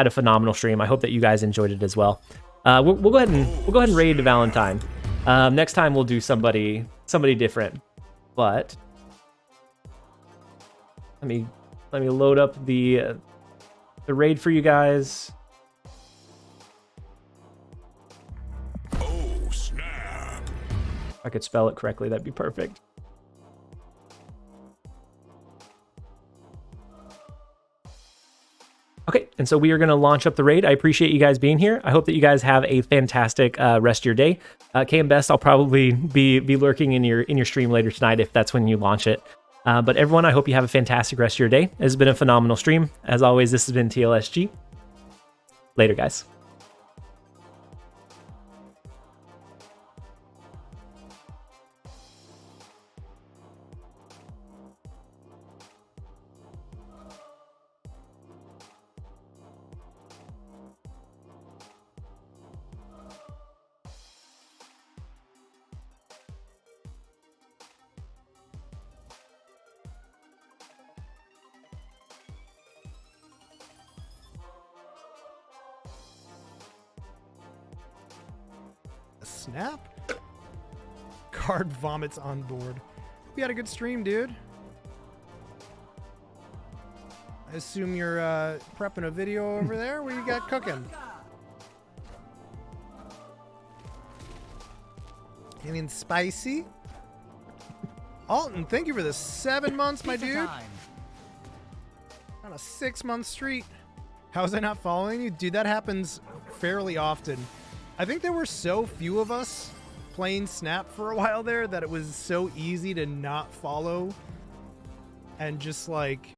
Speaker 1: a phenomenal stream. I hope that you guys enjoyed it as well. We'll go ahead and raid Valentine. Next time we'll do somebody different. But let me load up the raid for you guys.
Speaker 4: Oh, snap.
Speaker 1: If I could spell it correctly, that'd be perfect. Okay, and so we are going to launch up the raid. I appreciate you guys being here. I hope that you guys have a fantastic rest of your day. KM Best, I'll probably be lurking in your stream later tonight if that's when you launch it. But everyone, I hope you have a fantastic rest of your day. It has been a phenomenal stream. As always, this has been TLSG. Later, guys.
Speaker 3: Snap. Card vomits on board. We had a good stream, dude. I assume you're prepping a video over there. What you got cooking? Anything spicy? Alton, thank you for the 7 months, my dude. On a 6-month streak. How was I not following you? Dude, that happens fairly often. I think there were so few of us playing Snap for a while there that it was so easy to not follow and just like